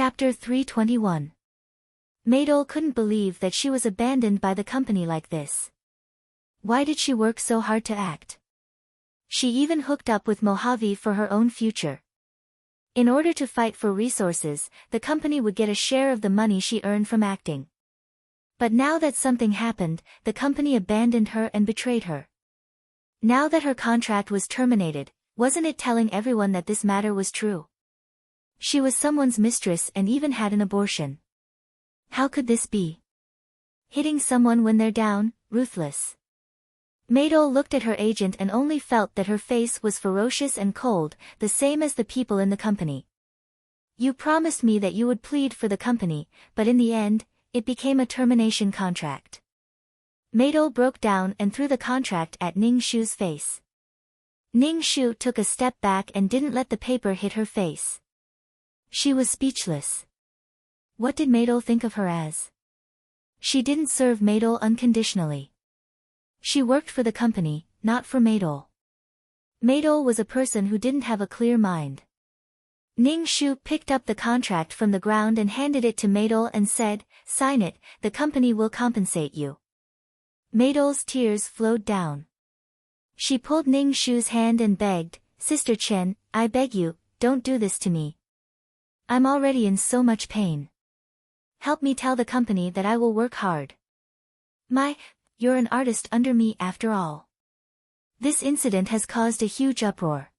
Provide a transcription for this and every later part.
Chapter 321. Maydol couldn't believe that she was abandoned by the company like this. Why did she work so hard to act? She even hooked up with Mojave for her own future. In order to fight for resources, the company would get a share of the money she earned from acting. But now that something happened, the company abandoned her and betrayed her. Now that her contract was terminated, wasn't it telling everyone that this matter was true? She was someone's mistress and even had an abortion. How could this be? Hitting someone when they're down, ruthless. Maydol looked at her agent and only felt that her face was ferocious and cold, the same as the people in the company. You promised me that you would plead for the company, but in the end, it became a termination contract. Maydol broke down and threw the contract at Ning Shu's face. Ning Shu took a step back and didn't let the paper hit her face. She was speechless. What did Maydol think of her as? She didn't serve Maydol unconditionally. She worked for the company, not for Maydol. Maydol was a person who didn't have a clear mind. Ning Shu picked up the contract from the ground and handed it to Maydol and said, "Sign it, the company will compensate you." Maydol's tears flowed down. She pulled Ning Shu's hand and begged, "Sister Chen, I beg you, don't do this to me. I'm already in so much pain. Help me tell the company that I will work hard. You're an artist under me after all. This incident has caused a huge uproar.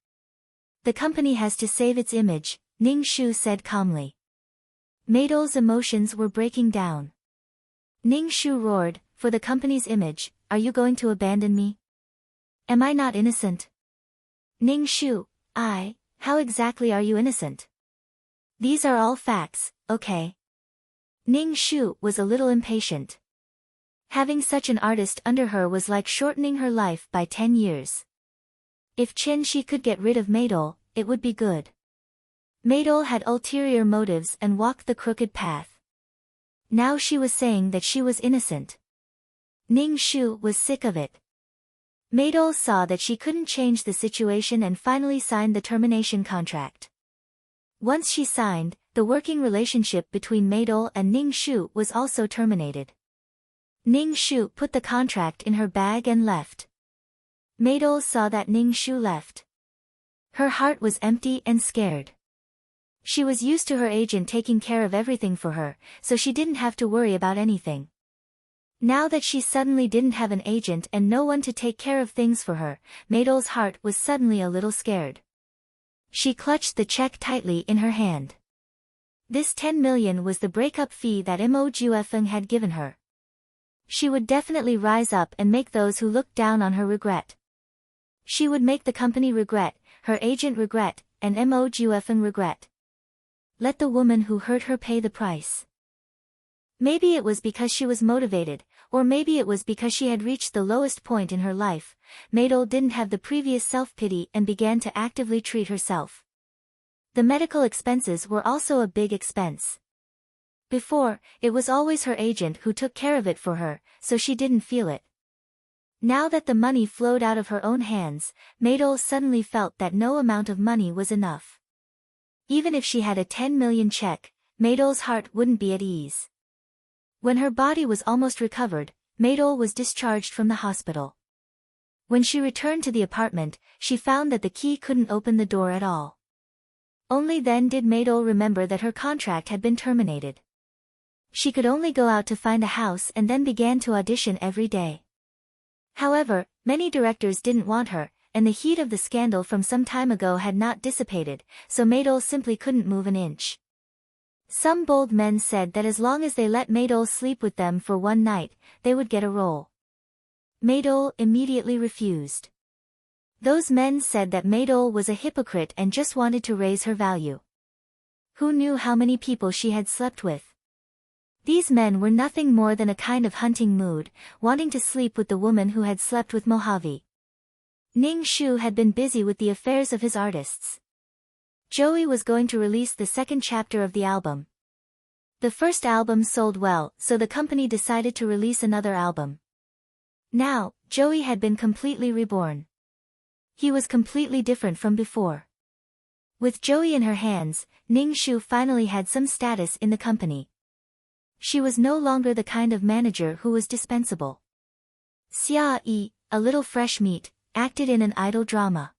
The company has to save its image," Ning Shu said calmly. Maydol's emotions were breaking down. Ning Shu roared, "For the company's image, are you going to abandon me? Am I not innocent?" Ning Shu, how exactly are you innocent? These are all facts, okay? Ning Shu was a little impatient. Having such an artist under her was like shortening her life by 10 years. If Chen Shi could get rid of Maydol, it would be good. Maydol had ulterior motives and walked the crooked path. Now she was saying that she was innocent. Ning Shu was sick of it. Maydol saw that she couldn't change the situation and finally signed the termination contract. Once she signed, the working relationship between Maydol and Ning Shu was also terminated. Ning Shu put the contract in her bag and left. Maydol saw that Ning Shu left. Her heart was empty and scared. She was used to her agent taking care of everything for her, so she didn't have to worry about anything. Now that she suddenly didn't have an agent and no one to take care of things for her, Maydol's heart was suddenly a little scared. She clutched the check tightly in her hand. This 10 million was the breakup fee that Mo Juefeng had given her. She would definitely rise up and make those who looked down on her regret. She would make the company regret, her agent regret, and Mo Juefeng regret. Let the woman who hurt her pay the price. Maybe it was because she was motivated, or maybe it was because she had reached the lowest point in her life. Maydol didn't have the previous self-pity and began to actively treat herself. The medical expenses were also a big expense. Before, it was always her agent who took care of it for her, so she didn't feel it. Now that the money flowed out of her own hands, Maydol suddenly felt that no amount of money was enough. Even if she had a 10 million check, Maydol's heart wouldn't be at ease. When her body was almost recovered, Maydol was discharged from the hospital. When she returned to the apartment, she found that the key couldn't open the door at all. Only then did Maydol remember that her contract had been terminated. She could only go out to find a house and then began to audition every day. However, many directors didn't want her, and the heat of the scandal from some time ago had not dissipated, so Maydol simply couldn't move an inch. Some bold men said that as long as they let Maydol sleep with them for one night, they would get a role. Maydol immediately refused. Those men said that Maydol was a hypocrite and just wanted to raise her value. Who knew how many people she had slept with? These men were nothing more than a kind of hunting mood, wanting to sleep with the woman who had slept with Mojave. Ning Shu had been busy with the affairs of his artists. Joey was going to release the second chapter of the album. The first album sold well, so the company decided to release another album. Now, Joey had been completely reborn. He was completely different from before. With Joey in her hands, Ning Shu finally had some status in the company. She was no longer the kind of manager who was dispensable. Xia Yi, a little fresh meat, acted in an idol drama.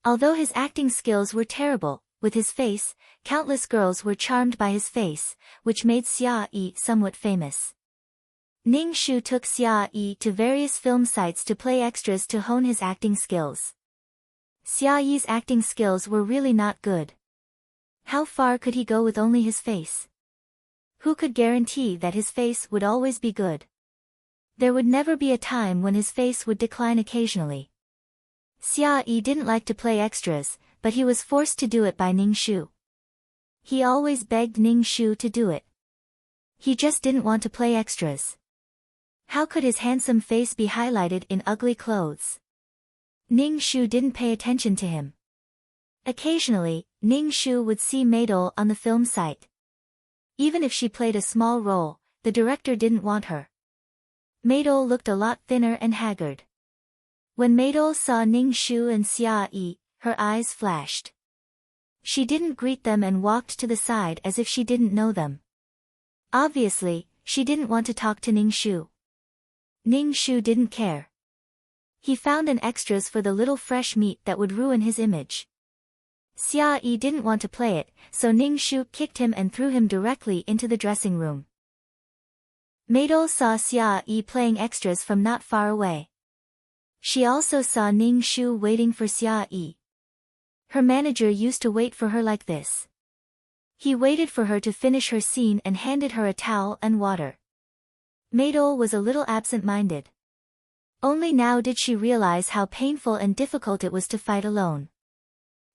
Although his acting skills were terrible, with his face, countless girls were charmed by his face, which made Xia Yi somewhat famous. Ning Shu took Xia Yi to various film sites to play extras to hone his acting skills. Xia Yi's acting skills were really not good. How far could he go with only his face? Who could guarantee that his face would always be good? There would never be a time when his face would decline occasionally. Xia Yi didn't like to play extras, but he was forced to do it by Ning Shu. He always begged Ning Shu to do it. He just didn't want to play extras. How could his handsome face be highlighted in ugly clothes? Ning Shu didn't pay attention to him. Occasionally, Ning Shu would see Maidol on the film site. Even if she played a small role, the director didn't want her. Maidol looked a lot thinner and haggard. When Maidol saw Ning Shu and Xia Yi, her eyes flashed. She didn't greet them and walked to the side as if she didn't know them. Obviously, she didn't want to talk to Ning Shu. Ning Shu didn't care. He found an extras for the little fresh meat that would ruin his image. Xia Yi didn't want to play it, so Ning Shu kicked him and threw him directly into the dressing room. Maidol saw Xia Yi playing extras from not far away. She also saw Ning Shu waiting for Xia Yi. Her manager used to wait for her like this. He waited for her to finish her scene and handed her a towel and water. Maidol was a little absent-minded. Only now did she realize how painful and difficult it was to fight alone.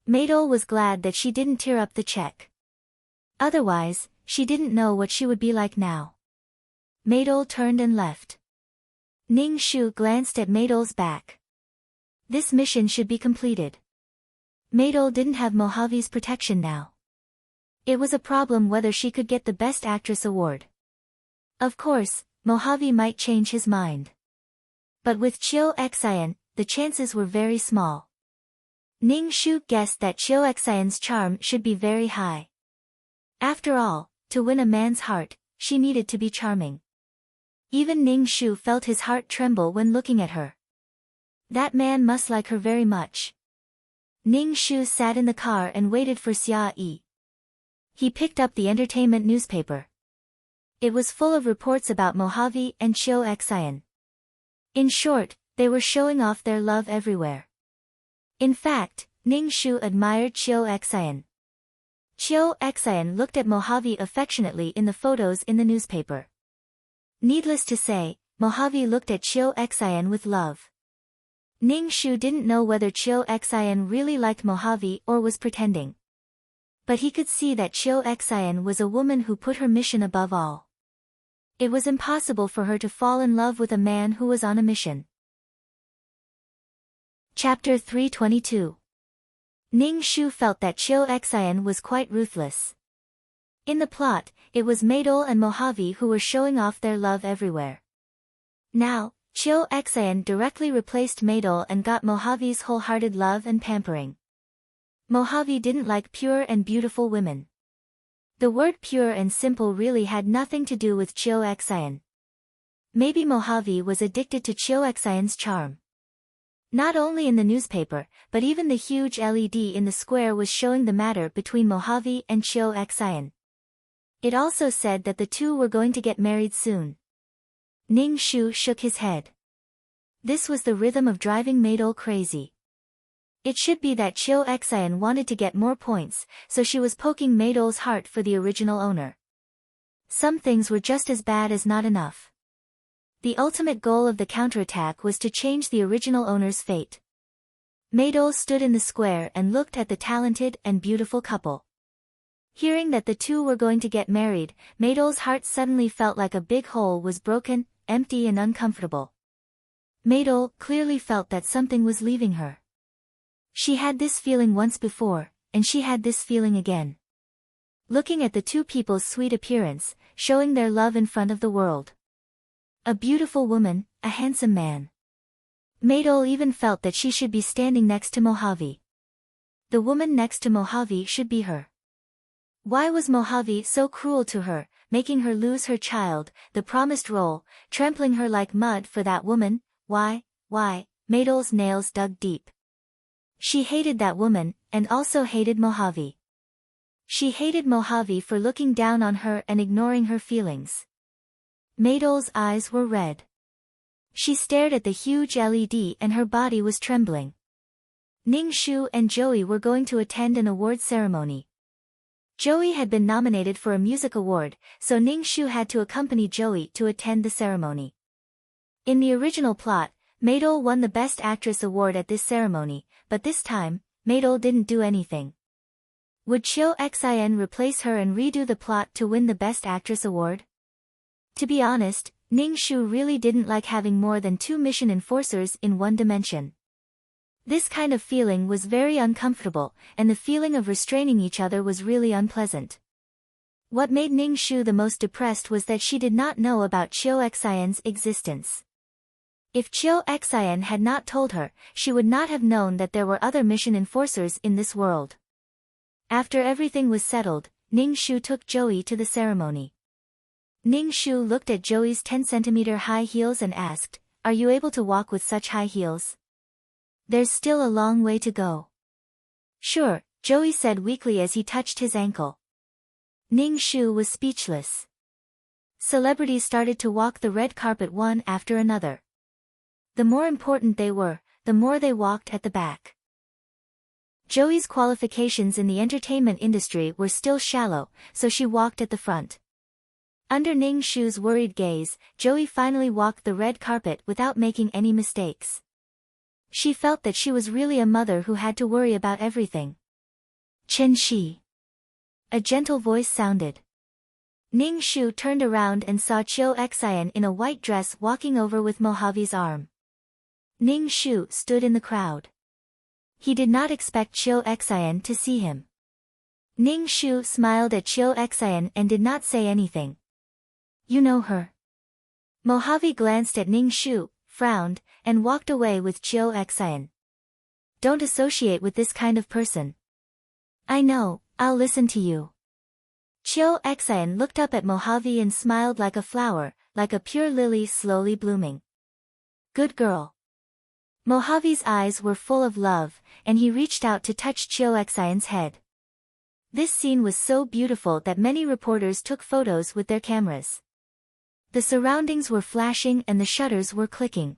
Maidol was glad that she didn't tear up the check. Otherwise, she didn't know what she would be like now. Maidol turned and left. Ning Shu glanced at Maidol's back. This mission should be completed. Maidol didn't have Mojave's protection now. It was a problem whether she could get the Best Actress award. Of course, Mojave might change his mind. But with Chiu Xian, the chances were very small. Ning Shu guessed that Chiu Xian's charm should be very high. After all, to win a man's heart, she needed to be charming. Even Ning Shu felt his heart tremble when looking at her. That man must like her very much. Ning Shu sat in the car and waited for Xia Yi. He picked up the entertainment newspaper. It was full of reports about Mojave and Chiu Xian. In short, they were showing off their love everywhere. In fact, Ning Shu admired Chiu Xian. Chiu Xian looked at Mojave affectionately in the photos in the newspaper. Needless to say, Mojave looked at Chiu Xian with love. Ning Shu didn't know whether Chiu Xian really liked Mojave or was pretending. But he could see that Chiu Xian was a woman who put her mission above all. It was impossible for her to fall in love with a man who was on a mission. Chapter 322. Ning Shu felt that Chiu Xian was quite ruthless. In the plot, it was Maidol and Mojave who were showing off their love everywhere. Now, Chiu Xian directly replaced Maidol and got Mojave's wholehearted love and pampering. Mojave didn't like pure and beautiful women. The word pure and simple really had nothing to do with Chiu Xian. Maybe Mojave was addicted to Chiu Xian's charm. Not only in the newspaper, but even the huge LED in the square was showing the matter between Mojave and Chiu Xian. It also said that the two were going to get married soon. Ning Shu shook his head. This was the rhythm of driving Maidol crazy. It should be that Chiu Xian wanted to get more points, so she was poking Maidol's heart for the original owner. Some things were just as bad as not enough. The ultimate goal of the counterattack was to change the original owner's fate. Maidol stood in the square and looked at the talented and beautiful couple. Hearing that the two were going to get married, Maidol's heart suddenly felt like a big hole was broken, empty and uncomfortable. Maidol clearly felt that something was leaving her. She had this feeling once before, and she had this feeling again. Looking at the two people's sweet appearance, showing their love in front of the world. A beautiful woman, a handsome man. Maidol even felt that she should be standing next to Mojave. The woman next to Mojave should be her. Why was Mojave so cruel to her, making her lose her child, the promised role, trampling her like mud for that woman? Why? Maydole's nails dug deep. She hated that woman, and also hated Mojave. She hated Mojave for looking down on her and ignoring her feelings. Maydole's eyes were red. She stared at the huge LED and her body was trembling. Ning-Shu and Joey were going to attend an award ceremony. Joey had been nominated for a music award, so Ning-Shu had to accompany Joey to attend the ceremony. In the original plot, Maydole won the Best Actress award at this ceremony, but this time, Maydole didn't do anything. Would Chiu Xin replace her and redo the plot to win the Best Actress award? To be honest, Ning-Shu really didn't like having more than 2 mission enforcers in one dimension. This kind of feeling was very uncomfortable, and the feeling of restraining each other was really unpleasant. What made Ning-Shu the most depressed was that she did not know about Chiu Xin's existence. If Chiu Xin had not told her, she would not have known that there were other mission enforcers in this world. After everything was settled, Ning-Shu took Joey to the ceremony. Ning-Shu looked at Joey's 10-centimeter high heels and asked, "Are you able to walk with such high heels?" "There's still a long way to go." "Sure," Joey said weakly as he touched his ankle. Ning-Shu was speechless. Celebrities started to walk the red carpet one after another. The more important they were, the more they walked at the back. Joey's qualifications in the entertainment industry were still shallow, so she walked at the front. Under Ning-Shu's worried gaze, Joey finally walked the red carpet without making any mistakes. She felt that she was really a mother who had to worry about everything. "Chen-Shi." A gentle voice sounded. Ning-Shu turned around and saw Chiu Xin in a white dress walking over with Mojave's arm. Ning-Shu stood in the crowd. He did not expect Chiu Xin to see him. Ning-Shu smiled at Chiu Xin and did not say anything. "You know her?" Mojave glanced at Ning-Shu, frowned, and walked away with Chiu Xin. "Don't associate with this kind of person." "I know, I'll listen to you." Chiu Xin looked up at Mojave and smiled like a flower, like a pure lily slowly blooming. "Good girl." Mojave's eyes were full of love, and he reached out to touch Chiu Xin's head. This scene was so beautiful that many reporters took photos with their cameras. The surroundings were flashing and the shutters were clicking.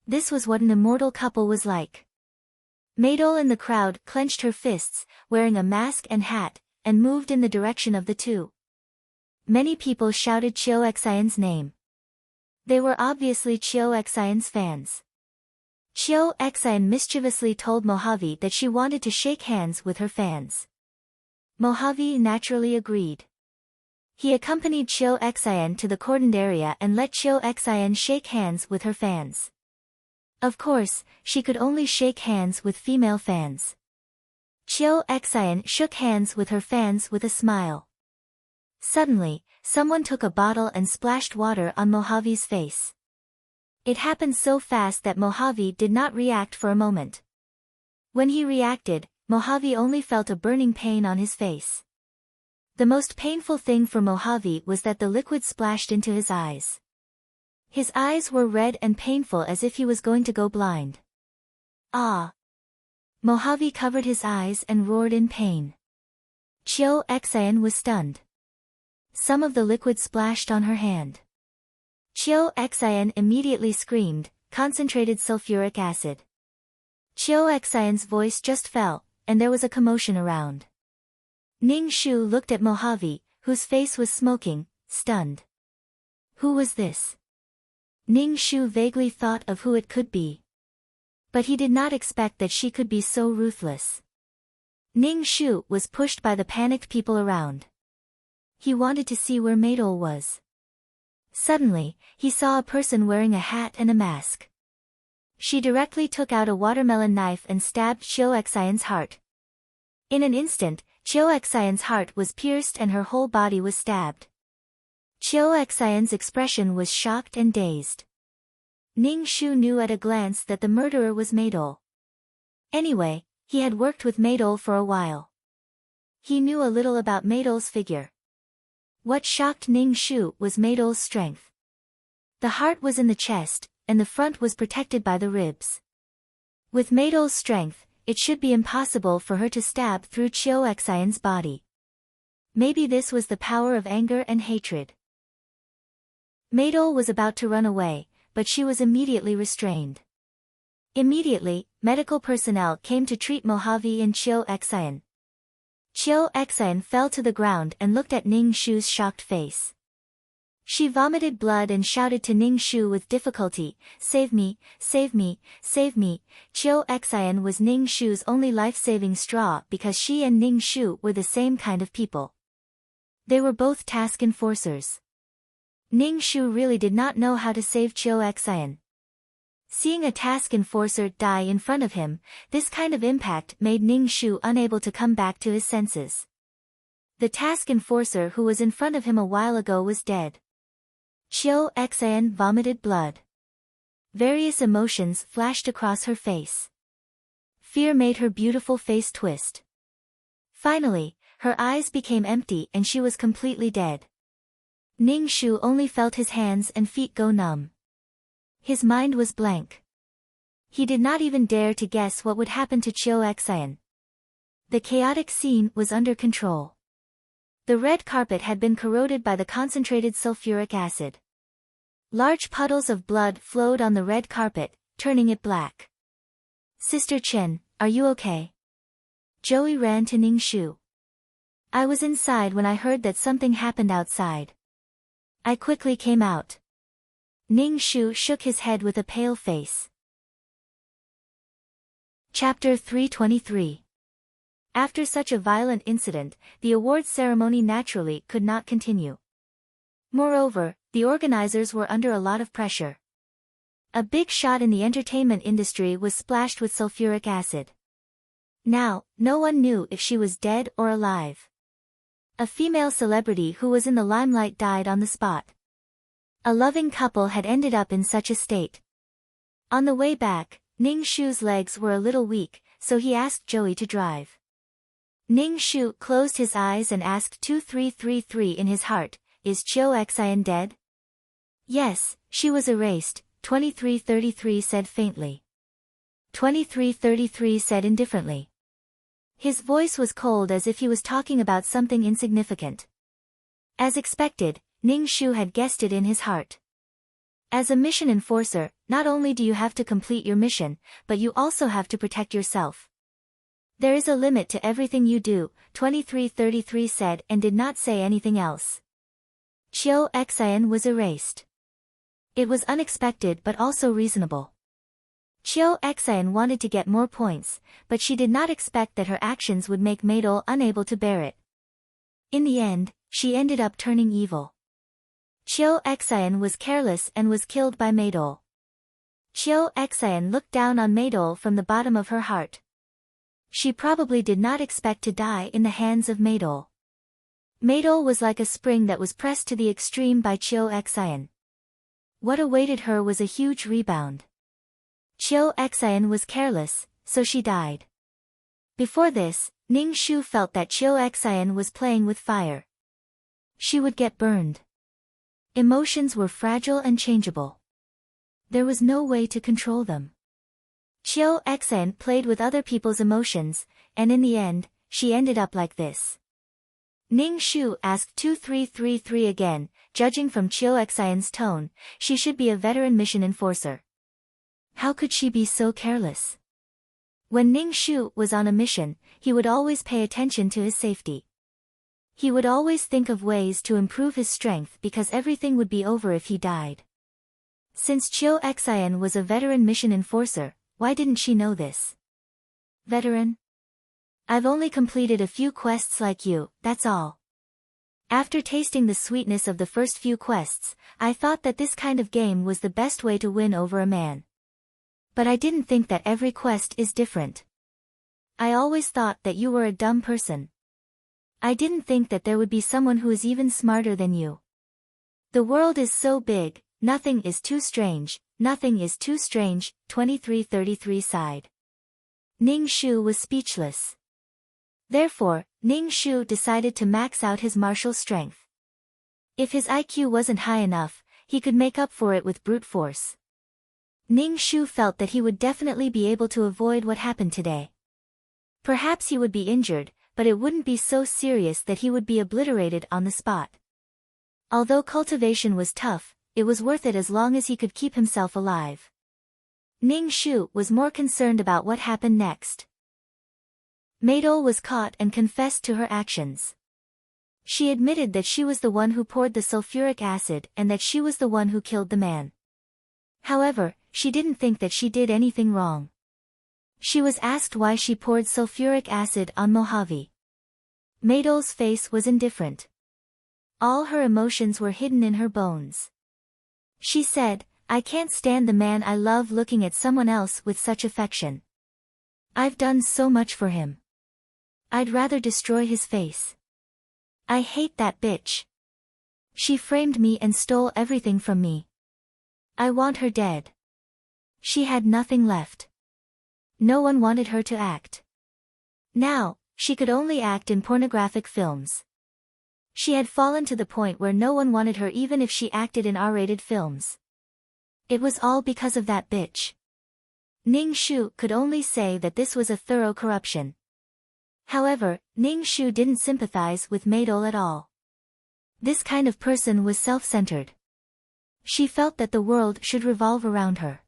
This was what an immortal couple was like. Maydole in the crowd clenched her fists, wearing a mask and hat, and moved in the direction of the two. Many people shouted Chiu Xin's name. They were obviously Chiu Xin's fans. Chiu Xin mischievously told Mojave that she wanted to shake hands with her fans. Mojave naturally agreed. He accompanied Chiu Xin to the cordoned area and let Chiu Xin shake hands with her fans. Of course, she could only shake hands with female fans. Chiu Xin shook hands with her fans with a smile. Suddenly, someone took a bottle and splashed water on Mojave's face. It happened so fast that Mojave did not react for a moment. When he reacted, Mojave only felt a burning pain on his face. The most painful thing for Mojave was that the liquid splashed into his eyes. His eyes were red and painful as if he was going to go blind. "Ah!" Mojave covered his eyes and roared in pain. Chiu Xin was stunned. Some of the liquid splashed on her hand. Chiu Xin immediately screamed, "Concentrated sulfuric acid." Chiu Xin's voice just fell, and there was a commotion around. Ning-Shu looked at Mojave, whose face was smoking, stunned. Who was this? Ning-Shu vaguely thought of who it could be. But he did not expect that she could be so ruthless. Ning-Shu was pushed by the panicked people around. He wanted to see where Maydole was. Suddenly, he saw a person wearing a hat and a mask. She directly took out a watermelon knife and stabbed Chiu Xin's heart. In an instant, Chiu Xin's heart was pierced and her whole body was stabbed. Chiu Xin's expression was shocked and dazed. Ning-Shu knew at a glance that the murderer was Maydole. Anyway, He had worked with Maidol for a while. He knew a little about Maidol's figure. What shocked Ning Shu was Maidol's strength. The heart was in the chest, and the front was protected by the ribs. With Maidol's strength, it should be impossible for her to stab through Chiu Xian's body. Maybe this was the power of anger and hatred. Maidol was about to run away, but she was immediately restrained. Immediately, medical personnel came to treat Mojave and Chiu Xian. Chiu Xian fell to the ground and looked at Ning Shu's shocked face. She vomited blood and shouted to Ning Shu with difficulty, "Save me, save me, save me." Chiu Xian was Ning Shu's only life-saving straw because she and Ning Shu were the same kind of people. They were both task enforcers. Ning Shu really did not know how to save Chiu Xian. Seeing a task enforcer die in front of him, this kind of impact made Ning Shu unable to come back to his senses. The task enforcer who was in front of him a while ago was dead. Chiu Xian vomited blood. Various emotions flashed across her face. Fear made her beautiful face twist. Finally, her eyes became empty and she was completely dead. Ning Shu only felt his hands and feet go numb. His mind was blank. He did not even dare to guess what would happen to Chiu Xian. The chaotic scene was under control. The red carpet had been corroded by the concentrated sulfuric acid. Large puddles of blood flowed on the red carpet, turning it black. "Sister Chen, are you okay?" Joey ran to Ning Shu. "I was inside when I heard that something happened outside. I quickly came out." Ning Shu shook his head with a pale face. Chapter 323. After such a violent incident, the awards ceremony naturally could not continue. Moreover, the organizers were under a lot of pressure. A big shot in the entertainment industry was splashed with sulfuric acid. Now, no one knew if she was dead or alive. A female celebrity who was in the limelight died on the spot. A loving couple had ended up in such a state. On the way back, Ning Shu's legs were a little weak, so he asked Joey to drive. Ning Shu closed his eyes and asked 2333 in his heart, "Is Chiu Xian dead?" "Yes, she was erased," 2333 said faintly. 2333 said indifferently. His voice was cold as if he was talking about something insignificant. As expected, Ning Shu had guessed it in his heart. As a mission enforcer, not only do you have to complete your mission, but you also have to protect yourself. "There is a limit to everything you do," 2333 said and did not say anything else. Chiu Xian was erased. It was unexpected but also reasonable. Chiu Xian wanted to get more points, but she did not expect that her actions would make Maidol unable to bear it. In the end, she ended up turning evil. Chiu Xian was careless and was killed by Maidol. Chiu Xian looked down on Maidol from the bottom of her heart. She probably did not expect to die in the hands of Maidol. Maidol was like a spring that was pressed to the extreme by Chiu Xian. What awaited her was a huge rebound. Chiu Xian was careless, so she died. Before this, Ning Shu felt that Chiu Xian was playing with fire. She would get burned. Emotions were fragile and changeable. There was no way to control them. Chiu Xian played with other people's emotions, and in the end, she ended up like this. Ning Shu asked 2333 again, judging from Chiu Xian's tone, she should be a veteran mission enforcer. How could she be so careless? When Ning Shu was on a mission, he would always pay attention to his safety. He would always think of ways to improve his strength because everything would be over if he died. Since Chiu Xian was a veteran mission enforcer, why didn't she know this? Veteran? I've only completed a few quests like you, that's all. After tasting the sweetness of the first few quests, I thought that this kind of game was the best way to win over a man. But I didn't think that every quest is different. I always thought that you were a dumb person. I didn't think that there would be someone who is even smarter than you. The world is so big, nothing is too strange, nothing is too strange, 2333 sighed. Ning Shu was speechless. Therefore, Ning Shu decided to max out his martial strength. If his IQ wasn't high enough, he could make up for it with brute force. Ning Shu felt that he would definitely be able to avoid what happened today. Perhaps he would be injured, but it wouldn't be so serious that he would be obliterated on the spot. Although cultivation was tough, it was worth it as long as he could keep himself alive. Ning Shu was more concerned about what happened next. Maydol was caught and confessed to her actions. She admitted that she was the one who poured the sulfuric acid and that she was the one who killed the man. However, she didn't think that she did anything wrong. She was asked why she poured sulfuric acid on Mojave. Maydol's face was indifferent. All her emotions were hidden in her bones. She said, "I can't stand the man I love looking at someone else with such affection. I've done so much for him. I'd rather destroy his face. I hate that bitch. She framed me and stole everything from me. I want her dead." She had nothing left. No one wanted her to act. Now, she could only act in pornographic films. She had fallen to the point where no one wanted her even if she acted in R-rated films. It was all because of that bitch. Ning Shu could only say that this was a thorough corruption. However, Ning Shu didn't sympathize with Maydol at all. This kind of person was self-centered. She felt that the world should revolve around her.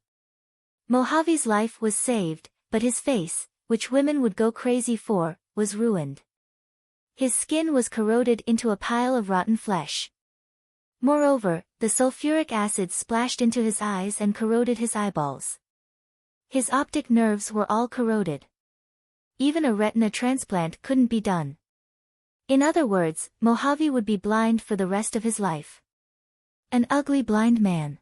Mojave's life was saved, but his face, which women would go crazy for, was ruined. His skin was corroded into a pile of rotten flesh. Moreover, the sulfuric acid splashed into his eyes and corroded his eyeballs. His optic nerves were all corroded. Even a retina transplant couldn't be done. In other words, Mojave would be blind for the rest of his life. An ugly blind man.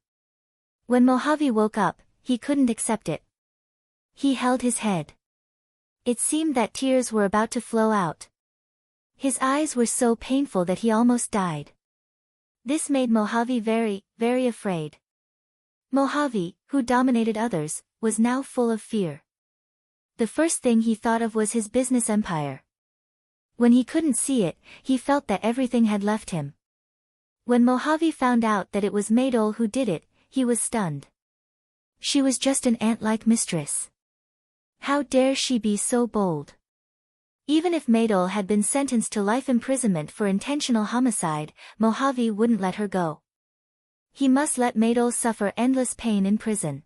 When Mojave woke up, he couldn't accept it. He held his head. It seemed that tears were about to flow out. His eyes were so painful that he almost died. This made Mojave very, very afraid. Mojave, who dominated others, was now full of fear. The first thing he thought of was his business empire. When he couldn't see it, he felt that everything had left him. When Mojave found out that it was Maydol who did it, he was stunned. She was just an ant-like mistress. How dare she be so bold? Even if Maydol had been sentenced to life imprisonment for intentional homicide, Mojave wouldn't let her go. He must let Maydol suffer endless pain in prison.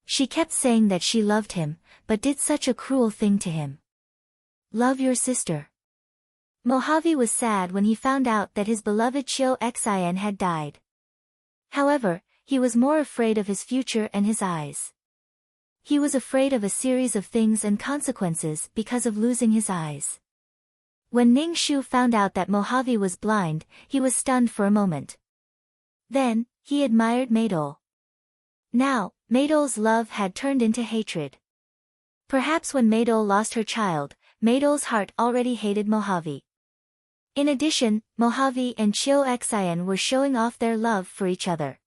She kept saying that she loved him, but did such a cruel thing to him. Love your sister. Mojave was sad when he found out that his beloved Chio Xin had died. However, he was more afraid of his future and his eyes. He was afraid of a series of things and consequences because of losing his eyes. When Ning Shu found out that Mojave was blind, he was stunned for a moment. Then, he admired Maydol. Now, Maydol's love had turned into hatred. Perhaps when Maydol lost her child, Maydol's heart already hated Mojave. In addition, Mojave and Chio Xin were showing off their love for each other.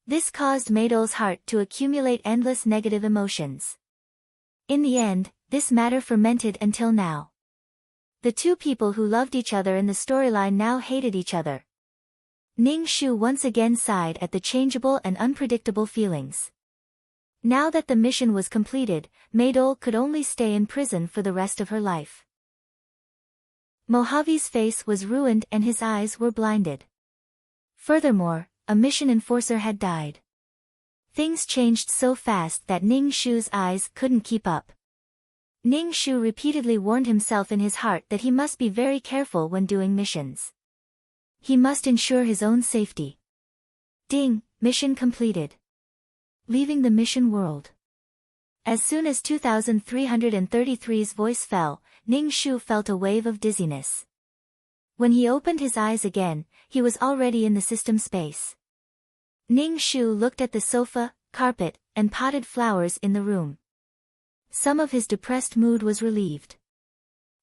This caused Maydol's heart to accumulate endless negative emotions. In the end, this matter fermented until now. The two people who loved each other in the storyline now hated each other. Ning Shu once again sighed at the changeable and unpredictable feelings. Now that the mission was completed, Maydol could only stay in prison for the rest of her life. Mojave's face was ruined and his eyes were blinded. Furthermore, a mission enforcer had died. Things changed so fast that Ning Shu's eyes couldn't keep up. Ning Shu repeatedly warned himself in his heart that he must be very careful when doing missions. He must ensure his own safety. Ding, mission completed. Leaving the mission world. As soon as 2333's voice fell, Ning Shu felt a wave of dizziness. When he opened his eyes again, he was already in the system space. Ning Shu looked at the sofa, carpet, and potted flowers in the room. Some of his depressed mood was relieved.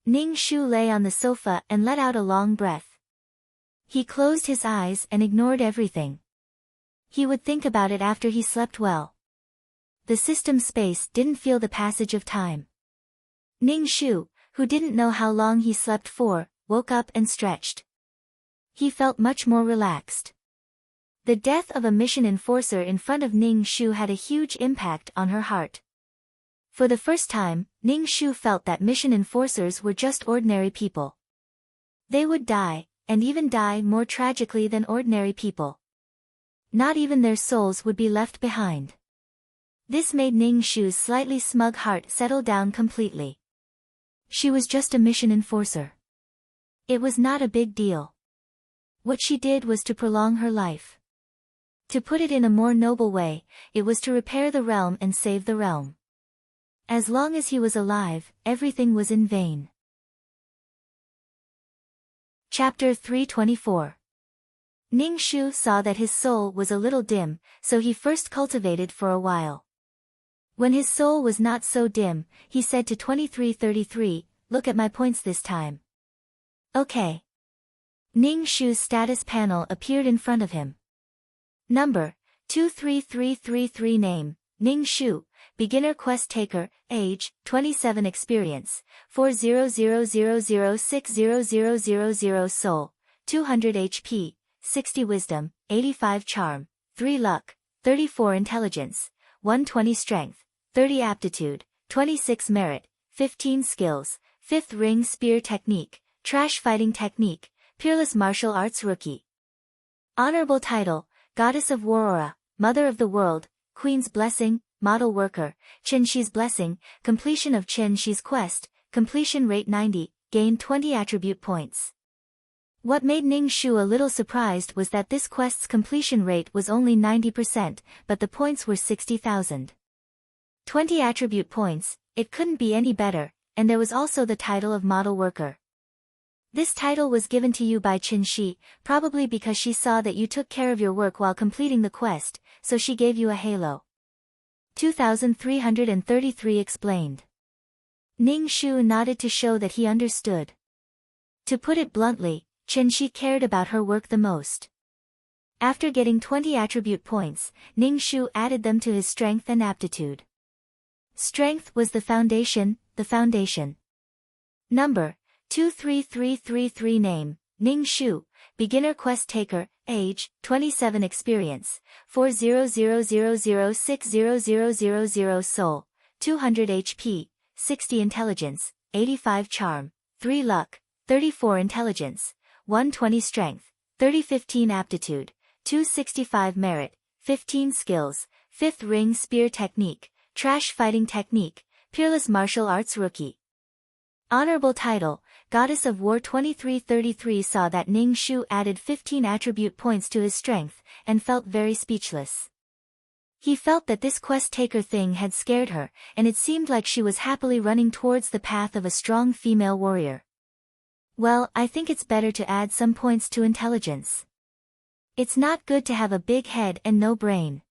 Ning Shu lay on the sofa and let out a long breath. He closed his eyes and ignored everything. He would think about it after he slept well. the system space didn't feel the passage of time. Ning Shu, who didn't know how long he slept for, woke up and stretched. He felt much more relaxed. The death of a mission enforcer in front of Ning Shu had a huge impact on her heart. For the first time, Ning Shu felt that mission enforcers were just ordinary people. They would die, and even die more tragically than ordinary people. Not even their souls would be left behind. This made Ning Shu's slightly smug heart settle down completely. She was just a mission enforcer. It was not a big deal. What she did was to prolong her life. To put it in a more noble way, it was to repair the realm and save the realm. As long as he was alive, everything was in vain. Chapter 324. Ning Shu saw that his soul was a little dim, so he first cultivated for a while. When his soul was not so dim, he said to 2333, "Look at my points this time." Okay. Ning Shu's status panel appeared in front of him. Number, 23333 Name, Ning Shu, Beginner Quest Taker, Age, 27 Experience, 4000060000 Soul, 200 HP, 60 Wisdom, 85 Charm, 3 Luck, 34 Intelligence, 120 Strength, 30 Aptitude, 26 Merit, 15 Skills, 5th Ring Spear Technique, Trash Fighting Technique, Peerless Martial Arts Rookie. Honorable Title, Goddess of War Aura, Mother of the World, Queen's Blessing, Model Worker, Qin Shi's Blessing, Completion of Qin Shi's Quest, Completion Rate 90, Gain 20 Attribute Points. What made Ning Shu a little surprised was that this quest's completion rate was only 90%, but the points were 60,000. 20 attribute points, it couldn't be any better, and there was also the title of Model Worker. This title was given to you by Qin Shi, probably because she saw that you took care of your work while completing the quest, so she gave you a halo. 2333 explained. Ning Shu nodded to show that he understood. To put it bluntly, Qin Shi cared about her work the most. After getting 20 attribute points, Ning Shu added them to his strength and aptitude. Strength was the foundation. Number, 23333 Name, Ning Shu, Beginner Quest Taker, Age, 27 Experience, 4000060000 Soul, 200 HP, 60 Intelligence, 85 Charm, 3 Luck, 34 Intelligence, 120 Strength, 30-15 Aptitude, 265 Merit, 15 Skills, 5th Ring Spear Technique, Trash Fighting Technique, Peerless Martial Arts Rookie. Honorable Title, Goddess of War. 2333 saw that Ning Shu added 15 attribute points to his strength, and felt very speechless. He felt that this quest taker thing had scared her, and it seemed like she was happily running towards the path of a strong female warrior. Well, I think it's better to add some points to intelligence. It's not good to have a big head and no brain.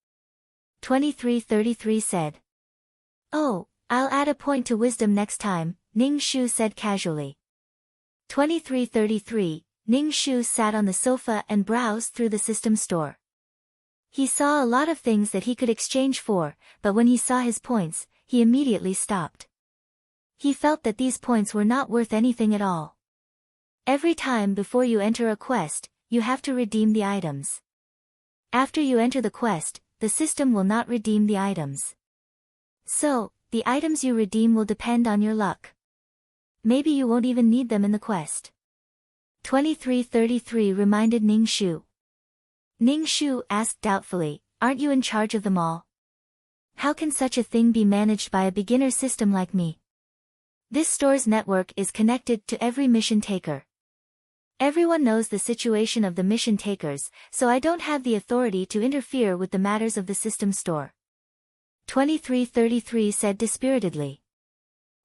2333 said. Oh, I'll add a point to wisdom next time, Ning Shu said casually. 2333, Ning Shu sat on the sofa and browsed through the system store. He saw a lot of things that he could exchange for, but when he saw his points, he immediately stopped. He felt that these points were not worth anything at all. Every time before you enter a quest, you have to redeem the items. After you enter the quest, the system will not redeem the items. So, the items you redeem will depend on your luck. Maybe you won't even need them in the quest. 2333 reminded Ning Shu. Ning Shu asked doubtfully, aren't you in charge of them all? How can such a thing be managed by a beginner system like me? This store's network is connected to every mission taker. Everyone knows the situation of the mission takers, so I don't have the authority to interfere with the matters of the system store. 2333 said dispiritedly.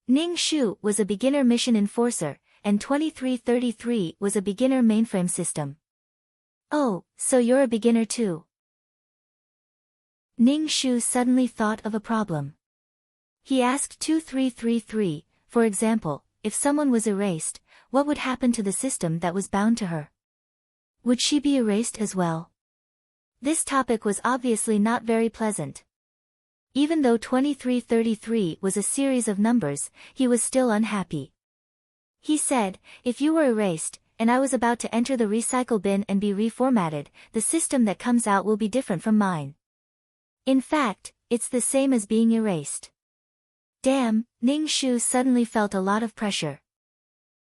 Ning Shu was a beginner mission enforcer, and 2333 was a beginner mainframe system. Oh, so you're a beginner too? Ning Shu suddenly thought of a problem. He asked 2333, for example, if someone was erased, what would happen to the system that was bound to her? Would she be erased as well? This topic was obviously not very pleasant. Even though 2333 was a series of numbers, he was still unhappy. He said, if you were erased, and I was about to enter the recycle bin and be reformatted, the system that comes out will be different from mine. In fact, it's the same as being erased. Damn, Ning Shu suddenly felt a lot of pressure.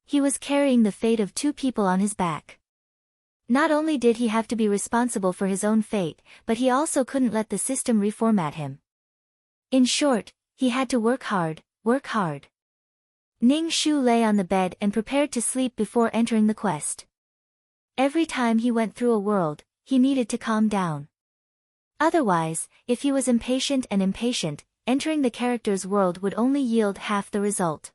He was carrying the fate of 2 people on his back. Not only did he have to be responsible for his own fate, but he also couldn't let the system reformat him. In short, he had to work hard, work hard. Ning Shu lay on the bed and prepared to sleep before entering the quest. Every time he went through a world, he needed to calm down. Otherwise, if he was impatient, entering the character's world would only yield half the result.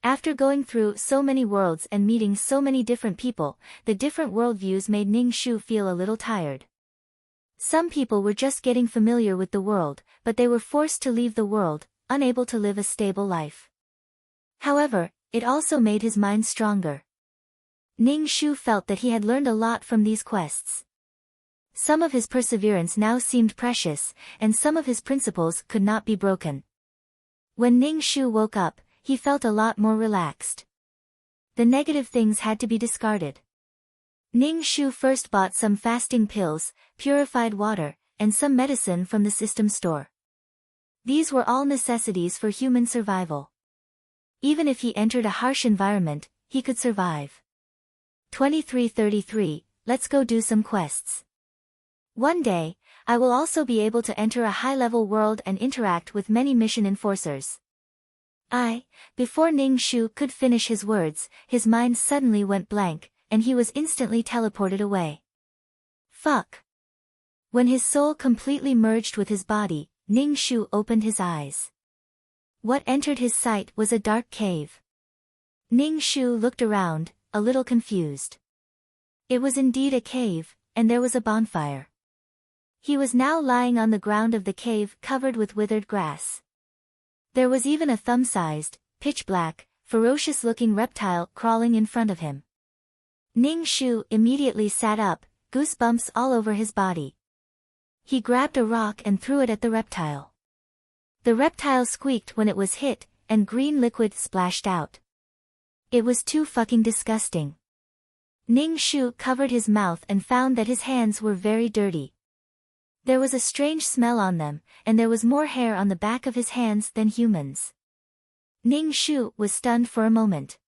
After going through so many worlds and meeting so many different people, the different worldviews made Ning Shu feel a little tired. Some people were just getting familiar with the world, but they were forced to leave the world, unable to live a stable life. However, it also made his mind stronger. Ning Shu felt that he had learned a lot from these quests. Some of his perseverance now seemed precious, and some of his principles could not be broken. When Ning Shu woke up, he felt a lot more relaxed. The negative things had to be discarded. Ning Shu first bought some fasting pills, purified water, and some medicine from the system store. These were all necessities for human survival. Even if he entered a harsh environment, he could survive. 2333, let's go do some quests. One day, I will also be able to enter a high-level world and interact with many mission enforcers. Before Ning Shu could finish his words, his mind suddenly went blank, and he was instantly teleported away. Fuck. When his soul completely merged with his body, Ning Shu opened his eyes. What entered his sight was a dark cave. Ning Shu looked around, a little confused. It was indeed a cave, and there was a bonfire. He was now lying on the ground of the cave covered with withered grass. There was even a thumb-sized, pitch-black, ferocious-looking reptile crawling in front of him. Ning Shu immediately sat up, goosebumps all over his body. He grabbed a rock and threw it at the reptile. The reptile squeaked when it was hit, and green liquid splashed out. It was too fucking disgusting. Ning Shu covered his mouth and found that his hands were very dirty. There was a strange smell on them, and there was more hair on the back of his hands than humans. Ning Shu was stunned for a moment.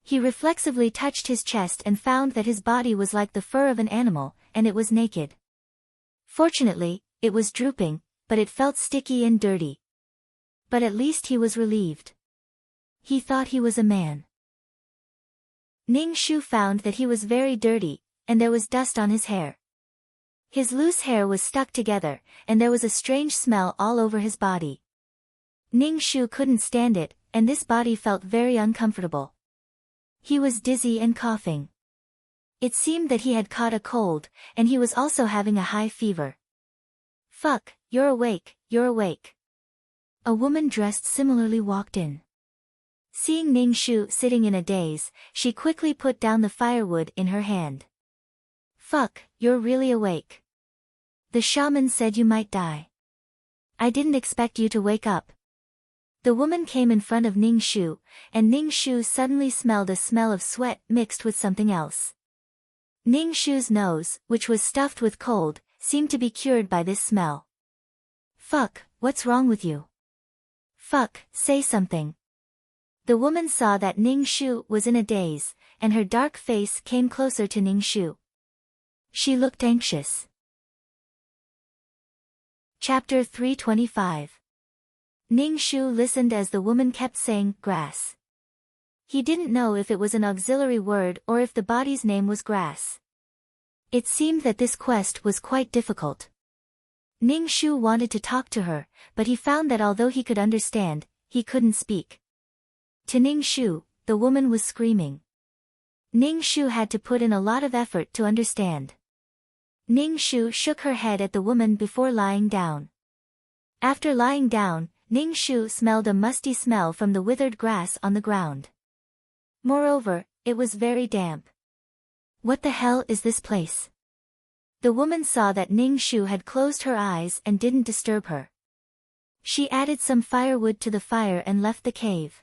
He reflexively touched his chest and found that his body was like the fur of an animal, and it was naked. Fortunately, it was drooping, but it felt sticky and dirty. But at least he was relieved. He thought he was a man. Ning Shu found that he was very dirty, and there was dust on his hair. His loose hair was stuck together, and there was a strange smell all over his body. Ning Shu couldn't stand it, and this body felt very uncomfortable. He was dizzy and coughing. It seemed that he had caught a cold, and he was also having a high fever. Fuck, you're awake, you're awake. A woman dressed similarly walked in. Seeing Ning Shu sitting in a daze, she quickly put down the firewood in her hand. Fuck, you're really awake. The shaman said you might die. I didn't expect you to wake up. The woman came in front of Ning Shu, and Ning Shu suddenly smelled a smell of sweat mixed with something else. Ning Shu's nose, which was stuffed with cold, seemed to be cured by this smell. Fuck, what's wrong with you? Fuck, say something. The woman saw that Ning Shu was in a daze, and her dark face came closer to Ning Shu. She looked anxious. Chapter 325. Ning Shu listened as the woman kept saying, grass. He didn't know if it was an auxiliary word or if the body's name was grass. It seemed that this quest was quite difficult. Ning Shu wanted to talk to her, but he found that although he could understand, he couldn't speak. To Ning Shu, the woman was screaming. Ning Shu had to put in a lot of effort to understand. Ning Shu shook her head at the woman before lying down. After lying down, Ning Shu smelled a musty smell from the withered grass on the ground. Moreover, it was very damp. What the hell is this place? The woman saw that Ning Shu had closed her eyes and didn't disturb her. She added some firewood to the fire and left the cave.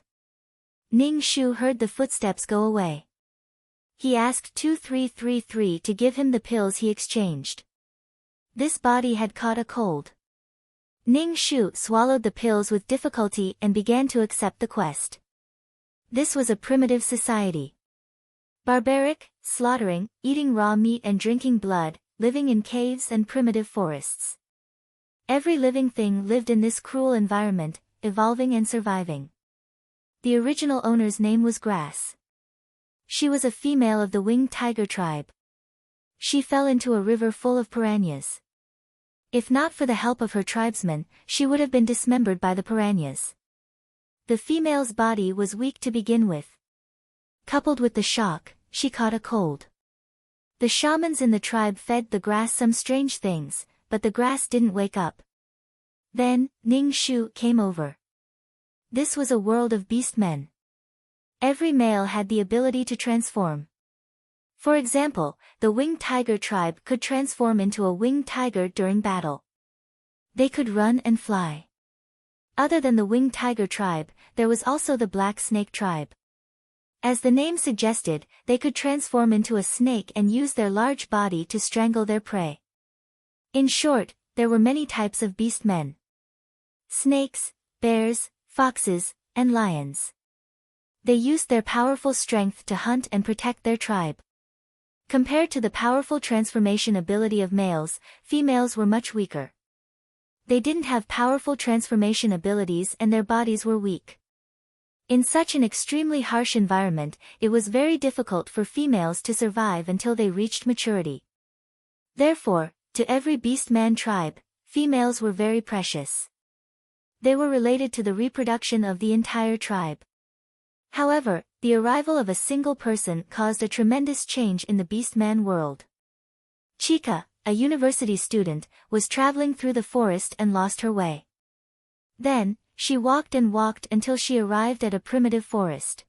Ning Shu heard the footsteps go away. He asked 2333 to give him the pills he exchanged. This body had caught a cold. Ning Shu swallowed the pills with difficulty and began to accept the quest. This was a primitive society. Barbaric, slaughtering, eating raw meat and drinking blood, living in caves and primitive forests. Every living thing lived in this cruel environment, evolving and surviving. The original owner's name was Grass. She was a female of the winged tiger tribe. She fell into a river full of piranhas. If not for the help of her tribesmen, she would have been dismembered by the piranhas. The female's body was weak to begin with. Coupled with the shock, she caught a cold. The shamans in the tribe fed the grass some strange things, but the grass didn't wake up. Then, Ning Shu came over. This was a world of beast men. Every male had the ability to transform. For example, the winged tiger tribe could transform into a winged tiger during battle. They could run and fly. Other than the winged tiger tribe, there was also the black snake tribe. As the name suggested, they could transform into a snake and use their large body to strangle their prey. In short, there were many types of beast men. Snakes, bears, foxes, and lions. They used their powerful strength to hunt and protect their tribe. Compared to the powerful transformation ability of males, females were much weaker. They didn't have powerful transformation abilities and their bodies were weak. In such an extremely harsh environment, it was very difficult for females to survive until they reached maturity. Therefore, to every beast-man tribe, females were very precious. They were related to the reproduction of the entire tribe. However, the arrival of a single person caused a tremendous change in the beast-man world. Chica, a university student, was traveling through the forest and lost her way. Then, she walked and walked until she arrived at a primitive forest.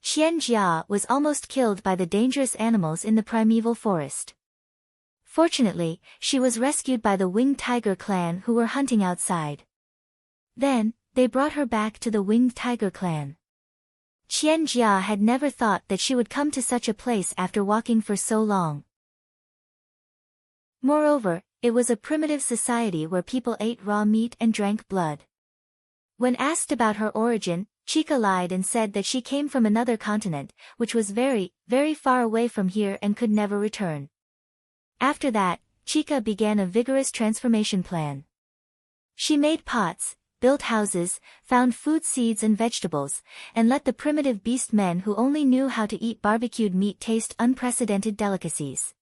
Qianjia was almost killed by the dangerous animals in the primeval forest. Fortunately, she was rescued by the winged tiger clan who were hunting outside. Then, they brought her back to the winged tiger clan. Qianjia had never thought that she would come to such a place after walking for so long. Moreover, it was a primitive society where people ate raw meat and drank blood. When asked about her origin, Chica lied and said that she came from another continent, which was very, very far away from here and could never return. After that, Chica began a vigorous transformation plan. She made pots, built houses, found food seeds and vegetables, and let the primitive beast men who only knew how to eat barbecued meat taste unprecedented delicacies.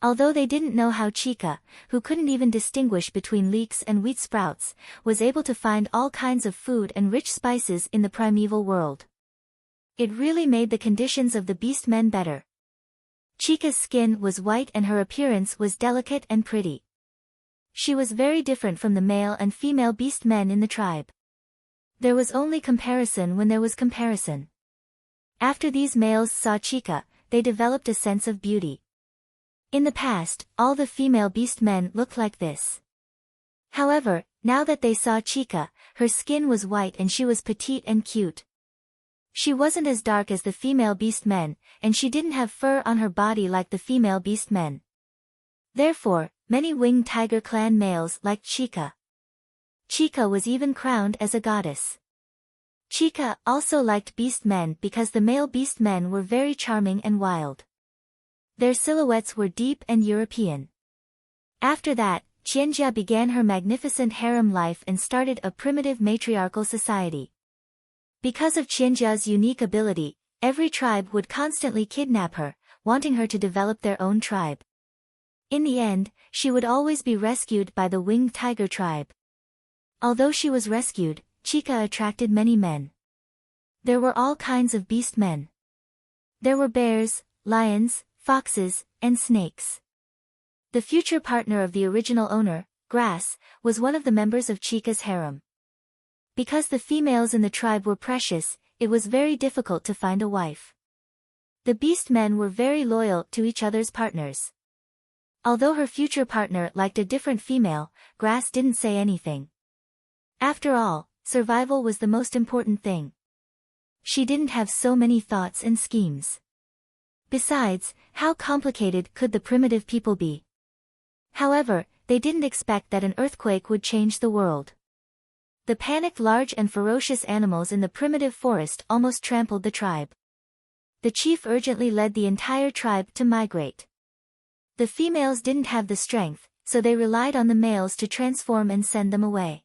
Although they didn't know how Chica, who couldn't even distinguish between leeks and wheat sprouts, was able to find all kinds of food and rich spices in the primeval world. It really made the conditions of the beast men better. Chica's skin was white and her appearance was delicate and pretty. She was very different from the male and female beast men in the tribe. There was only comparison when there was comparison. After these males saw Chica, they developed a sense of beauty. In the past, all the female beast men looked like this. However, now that they saw Chica, her skin was white and she was petite and cute. She wasn't as dark as the female beast men, and she didn't have fur on her body like the female beast men. Therefore, many winged tiger clan males liked Chica. Chica was even crowned as a goddess. Chica also liked beast men because the male beast men were very charming and wild. Their silhouettes were deep and European. After that, Qianjia began her magnificent harem life and started a primitive matriarchal society. Because of Qianjia's unique ability, every tribe would constantly kidnap her, wanting her to develop their own tribe. In the end, she would always be rescued by the winged tiger tribe. Although she was rescued, Chica attracted many men. There were all kinds of beast men. There were bears, lions, foxes, and snakes. The future partner of the original owner, Grass, was one of the members of Chica's harem. Because the females in the tribe were precious, it was very difficult to find a wife. The beast men were very loyal to each other's partners. Although her future partner liked a different female, Grass didn't say anything. After all, survival was the most important thing. She didn't have so many thoughts and schemes. Besides, how complicated could the primitive people be? However, they didn't expect that an earthquake would change the world. The panicked large and ferocious animals in the primitive forest almost trampled the tribe. The chief urgently led the entire tribe to migrate. The females didn't have the strength, so they relied on the males to transform and send them away.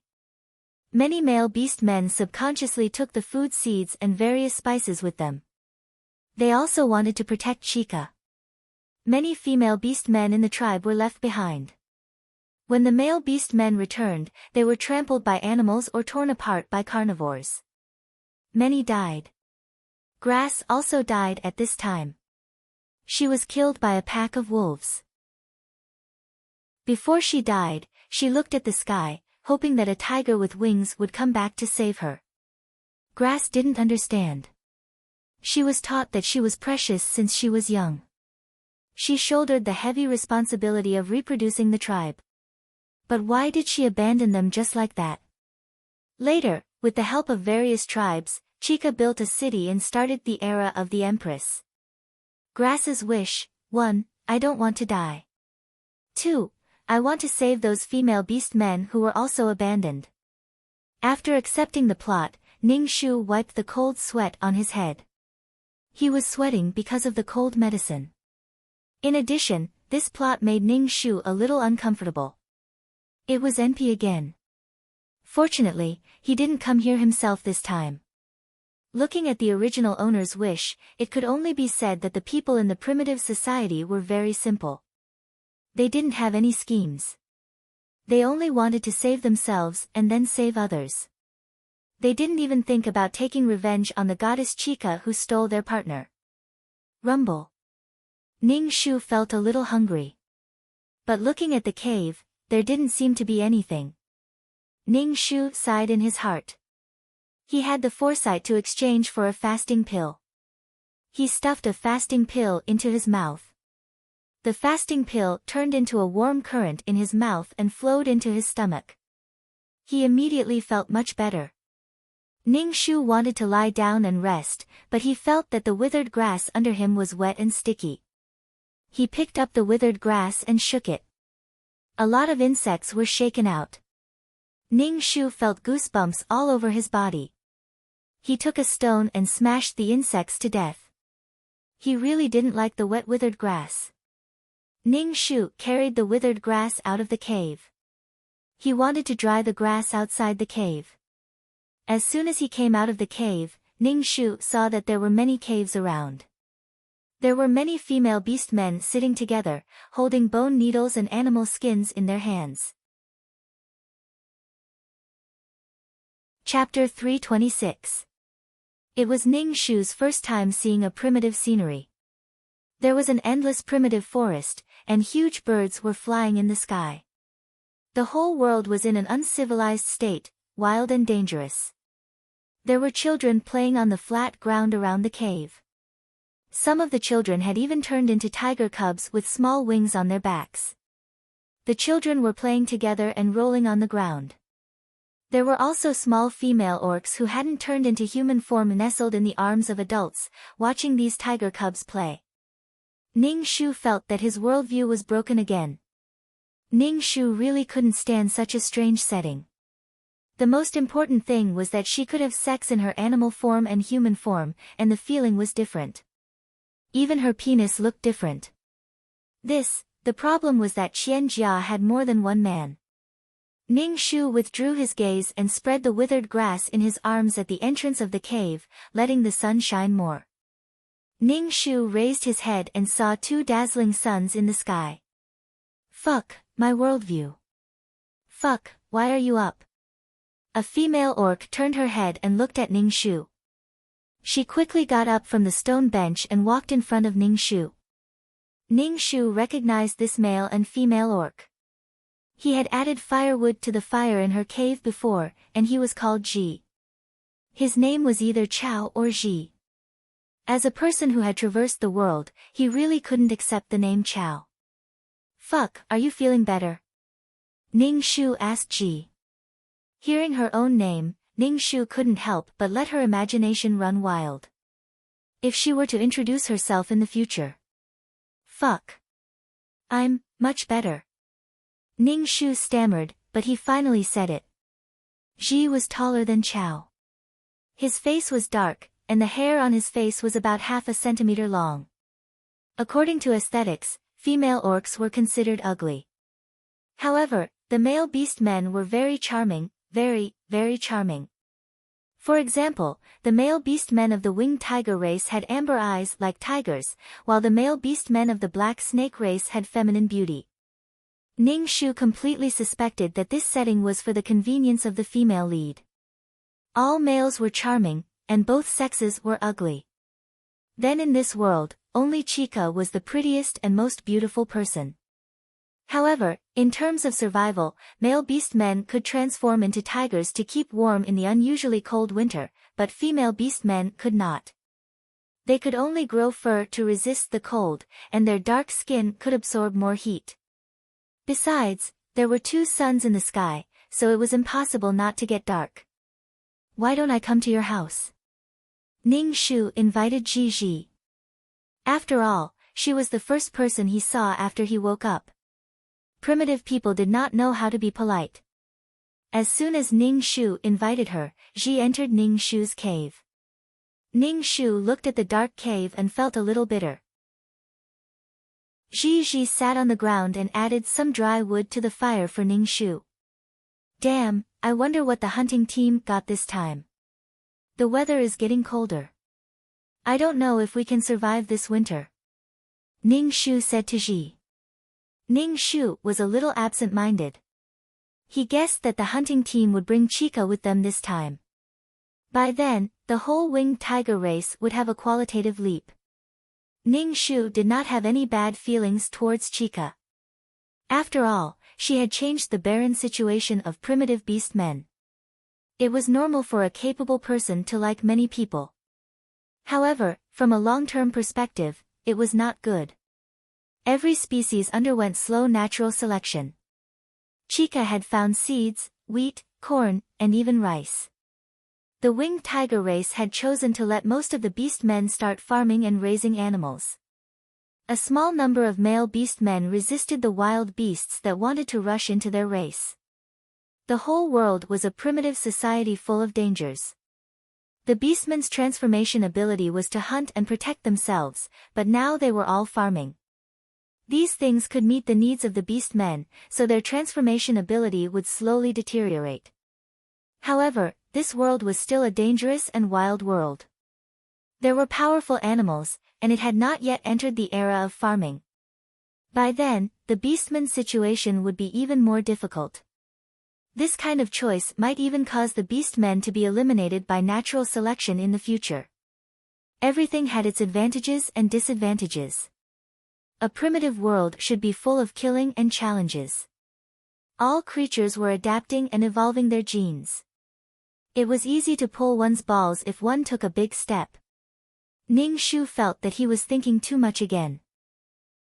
Many male beast men subconsciously took the food seeds and various spices with them. They also wanted to protect Chica. Many female beast men in the tribe were left behind. When the male beast men returned, they were trampled by animals or torn apart by carnivores. Many died. Grass also died at this time. She was killed by a pack of wolves. Before she died, she looked at the sky, hoping that a tiger with wings would come back to save her. Grass didn't understand. She was taught that she was precious since she was young. She shouldered the heavy responsibility of reproducing the tribe. But why did she abandon them just like that? Later, with the help of various tribes, Chica built a city and started the era of the Empress. Grass's wish: 1. I don't want to die. 2. I want to save those female beast men who were also abandoned. After accepting the plot, Ning Shu wiped the cold sweat on his head. He was sweating because of the cold medicine. In addition, this plot made Ning Shu a little uncomfortable. It was NP again. Fortunately, he didn't come here himself this time. Looking at the original owner's wish, it could only be said that the people in the primitive society were very simple. They didn't have any schemes. They only wanted to save themselves and then save others. They didn't even think about taking revenge on the goddess Chica who stole their partner. Rumble. Ning Shu felt a little hungry. But looking at the cave, there didn't seem to be anything. Ning Shu sighed in his heart. He had the foresight to exchange for a fasting pill. He stuffed a fasting pill into his mouth. The fasting pill turned into a warm current in his mouth and flowed into his stomach. He immediately felt much better. Ning Shu wanted to lie down and rest, but he felt that the withered grass under him was wet and sticky. He picked up the withered grass and shook it. A lot of insects were shaken out. Ning Shu felt goosebumps all over his body. He took a stone and smashed the insects to death. He really didn't like the wet withered grass. Ning Shu carried the withered grass out of the cave. He wanted to dry the grass outside the cave. As soon as he came out of the cave, Ning Shu saw that there were many caves around. There were many female beast men sitting together, holding bone needles and animal skins in their hands. Chapter 326. It was Ning Shu's first time seeing a primitive scenery. There was an endless primitive forest, and huge birds were flying in the sky. The whole world was in an uncivilized state, wild and dangerous. There were children playing on the flat ground around the cave. Some of the children had even turned into tiger cubs with small wings on their backs. The children were playing together and rolling on the ground. There were also small female orcs who hadn't turned into human form nestled in the arms of adults, watching these tiger cubs play. Ning Shu felt that his worldview was broken again. Ning Shu really couldn't stand such a strange setting. The most important thing was that she could have sex in her animal form and human form, and the feeling was different. Even her penis looked different. The problem was that Qian Jia had more than one man. Ning Shu withdrew his gaze and spread the withered grass in his arms at the entrance of the cave, letting the sun shine more. Ning Shu raised his head and saw two dazzling suns in the sky. Fuck, my worldview. Fuck, why are you up? A female orc turned her head and looked at Ning Shu. She quickly got up from the stone bench and walked in front of Ning Shu. Ning Shu recognized this male and female orc. He had added firewood to the fire in her cave before, and he was called Ji. His name was either Chao or Ji. As a person who had traversed the world, he really couldn't accept the name Chao. Fuck, are you feeling better? Ning Shu asked Ji. Hearing her own name, Ning Shu couldn't help but let her imagination run wild. If she were to introduce herself in the future. Fuck. I'm much better. Ning Shu stammered, but he finally said it. Ji was taller than Chao. His face was dark, and the hair on his face was about half a centimeter long. According to aesthetics, female orcs were considered ugly. However, the male beast men were very charming, very, very charming. For example, the male beast men of the winged tiger race had amber eyes like tigers, while the male beast men of the black snake race had feminine beauty. Ning Shu completely suspected that this setting was for the convenience of the female lead. All males were charming, and both sexes were ugly. Then in this world, only Chica was the prettiest and most beautiful person. However, in terms of survival, male beast men could transform into tigers to keep warm in the unusually cold winter, but female beast men could not. They could only grow fur to resist the cold, and their dark skin could absorb more heat. Besides, there were 2 suns in the sky, so it was impossible not to get dark. Why don't I come to your house? Ning Shu invited Ji. After all, she was the first person he saw after he woke up. Primitive people did not know how to be polite. As soon as Ning Shu invited her, Ji entered Ning Shu's cave. Ning Shu looked at the dark cave and felt a little bitter. Ji sat on the ground and added some dry wood to the fire for Ning Shu. Damn, I wonder what the hunting team got this time. The weather is getting colder. I don't know if we can survive this winter. Ning Shu said to Ji. Ning Shu was a little absent-minded. He guessed that the hunting team would bring Chica with them this time. By then, the whole winged tiger race would have a qualitative leap. Ning Shu did not have any bad feelings towards Chica. After all, she had changed the barren situation of primitive beast men. It was normal for a capable person to like many people. However, from a long-term perspective, it was not good. Every species underwent slow natural selection. Chica had found seeds, wheat, corn, and even rice. The winged tiger race had chosen to let most of the beast men start farming and raising animals. A small number of male beast men resisted the wild beasts that wanted to rush into their race. The whole world was a primitive society full of dangers. The beastmen's transformation ability was to hunt and protect themselves, but now they were all farming. These things could meet the needs of the beast men, so their transformation ability would slowly deteriorate. However, this world was still a dangerous and wild world. There were powerful animals, and it had not yet entered the era of farming. By then, the beastman's situation would be even more difficult. This kind of choice might even cause the beastmen to be eliminated by natural selection in the future. Everything had its advantages and disadvantages. A primitive world should be full of killing and challenges. All creatures were adapting and evolving their genes. It was easy to pull one's balls if one took a big step. Ning Shu felt that he was thinking too much again.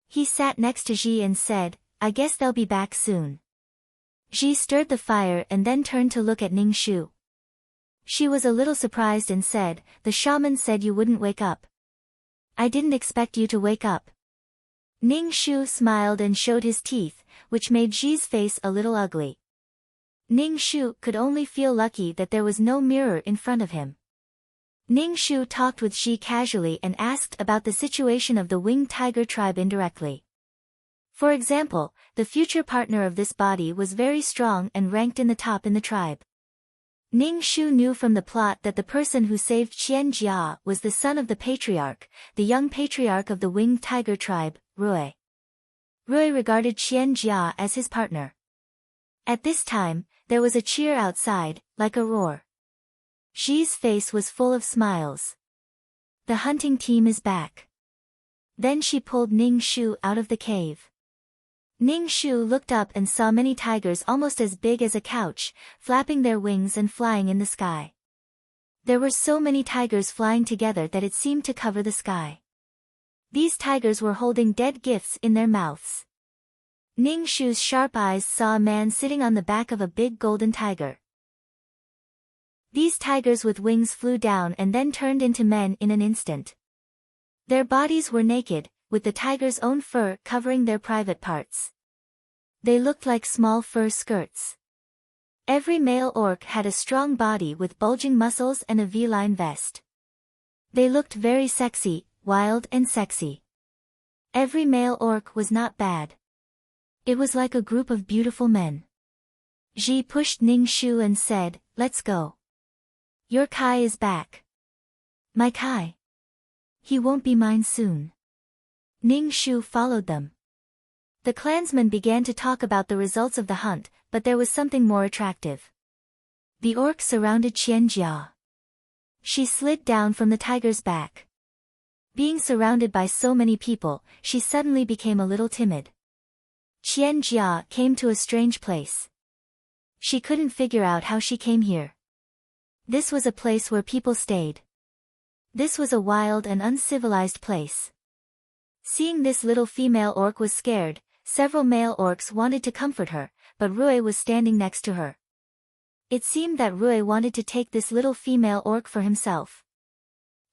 He sat next to Ji and said, I guess they'll be back soon. Ji stirred the fire and then turned to look at Ning Shu. She was a little surprised and said, the shaman said you wouldn't wake up. I didn't expect you to wake up. Ning Shu smiled and showed his teeth, which made Ji's face a little ugly. Ning Shu could only feel lucky that there was no mirror in front of him. Ning Shu talked with Ji casually and asked about the situation of the winged tiger tribe indirectly. For example, the future partner of this body was very strong and ranked in the top in the tribe. Ning Shu knew from the plot that the person who saved Qian Jia was the son of the patriarch, the young patriarch of the winged tiger tribe, Rui. Rui regarded Qian Jia as his partner. At this time, there was a cheer outside, like a roar. Ji's face was full of smiles. The hunting team is back. Then she pulled Ning Shu out of the cave. Ning Shu looked up and saw many tigers almost as big as a couch, flapping their wings and flying in the sky. There were so many tigers flying together that it seemed to cover the sky. These tigers were holding dead gifts in their mouths. Ning Shu's sharp eyes saw a man sitting on the back of a big golden tiger. These tigers with wings flew down and then turned into men in an instant. Their bodies were naked, with the tiger's own fur covering their private parts. They looked like small fur skirts. Every male orc had a strong body with bulging muscles and a V-line vest. They looked very sexy, wild and sexy. Every male orc was not bad. It was like a group of beautiful men. Ji pushed Ning Shu and said, "Let's go. Your Kai is back." "My Kai? He won't be mine soon." Ning Shu followed them. The clansmen began to talk about the results of the hunt, but there was something more attractive. The orc surrounded Qianjia. She slid down from the tiger's back. Being surrounded by so many people, she suddenly became a little timid. Qianjia came to a strange place. She couldn't figure out how she came here. This was a place where people stayed. This was a wild and uncivilized place. Seeing this little female orc was scared, several male orcs wanted to comfort her, but Rui was standing next to her. It seemed that Rui wanted to take this little female orc for himself.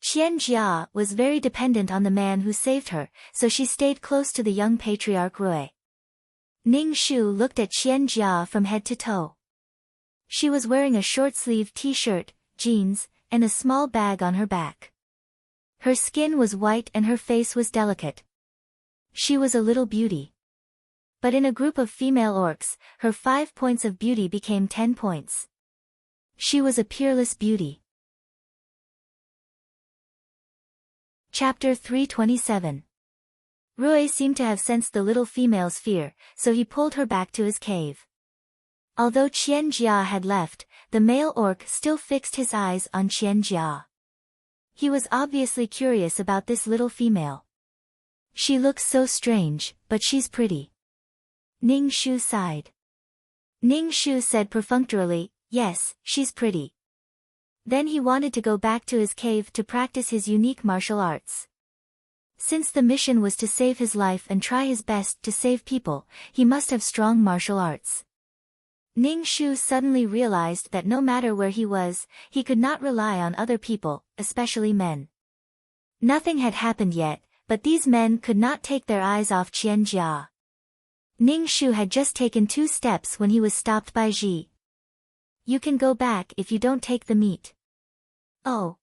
Qianjia was very dependent on the man who saved her, so she stayed close to the young patriarch Rui. Ning Shu looked at Qianjia from head to toe. She was wearing a short-sleeved t-shirt, jeans, and a small bag on her back. Her skin was white and her face was delicate. She was a little beauty. But in a group of female orcs, her 5 points of beauty became 10 points. She was a peerless beauty. Chapter 327. Rui seemed to have sensed the little female's fear, so he pulled her back to his cave. Although Qianjia had left, the male orc still fixed his eyes on Qianjia. He was obviously curious about this little female. "She looks so strange, but she's pretty." Ning Shu sighed. Ning Shu said perfunctorily, "Yes, she's pretty." Then he wanted to go back to his cave to practice his unique martial arts. Since the mission was to save his life and try his best to save people, he must have strong martial arts. Ning Shu suddenly realized that no matter where he was, he could not rely on other people, especially men. Nothing had happened yet, but these men could not take their eyes off Qianjia. Ning Shu had just taken 2 steps when he was stopped by Ji. "You can go back if you don't take the meat." "Oh."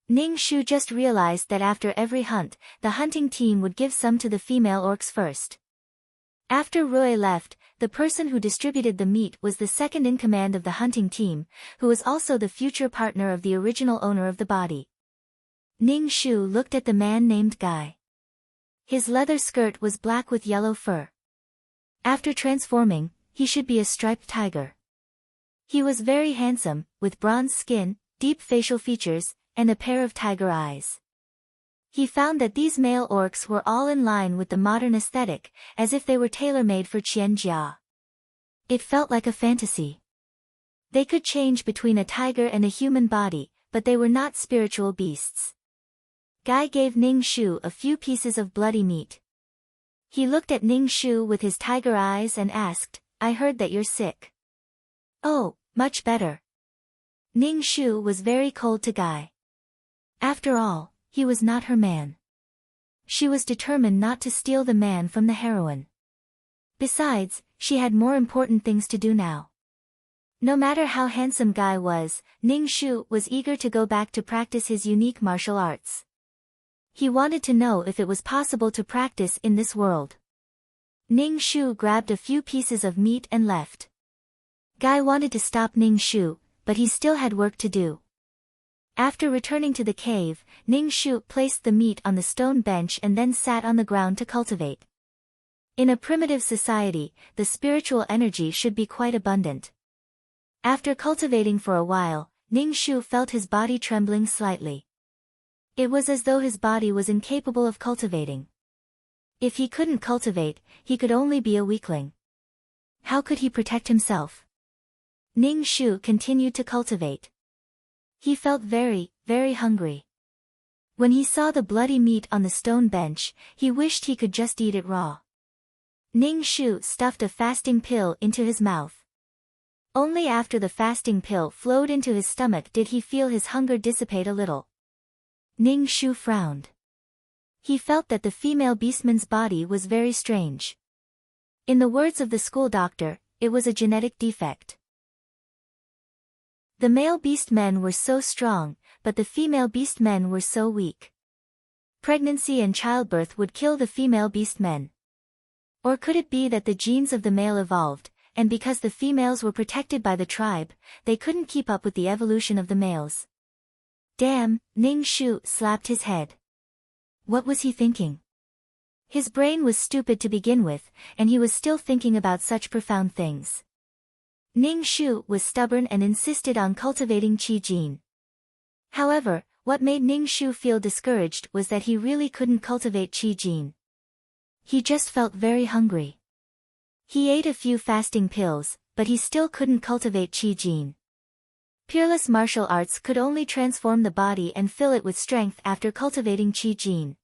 Ning Shu just realized that after every hunt, the hunting team would give some to the female orcs first. After Rui left, the person who distributed the meat was the second in command of the hunting team, who was also the future partner of the original owner of the body. Ning Shu looked at the man named Guy. His leather skirt was black with yellow fur. After transforming, he should be a striped tiger. He was very handsome, with bronze skin, deep facial features, and a pair of tiger eyes. He found that these male orcs were all in line with the modern aesthetic, as if they were tailor-made for Qianjia. It felt like a fantasy. They could change between a tiger and a human body, but they were not spiritual beasts. Guy gave Ning Shu a few pieces of bloody meat. He looked at Ning Shu with his tiger eyes and asked, "I heard that you're sick." "Oh, much better." Ning Shu was very cold to Guy. After all, he was not her man. She was determined not to steal the man from the heroine. Besides, she had more important things to do now. No matter how handsome Guy was, Ning Shu was eager to go back to practice his unique martial arts. He wanted to know if it was possible to practice in this world. Ning Shu grabbed a few pieces of meat and left. Guy wanted to stop Ning Shu, but he still had work to do. After returning to the cave, Ning Shu placed the meat on the stone bench and then sat on the ground to cultivate. In a primitive society, the spiritual energy should be quite abundant. After cultivating for a while, Ning Shu felt his body trembling slightly. It was as though his body was incapable of cultivating. If he couldn't cultivate, he could only be a weakling. How could he protect himself? Ning Shu continued to cultivate. He felt very, very hungry. When he saw the bloody meat on the stone bench, he wished he could just eat it raw. Ning Shu stuffed a fasting pill into his mouth. Only after the fasting pill flowed into his stomach did he feel his hunger dissipate a little. Ning Shu frowned. He felt that the female beastman's body was very strange. In the words of the school doctor, it was a genetic defect. The male beastmen were so strong, but the female beastmen were so weak. Pregnancy and childbirth would kill the female beastmen. Or could it be that the genes of the male evolved, and because the females were protected by the tribe, they couldn't keep up with the evolution of the males? Damn, Ning Shu slapped his head. What was he thinking? His brain was stupid to begin with, and he was still thinking about such profound things. Ning Shu was stubborn and insisted on cultivating Qi gene. However, what made Ning Shu feel discouraged was that he really couldn't cultivate Qi gene. He just felt very hungry. He ate a few fasting pills, but he still couldn't cultivate Qi gene. Peerless martial arts could only transform the body and fill it with strength after cultivating Qi gene.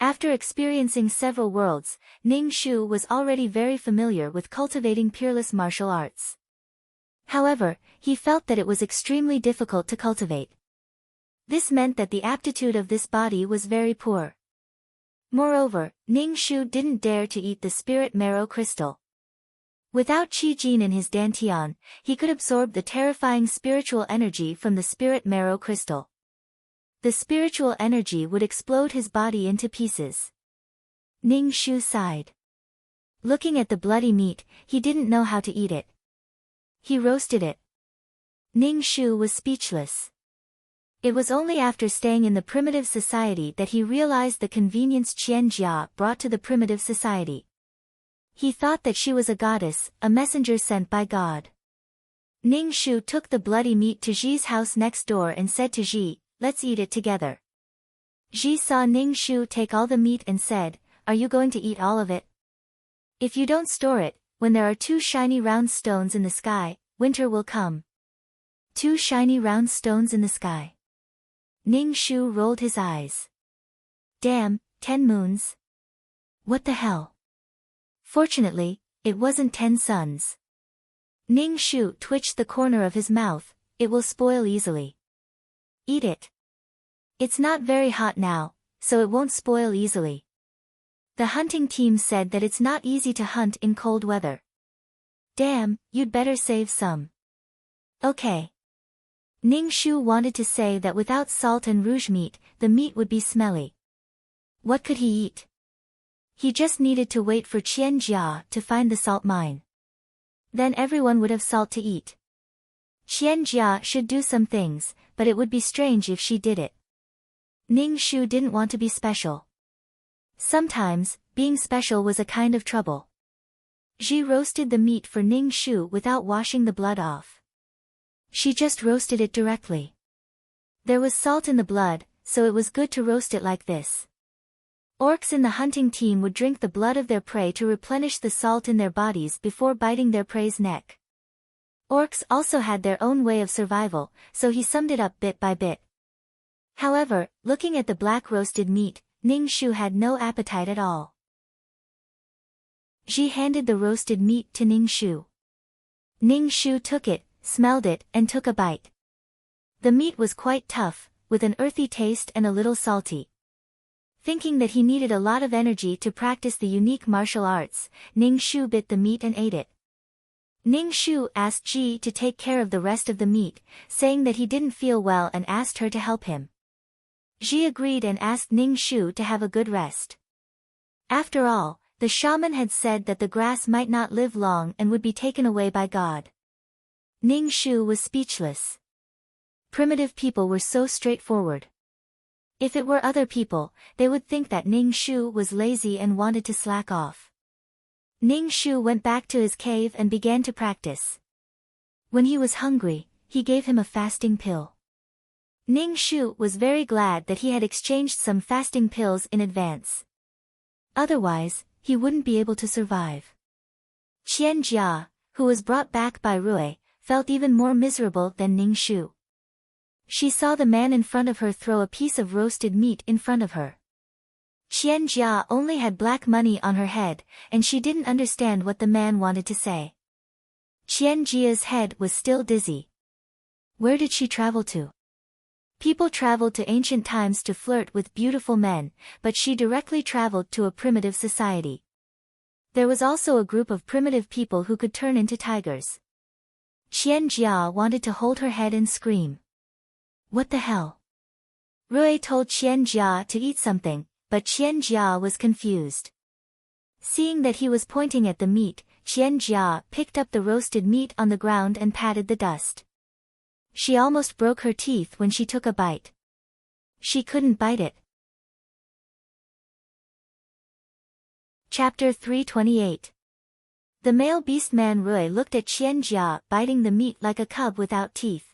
After experiencing several worlds, Ning Shu was already very familiar with cultivating peerless martial arts. However, he felt that it was extremely difficult to cultivate. This meant that the aptitude of this body was very poor. Moreover, Ning Shu didn't dare to eat the spirit marrow crystal. Without Qi gene in his dantian, he could absorb the terrifying spiritual energy from the spirit marrow crystal. The spiritual energy would explode his body into pieces. Ning Shu sighed. Looking at the bloody meat, he didn't know how to eat it. He roasted it. Ning Shu was speechless. It was only after staying in the primitive society that he realized the convenience Qian Jia brought to the primitive society. He thought that she was a goddess, a messenger sent by God. Ning Shu took the bloody meat to Ji's house next door and said to Ji, "Let's eat it together." Ji saw Ning Shu take all the meat and said, "Are you going to eat all of it? If you don't store it, when there are 2 shiny round stones in the sky, winter will come." 2 shiny round stones in the sky. Ning Shu rolled his eyes. Damn, 10 moons? What the hell? Fortunately, it wasn't 10 suns. Ning Shu twitched the corner of his mouth. It will spoil easily. Eat it. It's not very hot now, so it won't spoil easily. The hunting team said that it's not easy to hunt in cold weather. Damn, you'd better save some. Okay. Ning Shu wanted to say that without salt and rouge meat, the meat would be smelly. What could he eat? He just needed to wait for Qian Jia to find the salt mine. Then everyone would have salt to eat. Qian Jia should do some things, but it would be strange if she did it. Ning Shu didn't want to be special. Sometimes, being special was a kind of trouble. Ji roasted the meat for Ning Shu without washing the blood off. She just roasted it directly. There was salt in the blood, so it was good to roast it like this. Orcs in the hunting team would drink the blood of their prey to replenish the salt in their bodies before biting their prey's neck. Orcs also had their own way of survival, so he summed it up bit by bit. However, looking at the black roasted meat, Ning Shu had no appetite at all. Ji handed the roasted meat to Ning Shu. Ning Shu took it, smelled it, and took a bite. The meat was quite tough, with an earthy taste and a little salty. Thinking that he needed a lot of energy to practice the unique martial arts, Ning Shu bit the meat and ate it. Ning Shu asked Ji to take care of the rest of the meat, saying that he didn't feel well and asked her to help him. Ji agreed and asked Ning Shu to have a good rest. After all, the shaman had said that the grass might not live long and would be taken away by God. Ning Shu was speechless. Primitive people were so straightforward. If it were other people, they would think that Ning Shu was lazy and wanted to slack off. Ning Shu went back to his cave and began to practice. When he was hungry, he gave him a fasting pill. Ning Shu was very glad that he had exchanged some fasting pills in advance. Otherwise, he wouldn't be able to survive. Qian Jia, who was brought back by Rui, felt even more miserable than Ning Shu. She saw the man in front of her throw a piece of roasted meat in front of her. Qian Jia only had black money on her head, and she didn't understand what the man wanted to say. Qian Jia's head was still dizzy. Where did she travel to? People traveled to ancient times to flirt with beautiful men, but she directly traveled to a primitive society. There was also a group of primitive people who could turn into tigers. Qian Jia wanted to hold her head and scream. What the hell? Rui told Qian Jia to eat something, but Qian Jia was confused. Seeing that he was pointing at the meat, Qian Jia picked up the roasted meat on the ground and patted the dust. She almost broke her teeth when she took a bite. She couldn't bite it. Chapter 328. The male beastman Rui looked at Qian Jia biting the meat like a cub without teeth.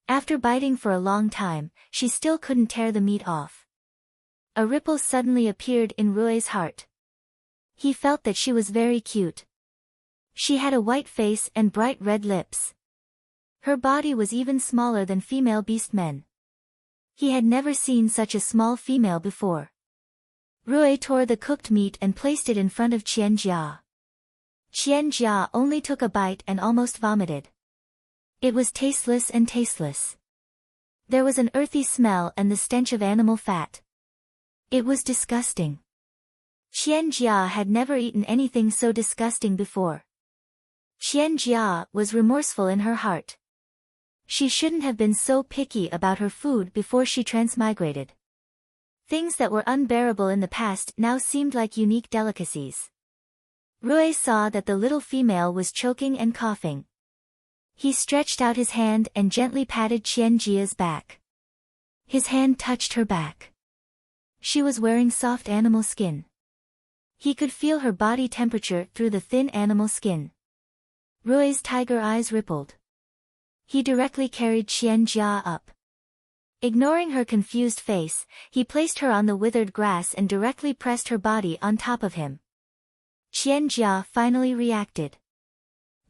After biting for a long time, she still couldn't tear the meat off. A ripple suddenly appeared in Rui's heart. He felt that she was very cute. She had a white face and bright red lips. Her body was even smaller than female beastmen. He had never seen such a small female before. Rui tore the cooked meat and placed it in front of Qian Jia. Qian Jia only took a bite and almost vomited. It was tasteless and tasteless. There was an earthy smell and the stench of animal fat. It was disgusting. Qian Jia had never eaten anything so disgusting before. Qian Jia was remorseful in her heart. She shouldn't have been so picky about her food before she transmigrated. Things that were unbearable in the past now seemed like unique delicacies. Rui saw that the little female was choking and coughing. He stretched out his hand and gently patted Qian Jia's back. His hand touched her back. She was wearing soft animal skin. He could feel her body temperature through the thin animal skin. Rui's tiger eyes rippled. He directly carried Qian Jia up. Ignoring her confused face, he placed her on the withered grass and directly pressed her body on top of him. Qian Jia finally reacted.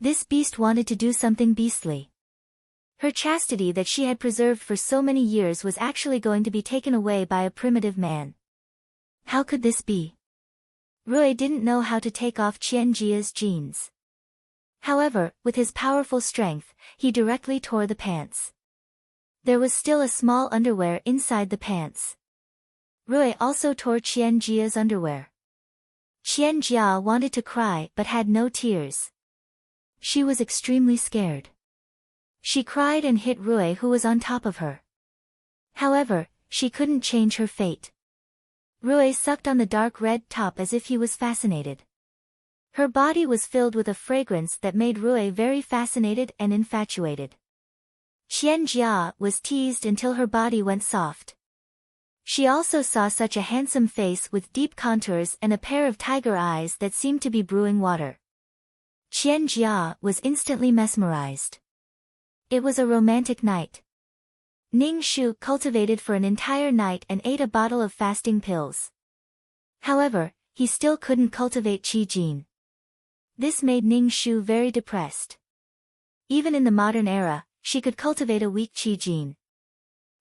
This beast wanted to do something beastly. Her chastity that she had preserved for so many years was actually going to be taken away by a primitive man. How could this be? Rui didn't know how to take off Qian Jia's jeans. However, with his powerful strength, he directly tore the pants. There was still a small underwear inside the pants. Rui also tore Qian Jia's underwear. Qian Jia wanted to cry but had no tears. She was extremely scared. She cried and hit Rui, who was on top of her. However, she couldn't change her fate. Rui sucked on the dark red top as if he was fascinated. Her body was filled with a fragrance that made Rui very fascinated and infatuated. Qian Jia was teased until her body went soft. She also saw such a handsome face with deep contours and a pair of tiger eyes that seemed to be brewing water. Qian Jia was instantly mesmerized. It was a romantic night. Ning Shu cultivated for an entire night and ate a bottle of fasting pills. However, he still couldn't cultivate Qi Jin. This made Ning Shu very depressed. Even in the modern era, she could cultivate a weak Qi Jin.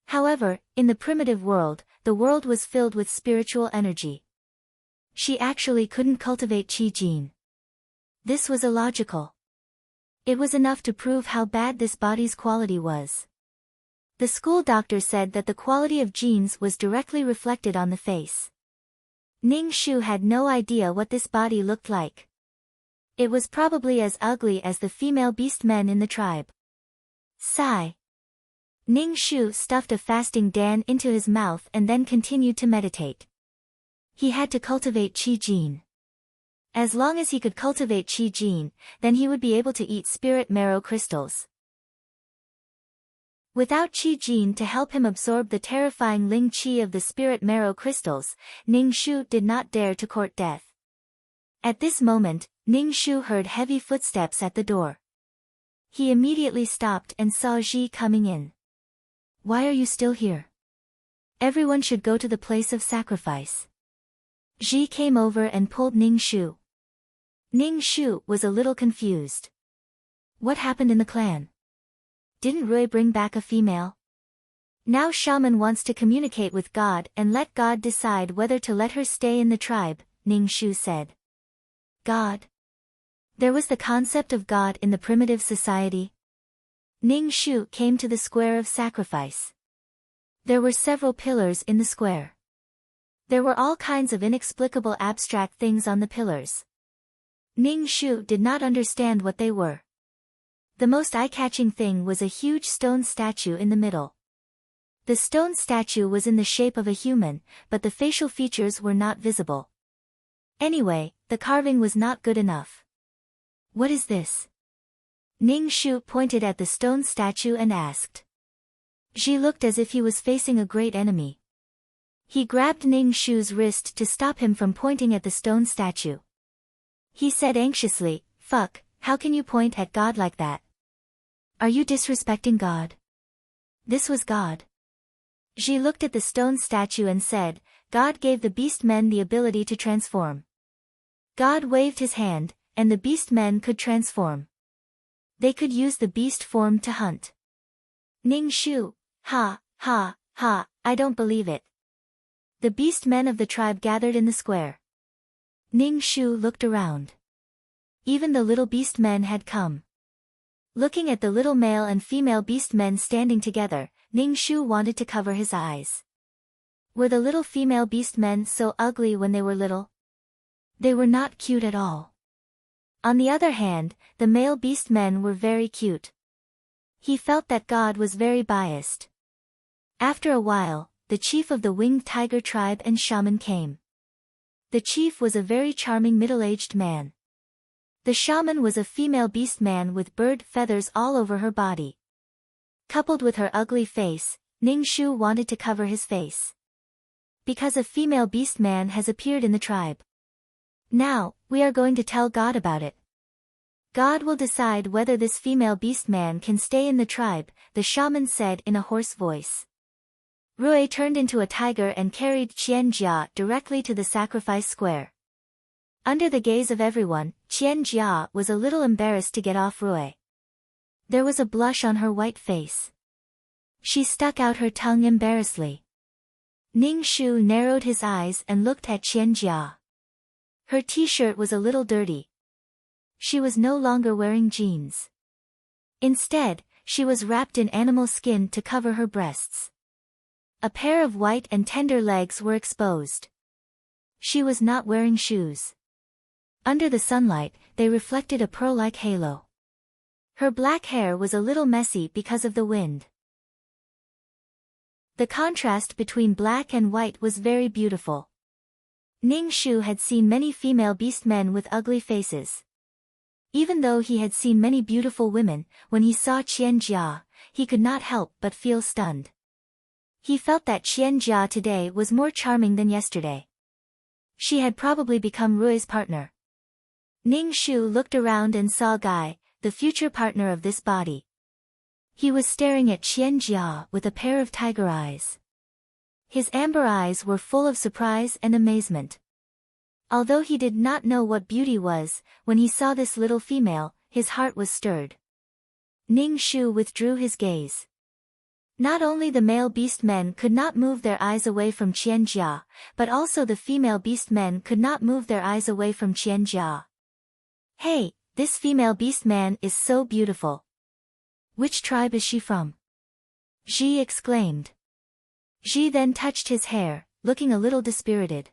However, in the primitive world, the world was filled with spiritual energy. She actually couldn't cultivate Qi Jin. This was illogical. It was enough to prove how bad this body's quality was. The school doctor said that the quality of genes was directly reflected on the face. Ning Shu had no idea what this body looked like. It was probably as ugly as the female beast men in the tribe. Sigh. Ning Shu stuffed a fasting dan into his mouth and then continued to meditate. He had to cultivate Qi Jin. As long as he could cultivate Qi Jin, then he would be able to eat spirit marrow crystals. Without Qi Jin to help him absorb the terrifying Ling Qi of the spirit marrow crystals, Ning Shu did not dare to court death. At this moment, Ning Shu heard heavy footsteps at the door. He immediately stopped and saw Ji coming in. Why are you still here? Everyone should go to the place of sacrifice. Ji came over and pulled Ning Shu. Ning Shu was a little confused. What happened in the clan? Didn't Rui bring back a female? Now shaman wants to communicate with God and let God decide whether to let her stay in the tribe, Ning Shu said. God? There was the concept of God in the primitive society. Ning Shu came to the square of sacrifice. There were several pillars in the square. There were all kinds of inexplicable abstract things on the pillars. Ning Shu did not understand what they were. The most eye-catching thing was a huge stone statue in the middle. The stone statue was in the shape of a human, but the facial features were not visible. Anyway, the carving was not good enough. What is this? Ning Shu pointed at the stone statue and asked. Ji looked as if he was facing a great enemy. He grabbed Ning Shu's wrist to stop him from pointing at the stone statue. He said anxiously, "Fuck, how can you point at God like that? Are you disrespecting God?" This was God. Ji looked at the stone statue and said, "God gave the beast men the ability to transform." God waved his hand, and the beast men could transform. They could use the beast form to hunt. Ning Shu, ha, I don't believe it. The beast men of the tribe gathered in the square. Ning Shu looked around. Even the little beast men had come. Looking at the little male and female beast men standing together, Ning Shu wanted to cover his eyes. Were the little female beast men so ugly when they were little? They were not cute at all. On the other hand, the male beast men were very cute. He felt that God was very biased. After a while, the chief of the winged tiger tribe and shaman came. The chief was a very charming middle-aged man. The shaman was a female beast man with bird feathers all over her body. Coupled with her ugly face, Ning Shu wanted to cover his face. Because a female beast man has appeared in the tribe. Now, we are going to tell God about it. God will decide whether this female beast man can stay in the tribe, the shaman said in a hoarse voice. Rui turned into a tiger and carried Qian Jia directly to the sacrifice square. Under the gaze of everyone, Qian Jia was a little embarrassed to get off Rui. There was a blush on her white face. She stuck out her tongue embarrassedly. Ning Shu narrowed his eyes and looked at Qian Jia. Her t-shirt was a little dirty. She was no longer wearing jeans. Instead, she was wrapped in animal skin to cover her breasts. A pair of white and tender legs were exposed. She was not wearing shoes. Under the sunlight, they reflected a pearl-like halo. Her black hair was a little messy because of the wind. The contrast between black and white was very beautiful. Ning Shu had seen many female beast men with ugly faces. Even though he had seen many beautiful women, when he saw Qian Jia, he could not help but feel stunned. He felt that Qian Jia today was more charming than yesterday. She had probably become Rui's partner. Ning Shu looked around and saw Guy, the future partner of this body. He was staring at Qian Jia with a pair of tiger eyes. His amber eyes were full of surprise and amazement. Although he did not know what beauty was, when he saw this little female, his heart was stirred. Ning Shu withdrew his gaze. Not only the male beast men could not move their eyes away from Qian Jia, but also the female beast men could not move their eyes away from Qian Jia. Hey, this female beast man is so beautiful. Which tribe is she from? Ji exclaimed. Ji then touched his hair, looking a little dispirited.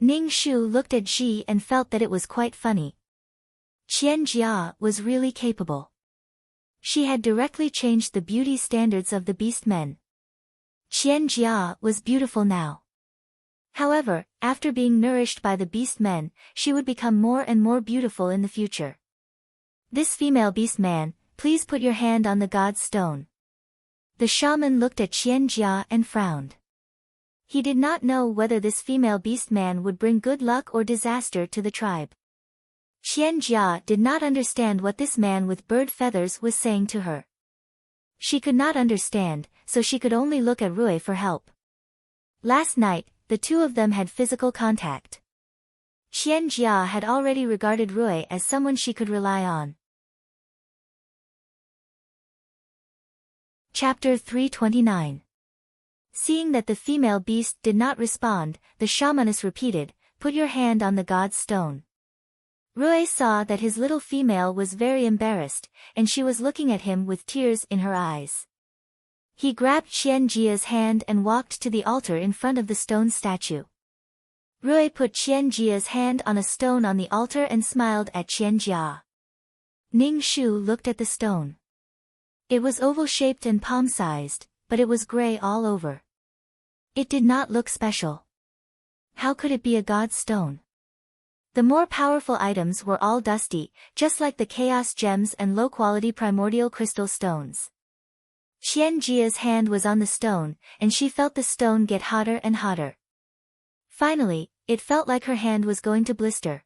Ning Shu looked at Ji and felt that it was quite funny. Qian Jia was really capable. She had directly changed the beauty standards of the beast men. Qian Jia was beautiful now. However, after being nourished by the beast men, she would become more and more beautiful in the future. This female beast man, please put your hand on the god's stone. The shaman looked at Qian Jia and frowned. He did not know whether this female beast man would bring good luck or disaster to the tribe. Qian Jia did not understand what this man with bird feathers was saying to her. She could not understand, so she could only look at Rui for help. Last night, the two of them had physical contact. Qian Jia had already regarded Rui as someone she could rely on. Chapter 329. Seeing that the female beast did not respond, the shamaness repeated, "Put your hand on the god's stone." Rui saw that his little female was very embarrassed, and she was looking at him with tears in her eyes. He grabbed Qianjia's hand and walked to the altar in front of the stone statue. Rui put Qianjia's hand on a stone on the altar and smiled at Qianjia. Ning Shu looked at the stone. It was oval-shaped and palm-sized, but it was gray all over. It did not look special. How could it be a god's stone? The more powerful items were all dusty, just like the chaos gems and low-quality primordial crystal stones. Qianjia's hand was on the stone, and she felt the stone get hotter and hotter. Finally, it felt like her hand was going to blister.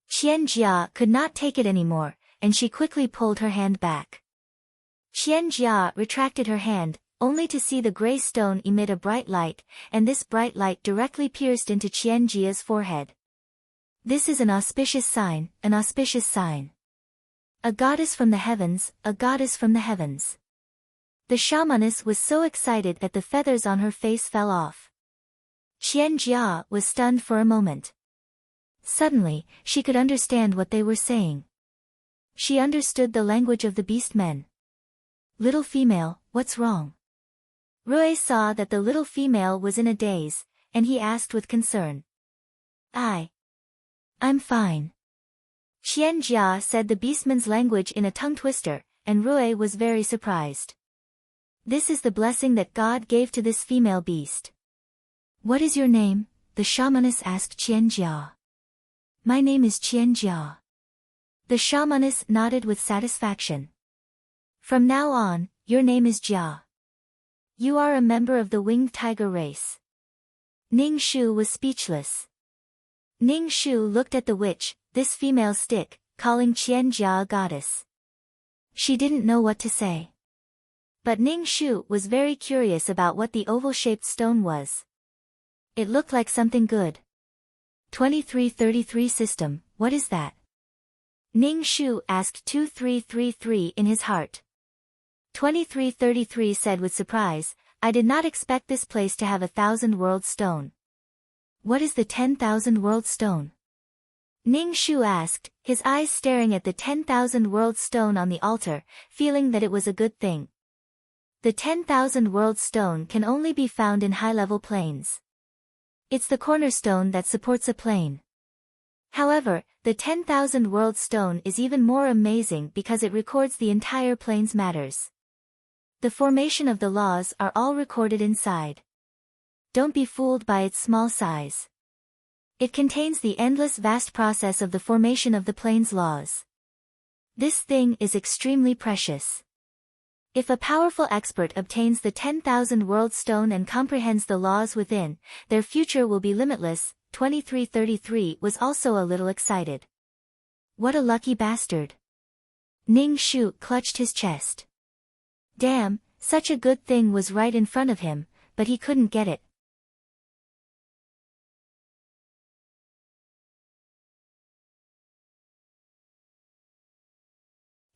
Qianjia could not take it anymore, and she quickly pulled her hand back. Qianjia retracted her hand, only to see the gray stone emit a bright light, and this bright light directly pierced into Qianjia's forehead. This is an auspicious sign, an auspicious sign. A goddess from the heavens, a goddess from the heavens. The shamaness was so excited that the feathers on her face fell off. Qianjia was stunned for a moment. Suddenly, she could understand what they were saying. She understood the language of the beast men. Little female, what's wrong? Rui saw that the little female was in a daze, and he asked with concern. I'm fine. Qianjia said the beastman's language in a tongue twister, and Rui was very surprised. This is the blessing that God gave to this female beast. What is your name? The shamaness asked Qianjia. My name is Qianjia. The shamaness nodded with satisfaction. From now on, your name is Jia. You are a member of the winged tiger race. Ning Shu was speechless. Ning Shu looked at the witch, this female stick, calling Qianjia a goddess. She didn't know what to say. But Ning Shu was very curious about what the oval-shaped stone was. It looked like something good. 2333 system, what is that? Ning Shu asked 2333 in his heart. 2333 said with surprise, I did not expect this place to have 1,000-world stone. What is the 10,000-world stone? Ning Shu asked, his eyes staring at the 10,000-world stone on the altar, feeling that it was a good thing. The 10,000-world stone can only be found in high-level planes. It's the cornerstone that supports a plane. However, the 10,000-world stone is even more amazing because it records the entire plane's matters. The formation of the laws are all recorded inside. Don't be fooled by its small size. It contains the endless vast process of the formation of the plane's laws. This thing is extremely precious. If a powerful expert obtains the 10,000-world stone and comprehends the laws within, their future will be limitless. 2333 was also a little excited. What a lucky bastard. Ning Shu clutched his chest. Damn, such a good thing was right in front of him, but he couldn't get it.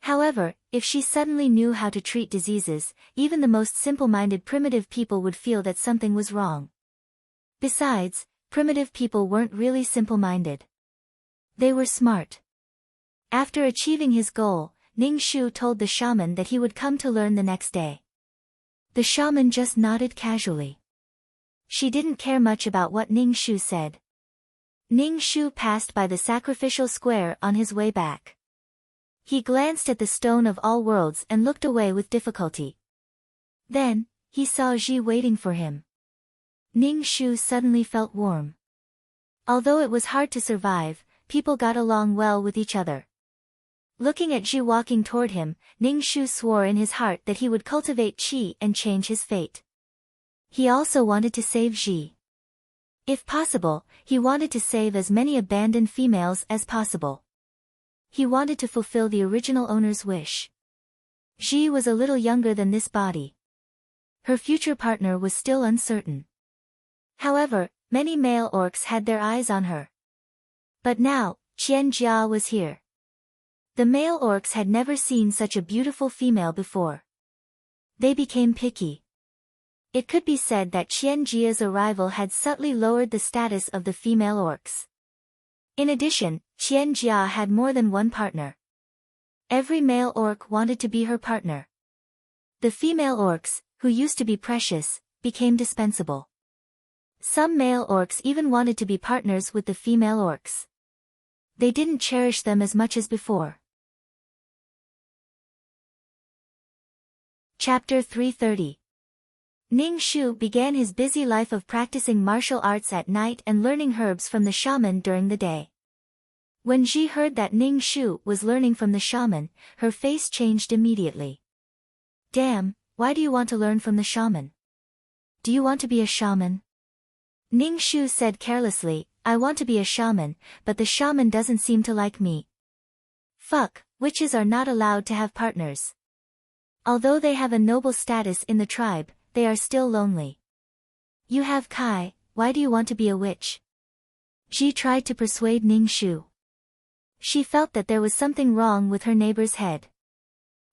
However, if she suddenly knew how to treat diseases, even the most simple-minded primitive people would feel that something was wrong. Besides, primitive people weren't really simple-minded. They were smart. After achieving his goal, Ning Shu told the shaman that he would come to learn the next day. The shaman just nodded casually. She didn't care much about what Ning Shu said. Ning Shu passed by the sacrificial square on his way back. He glanced at the stone of all worlds and looked away with difficulty. Then, he saw Ji waiting for him. Ning Shu suddenly felt warm. Although it was hard to survive, people got along well with each other. Looking at Ji walking toward him, Ning Shu swore in his heart that he would cultivate qi and change his fate. He also wanted to save Ji. If possible, he wanted to save as many abandoned females as possible. He wanted to fulfill the original owner's wish. Ji was a little younger than this body. Her future partner was still uncertain. However, many male orcs had their eyes on her. But now, Qianjia was here. The male orcs had never seen such a beautiful female before. They became picky. It could be said that Qianjia's arrival had subtly lowered the status of the female orcs. In addition, Qian Jia had more than one partner. Every male orc wanted to be her partner. The female orcs, who used to be precious, became dispensable. Some male orcs even wanted to be partners with the female orcs. They didn't cherish them as much as before. Chapter 330. Ning Shu began his busy life of practicing martial arts at night and learning herbs from the shaman during the day. When Ji heard that Ning Shu was learning from the shaman, her face changed immediately. Damn, why do you want to learn from the shaman? Do you want to be a shaman? Ning Shu said carelessly, I want to be a shaman, but the shaman doesn't seem to like me. Fuck, witches are not allowed to have partners. Although they have a noble status in the tribe, they are still lonely. You have Kai, why do you want to be a witch? Ji tried to persuade Ning Shu. She felt that there was something wrong with her neighbor's head.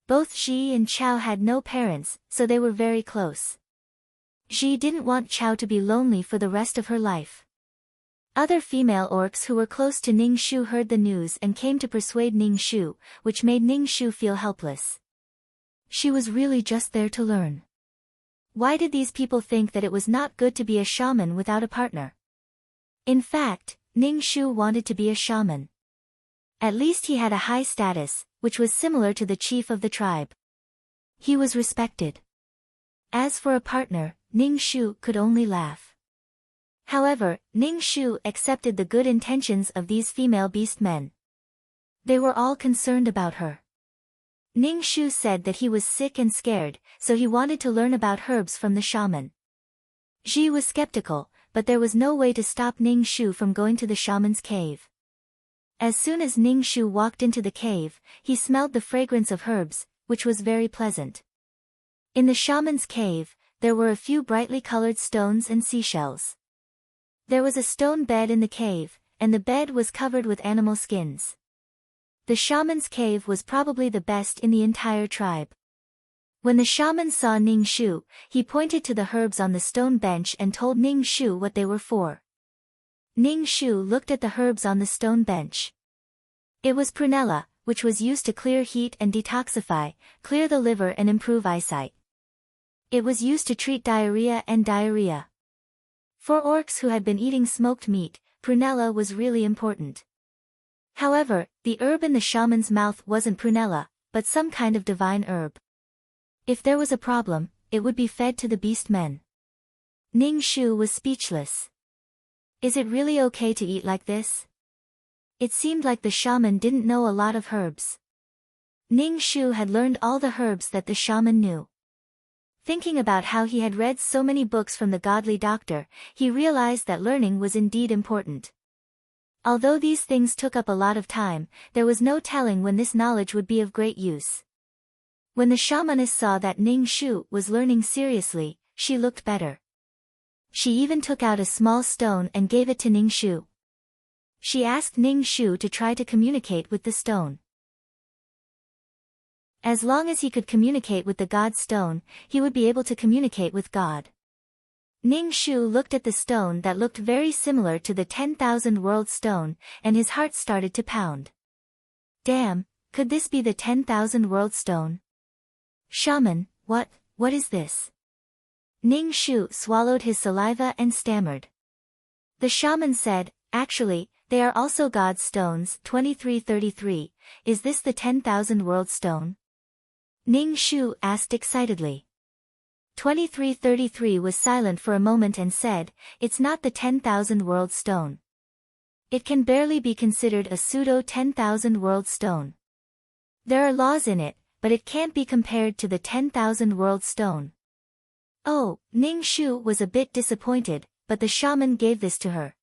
Both Ji and Chao had no parents, so they were very close. Ji didn't want Chao to be lonely for the rest of her life. Other female orcs who were close to Ning Shu heard the news and came to persuade Ning Shu, which made Ning Shu feel helpless. She was really just there to learn. Why did these people think that it was not good to be a shaman without a partner? In fact, Ning Shu wanted to be a shaman. At least he had a high status, which was similar to the chief of the tribe. He was respected. As for a partner, Ning Shu could only laugh. However, Ning Shu accepted the good intentions of these female beast men. They were all concerned about her. Ning Shu said that he was sick and scared, so he wanted to learn about herbs from the shaman. Ji was skeptical, but there was no way to stop Ning Shu from going to the shaman's cave. As soon as Ning Shu walked into the cave, he smelled the fragrance of herbs, which was very pleasant. In the shaman's cave, there were a few brightly colored stones and seashells. There was a stone bed in the cave, and the bed was covered with animal skins. The shaman's cave was probably the best in the entire tribe. When the shaman saw Ning Shu, he pointed to the herbs on the stone bench and told Ning Shu what they were for. Ning Shu looked at the herbs on the stone bench. It was prunella, which was used to clear heat and detoxify, clear the liver and improve eyesight. It was used to treat diarrhea and diarrhea. For orcs who had been eating smoked meat, prunella was really important. However, the herb in the shaman's mouth wasn't prunella, but some kind of divine herb. If there was a problem, it would be fed to the beast men. Ning Shu was speechless. Is it really okay to eat like this? It seemed like the shaman didn't know a lot of herbs. Ning Shu had learned all the herbs that the shaman knew. Thinking about how he had read so many books from the godly doctor, he realized that learning was indeed important. Although these things took up a lot of time, there was no telling when this knowledge would be of great use. When the shamaness saw that Ning Shu was learning seriously, she looked better. She even took out a small stone and gave it to Ning Shu. She asked Ning Shu to try to communicate with the stone. As long as he could communicate with the God stone, he would be able to communicate with God. Ning Shu looked at the stone that looked very similar to the 10,000 world stone, and his heart started to pound. Damn, could this be the 10,000 world stone? Shaman, what is this? Ning Shu swallowed his saliva and stammered. The shaman said, actually, they are also God stones. 2333, is this the 10,000 world stone? Ning Shu asked excitedly. 2333 was silent for a moment and said, it's not the 10,000 world stone. It can barely be considered a pseudo 10,000 world stone. There are laws in it, but it can't be compared to the 10,000 world stone. Oh, Ning Shu was a bit disappointed, but the shaman gave this to her.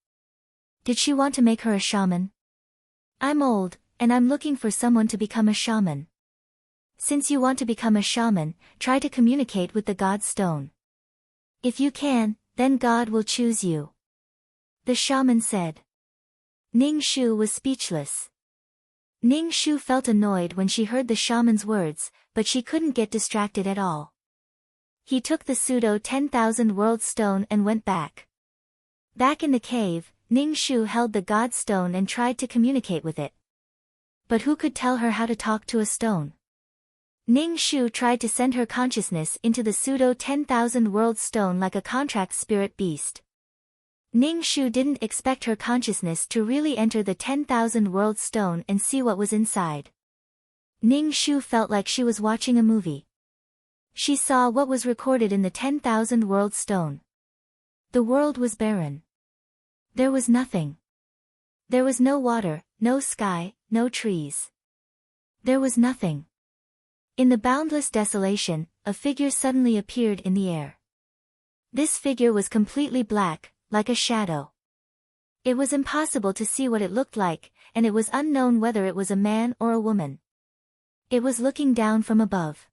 Did she want to make her a shaman? I'm old, and I'm looking for someone to become a shaman. Since you want to become a shaman, try to communicate with the God stone. If you can, then God will choose you. The shaman said. Ning Shu was speechless. Ning Shu felt annoyed when she heard the shaman's words, but she couldn't get distracted at all. He took the pseudo 10,000 world stone and went back. Back in the cave, Ning Shu held the God Stone and tried to communicate with it. But who could tell her how to talk to a stone? Ning Shu tried to send her consciousness into the pseudo 10,000 world stone like a contract spirit beast. Ning Shu didn't expect her consciousness to really enter the 10,000 world stone and see what was inside. Ning Shu felt like she was watching a movie. She saw what was recorded in the 10,000 world stone. The world was barren. There was nothing. There was no water, no sky, no trees. There was nothing. In the boundless desolation, a figure suddenly appeared in the air. This figure was completely black, like a shadow. It was impossible to see what it looked like, and it was unknown whether it was a man or a woman. It was looking down from above.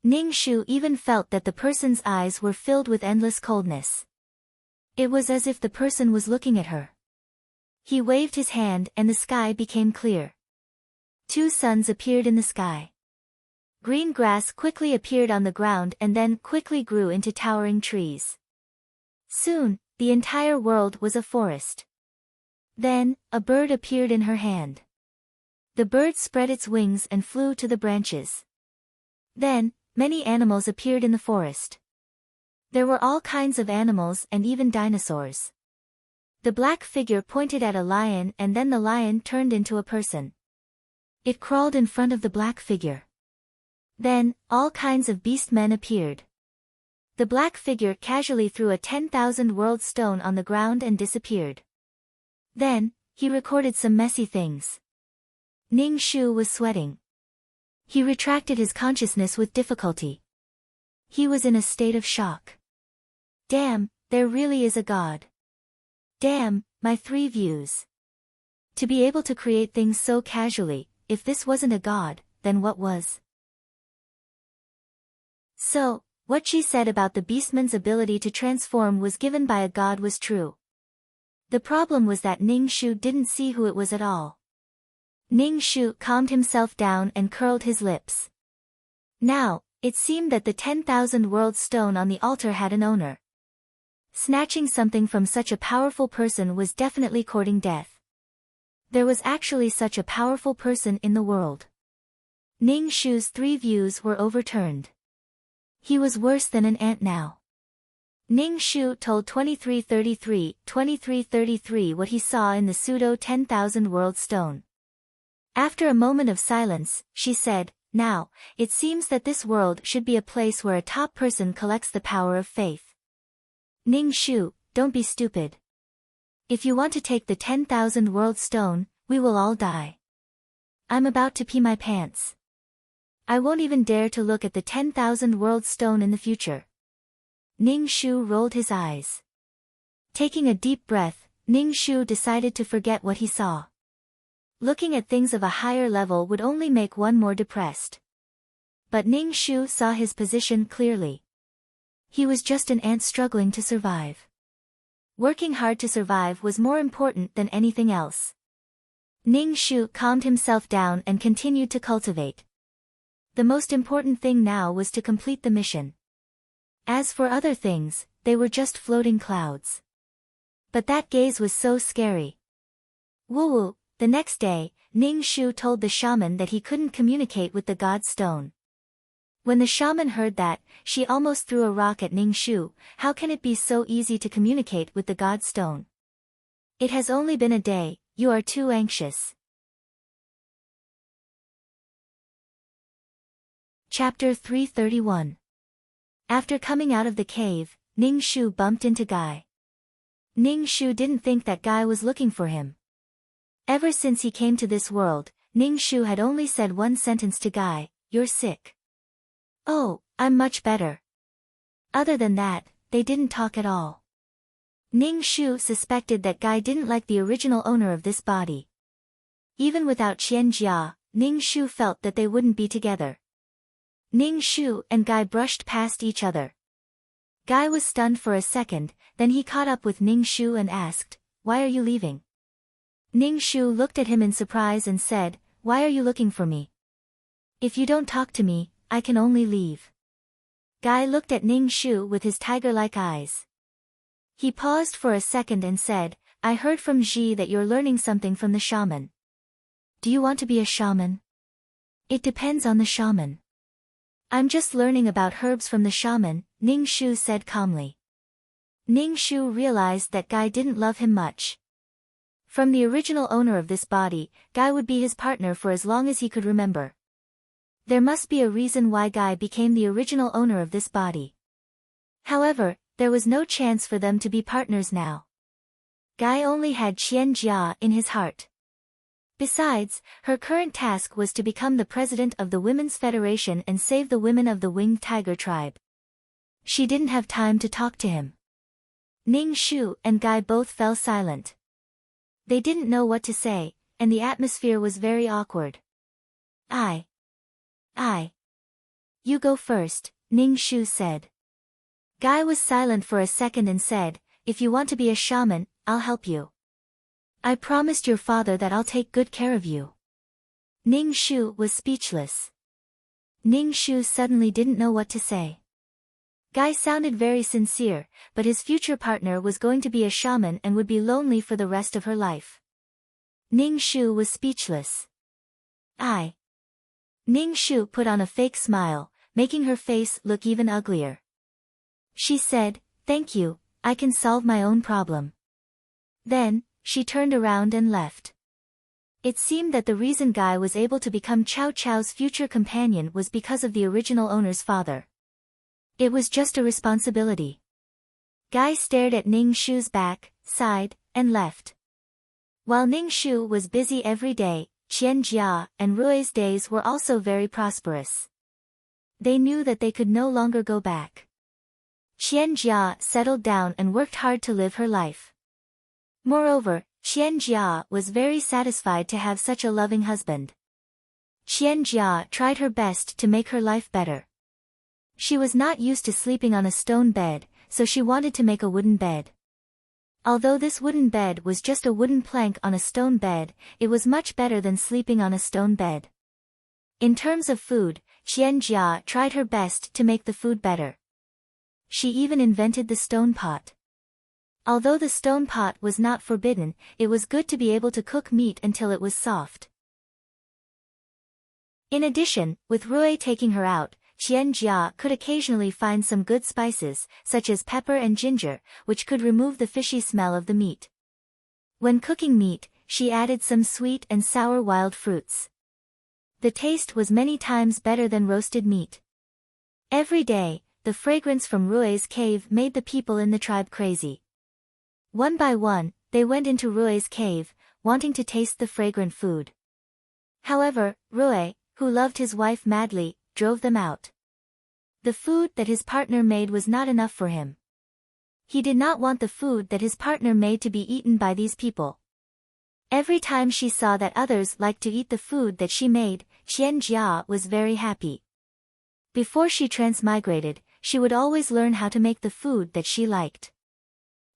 Ning Shu even felt that the person's eyes were filled with endless coldness. It was as if the person was looking at her. He waved his hand and the sky became clear. 2 suns appeared in the sky. Green grass quickly appeared on the ground and then quickly grew into towering trees. Soon, the entire world was a forest. Then, a bird appeared in her hand. The bird spread its wings and flew to the branches. Then, many animals appeared in the forest. There were all kinds of animals and even dinosaurs. The black figure pointed at a lion and then the lion turned into a person. It crawled in front of the black figure. Then, all kinds of beast men appeared. The black figure casually threw a 10,000 world stone on the ground and disappeared. Then, he recorded some messy things. Ning Shu was sweating. He retracted his consciousness with difficulty. He was in a state of shock. Damn, there really is a God. Damn, my 3 views. To be able to create things so casually, if this wasn't a God, then what was? So, what she said about the beastman's ability to transform was given by a god was true. The problem was that Ning Shu didn't see who it was at all. Ning Shu calmed himself down and curled his lips. Now, it seemed that the 10,000 world stone on the altar had an owner. Snatching something from such a powerful person was definitely courting death. There was actually such a powerful person in the world. Ning Shu's 3 views were overturned. He was worse than an ant now. Ning Shu told 2333 what he saw in the pseudo 10,000 world stone. After a moment of silence, she said, "Now, it seems that this world should be a place where a top person collects the power of faith. Ning Shu, don't be stupid. If you want to take the 10,000 world stone, we will all die. I'm about to pee my pants. I won't even dare to look at the 10,000 world stone in the future." Ning Shu rolled his eyes. Taking a deep breath, Ning Shu decided to forget what he saw. Looking at things of a higher level would only make one more depressed. But Ning Shu saw his position clearly. He was just an ant struggling to survive. Working hard to survive was more important than anything else. Ning Shu calmed himself down and continued to cultivate. The most important thing now was to complete the mission. As for other things, they were just floating clouds. But that gaze was so scary. Woo-woo, the next day, Ning Shu told the shaman that he couldn't communicate with the god stone. When the shaman heard that, she almost threw a rock at Ning Shu. How can it be so easy to communicate with the god stone? It has only been a day, you are too anxious. Chapter 331. After coming out of the cave, Ning Shu bumped into Guy. Ning Shu didn't think that Guy was looking for him. Ever since he came to this world, Ning Shu had only said one sentence to Guy, "You're sick." "Oh, I'm much better." Other than that, they didn't talk at all. Ning Shu suspected that Guy didn't like the original owner of this body. Even without Qian Jia, Ning Shu felt that they wouldn't be together. Ning Shu and Guy brushed past each other. Guy was stunned for a second, then he caught up with Ning Shu and asked, "Why are you leaving?" Ning Shu looked at him in surprise and said, "Why are you looking for me? If you don't talk to me, I can only leave." Guy looked at Ning Shu with his tiger-like eyes. He paused for a second and said, I heard from Ji that you're learning something from the shaman. Do you want to be a shaman? It depends on the shaman. I'm just learning about herbs from the shaman, Ning Shu said calmly. Ning Shu realized that Guy didn't love him much. From the original owner of this body, Guy would be his partner for as long as he could remember. There must be a reason why Guy became the original owner of this body. However, there was no chance for them to be partners now. Guy only had Qian Jia in his heart. Besides, her current task was to become the president of the Women's Federation and save the women of the Winged Tiger tribe. She didn't have time to talk to him. Ning Shu and Guy both fell silent. They didn't know what to say, and the atmosphere was very awkward. I. You go first, Ning Shu said. Guy was silent for a second and said, if you want to be a shaman, I'll help you. I promised your father that I'll take good care of you. Ning Shu was speechless. Ning Shu suddenly didn't know what to say. Guy sounded very sincere, but his future partner was going to be a shaman and would be lonely for the rest of her life. Ning Shu was speechless. Ning Shu put on a fake smile, making her face look even uglier. She said, thank you, I can solve my own problem. Then, she turned around and left. It seemed that the reason Guy was able to become Chow Chow's future companion was because of the original owner's father. It was just a responsibility. Guy stared at Ning Shu's back, sighed, and left. While Ning Shu was busy every day, Qian Jia and Rui's days were also very prosperous. They knew that they could no longer go back. Qian Jia settled down and worked hard to live her life. Moreover, Qian Jia was very satisfied to have such a loving husband. Qian Jia tried her best to make her life better. She was not used to sleeping on a stone bed, so she wanted to make a wooden bed. Although this wooden bed was just a wooden plank on a stone bed, it was much better than sleeping on a stone bed. In terms of food, Qian Jia tried her best to make the food better. She even invented the stone pot. Although the stone pot was not forbidden, it was good to be able to cook meat until it was soft. In addition, with Rui taking her out, Qian Jia could occasionally find some good spices, such as pepper and ginger, which could remove the fishy smell of the meat. When cooking meat, she added some sweet and sour wild fruits. The taste was many times better than roasted meat. Every day, the fragrance from Rui's cave made the people in the tribe crazy. One by one, they went into Rui's cave, wanting to taste the fragrant food. However, Rui, who loved his wife madly, drove them out. The food that his partner made was not enough for him. He did not want the food that his partner made to be eaten by these people. Every time she saw that others liked to eat the food that she made, Qian Jia was very happy. Before she transmigrated, she would always learn how to make the food that she liked.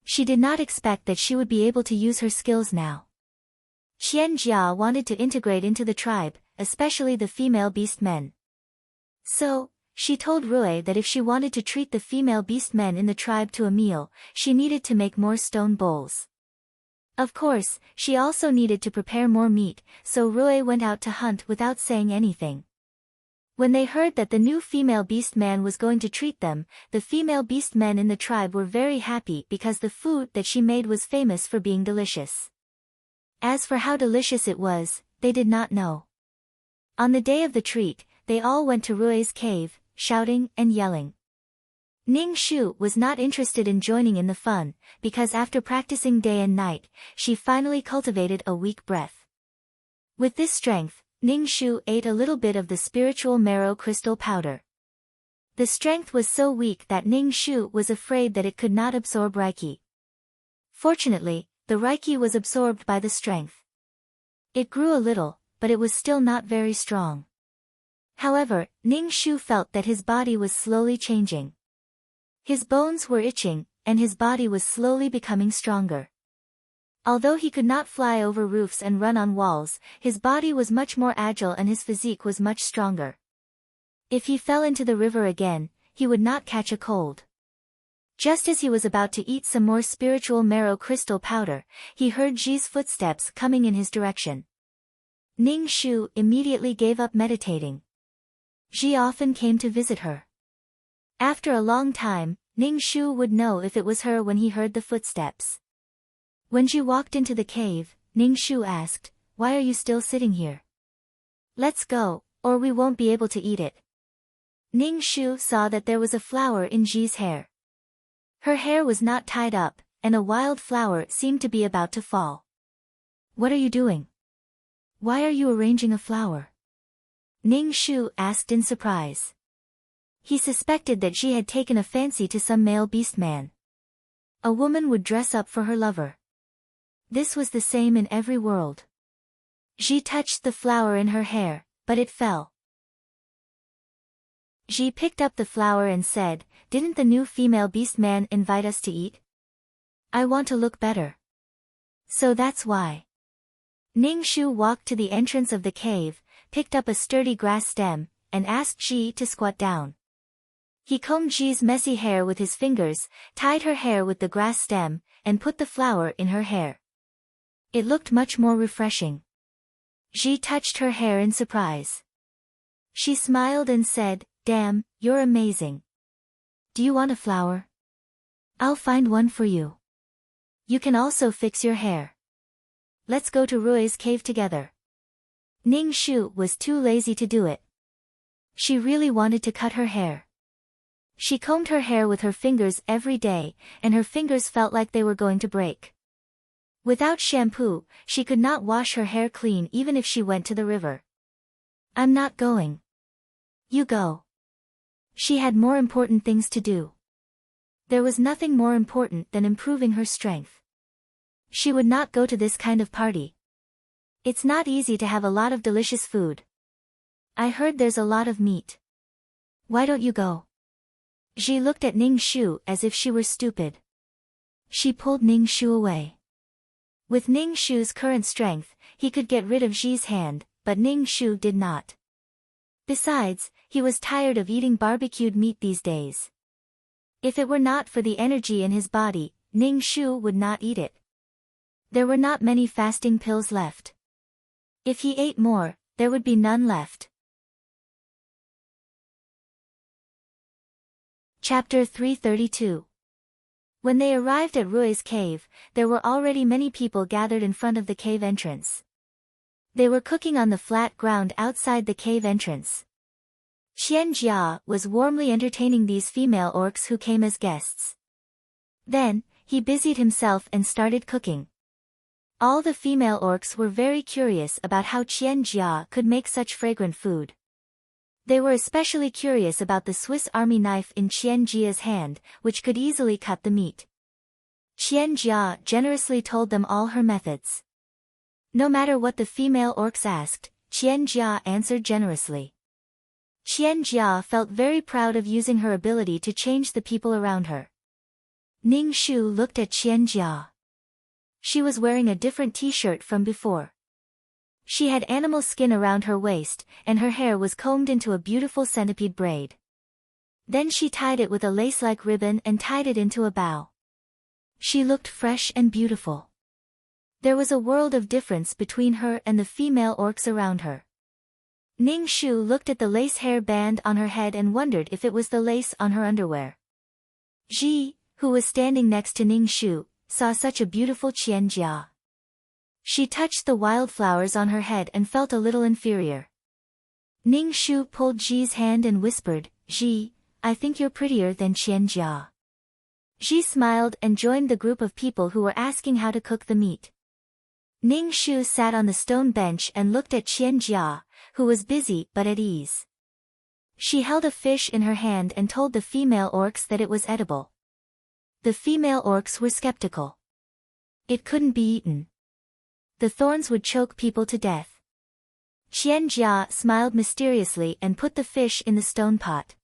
She did not expect that she would be able to use her skills now. Qian Jia wanted to integrate into the tribe, especially the female beast men. So, she told Rui that if she wanted to treat the female beast men in the tribe to a meal, she needed to make more stone bowls. Of course, she also needed to prepare more meat, so Rui went out to hunt without saying anything. When they heard that the new female beast man was going to treat them, the female beast men in the tribe were very happy because the food that she made was famous for being delicious. As for how delicious it was, they did not know. On the day of the treat, they all went to Rui's cave, shouting and yelling. Ning Shu was not interested in joining in the fun, because after practicing day and night, she finally cultivated a weak breath. With this strength, Ning Shu ate a little bit of the spiritual marrow crystal powder. The strength was so weak that Ning Shu was afraid that it could not absorb Reiki. Fortunately, the Reiki was absorbed by the strength. It grew a little, but it was still not very strong. However, Ning Shu felt that his body was slowly changing. His bones were itching, and his body was slowly becoming stronger. Although he could not fly over roofs and run on walls, his body was much more agile and his physique was much stronger. If he fell into the river again, he would not catch a cold. Just as he was about to eat some more spiritual marrow crystal powder, he heard Ji's footsteps coming in his direction. Ning Shu immediately gave up meditating. Ji often came to visit her. After a long time, Ning Shu would know if it was her when he heard the footsteps. When Ji walked into the cave, Ning Shu asked, "Why are you still sitting here? Let's go, or we won't be able to eat it." Ning Shu saw that there was a flower in Ji's hair. Her hair was not tied up, and a wild flower seemed to be about to fall. "What are you doing? Why are you arranging a flower?" Ning Shu asked in surprise. He suspected that Ji had taken a fancy to some male beast man. A woman would dress up for her lover. This was the same in every world. Ji touched the flower in her hair, but it fell. Ji picked up the flower and said, "Didn't the new female beast man invite us to eat? I want to look better. So that's why." Ning Shu walked to the entrance of the cave, picked up a sturdy grass stem, and asked Ji to squat down. He combed Ji's messy hair with his fingers, tied her hair with the grass stem, and put the flower in her hair. It looked much more refreshing. Ji touched her hair in surprise. She smiled and said, "Damn, you're amazing. Do you want a flower? I'll find one for you. You can also fix your hair. Let's go to Rui's cave together." Ning Shu was too lazy to do it. She really wanted to cut her hair. She combed her hair with her fingers every day, and her fingers felt like they were going to break. Without shampoo, she could not wash her hair clean even if she went to the river. "I'm not going. You go." She had more important things to do. There was nothing more important than improving her strength. She would not go to this kind of party. It's not easy to have a lot of delicious food. I heard there's a lot of meat. Why don't you go? Ji looked at Ning Shu as if she were stupid. She pulled Ning Shu away. With Ning Shu's current strength, he could get rid of Ji's hand, but Ning Shu did not. Besides, he was tired of eating barbecued meat these days. If it were not for the energy in his body, Ning Shu would not eat it. There were not many fasting pills left. If he ate more, there would be none left. Chapter 332. When they arrived at Rui's cave, there were already many people gathered in front of the cave entrance. They were cooking on the flat ground outside the cave entrance. Qian Jia was warmly entertaining these female orcs who came as guests. Then, he busied himself and started cooking. All the female orcs were very curious about how Qian Jia could make such fragrant food. They were especially curious about the Swiss Army knife in Qian Jia's hand, which could easily cut the meat. Qian Jia generously told them all her methods. No matter what the female orcs asked, Qian Jia answered generously. Qian Jia felt very proud of using her ability to change the people around her. Ning Shu looked at Qian Jia. She was wearing a different t-shirt from before. She had animal skin around her waist, and her hair was combed into a beautiful centipede braid. Then she tied it with a lace-like ribbon and tied it into a bow. She looked fresh and beautiful. There was a world of difference between her and the female orcs around her. Ning Shu looked at the lace hair band on her head and wondered if it was the lace on her underwear. Ji, who was standing next to Ning Shu, saw such a beautiful Qian Jia. She touched the wildflowers on her head and felt a little inferior. Ning Shu pulled Ji's hand and whispered, "Ji, I think you're prettier than Qian Jia." Ji smiled and joined the group of people who were asking how to cook the meat. Ning Shu sat on the stone bench and looked at Qian Jia, who was busy but at ease. She held a fish in her hand and told the female orcs that it was edible. The female orcs were skeptical. It couldn't be eaten. The thorns would choke people to death. Qian Jia smiled mysteriously and put the fish in the stone pot.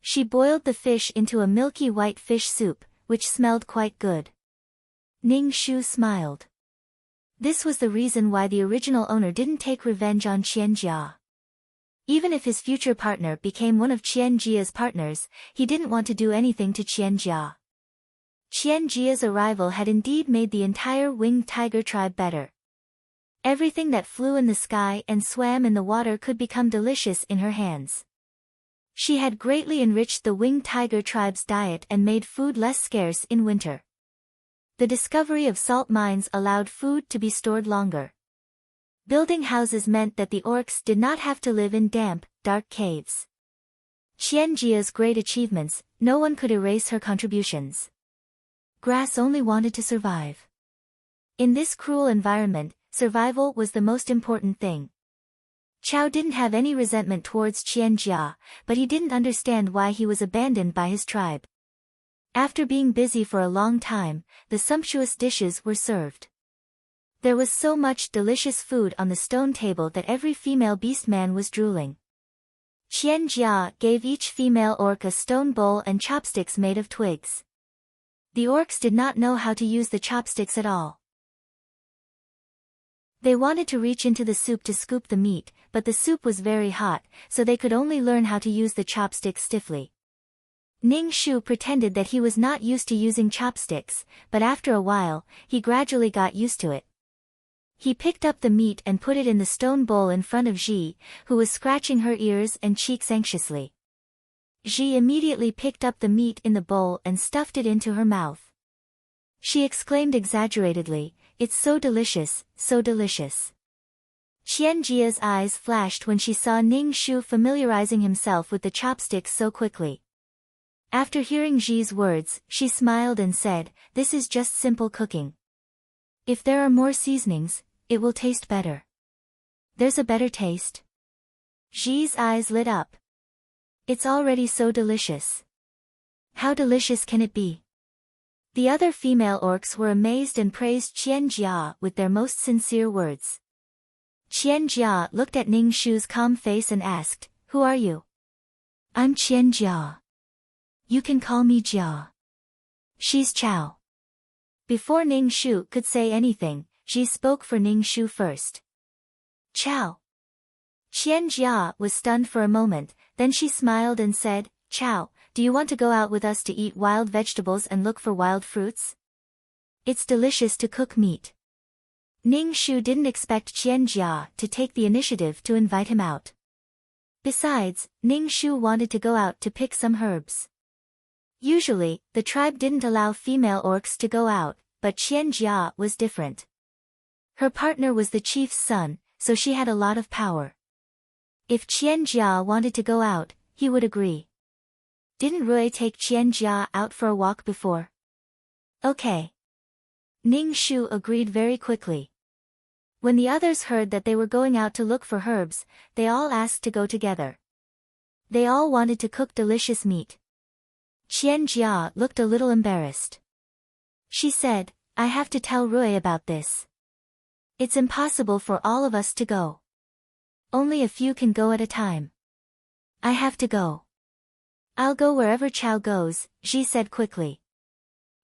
She boiled the fish into a milky white fish soup, which smelled quite good. Ning Shu smiled. This was the reason why the original owner didn't take revenge on Qian Jia. Even if his future partner became one of Qian Jia's partners, he didn't want to do anything to Qian Jia. Qianjia's arrival had indeed made the entire winged tiger tribe better. Everything that flew in the sky and swam in the water could become delicious in her hands. She had greatly enriched the winged tiger tribe's diet and made food less scarce in winter. The discovery of salt mines allowed food to be stored longer. Building houses meant that the orcs did not have to live in damp, dark caves. Qianjia's great achievements, no one could erase her contributions. Grass only wanted to survive. In this cruel environment, survival was the most important thing. Chao didn't have any resentment towards Qianjia, but he didn't understand why he was abandoned by his tribe. After being busy for a long time, the sumptuous dishes were served. There was so much delicious food on the stone table that every female beastman was drooling. Qianjia gave each female orc a stone bowl and chopsticks made of twigs. The orcs did not know how to use the chopsticks at all. They wanted to reach into the soup to scoop the meat, but the soup was very hot, so they could only learn how to use the chopsticks stiffly. Ning Shu pretended that he was not used to using chopsticks, but after a while, he gradually got used to it. He picked up the meat and put it in the stone bowl in front of Ji, who was scratching her ears and cheeks anxiously. Ji immediately picked up the meat in the bowl and stuffed it into her mouth. She exclaimed exaggeratedly, "It's so delicious, so delicious." Qianjia's eyes flashed when she saw Ning Shu familiarizing himself with the chopsticks so quickly. After hearing Ji's words, she smiled and said, "This is just simple cooking. If there are more seasonings, it will taste better." "There's a better taste?" Ji's eyes lit up. "It's already so delicious. How delicious can it be?" The other female orcs were amazed and praised Qianjia with their most sincere words. Qianjia looked at Ning Shu's calm face and asked, "Who are you?" "I'm Qianjia. You can call me Jia." "She's Chao." Before Ning Shu could say anything, Ji spoke for Ning Shu first. "Chao." Qianjia was stunned for a moment, then she smiled and said, "Chao, do you want to go out with us to eat wild vegetables and look for wild fruits? It's delicious to cook meat." Ning Shu didn't expect Qianjia to take the initiative to invite him out. Besides, Ning Shu wanted to go out to pick some herbs. Usually, the tribe didn't allow female orcs to go out, but Qianjia was different. Her partner was the chief's son, so she had a lot of power. If Qianjia wanted to go out, he would agree. Didn't Rui take Qianjia out for a walk before? Okay. Ning Shu agreed very quickly. When the others heard that they were going out to look for herbs, they all asked to go together. They all wanted to cook delicious meat. Qianjia looked a little embarrassed. She said, "I have to tell Rui about this. It's impossible for all of us to go. Only a few can go at a time. I have to go." "I'll go wherever Chao goes," Ji said quickly.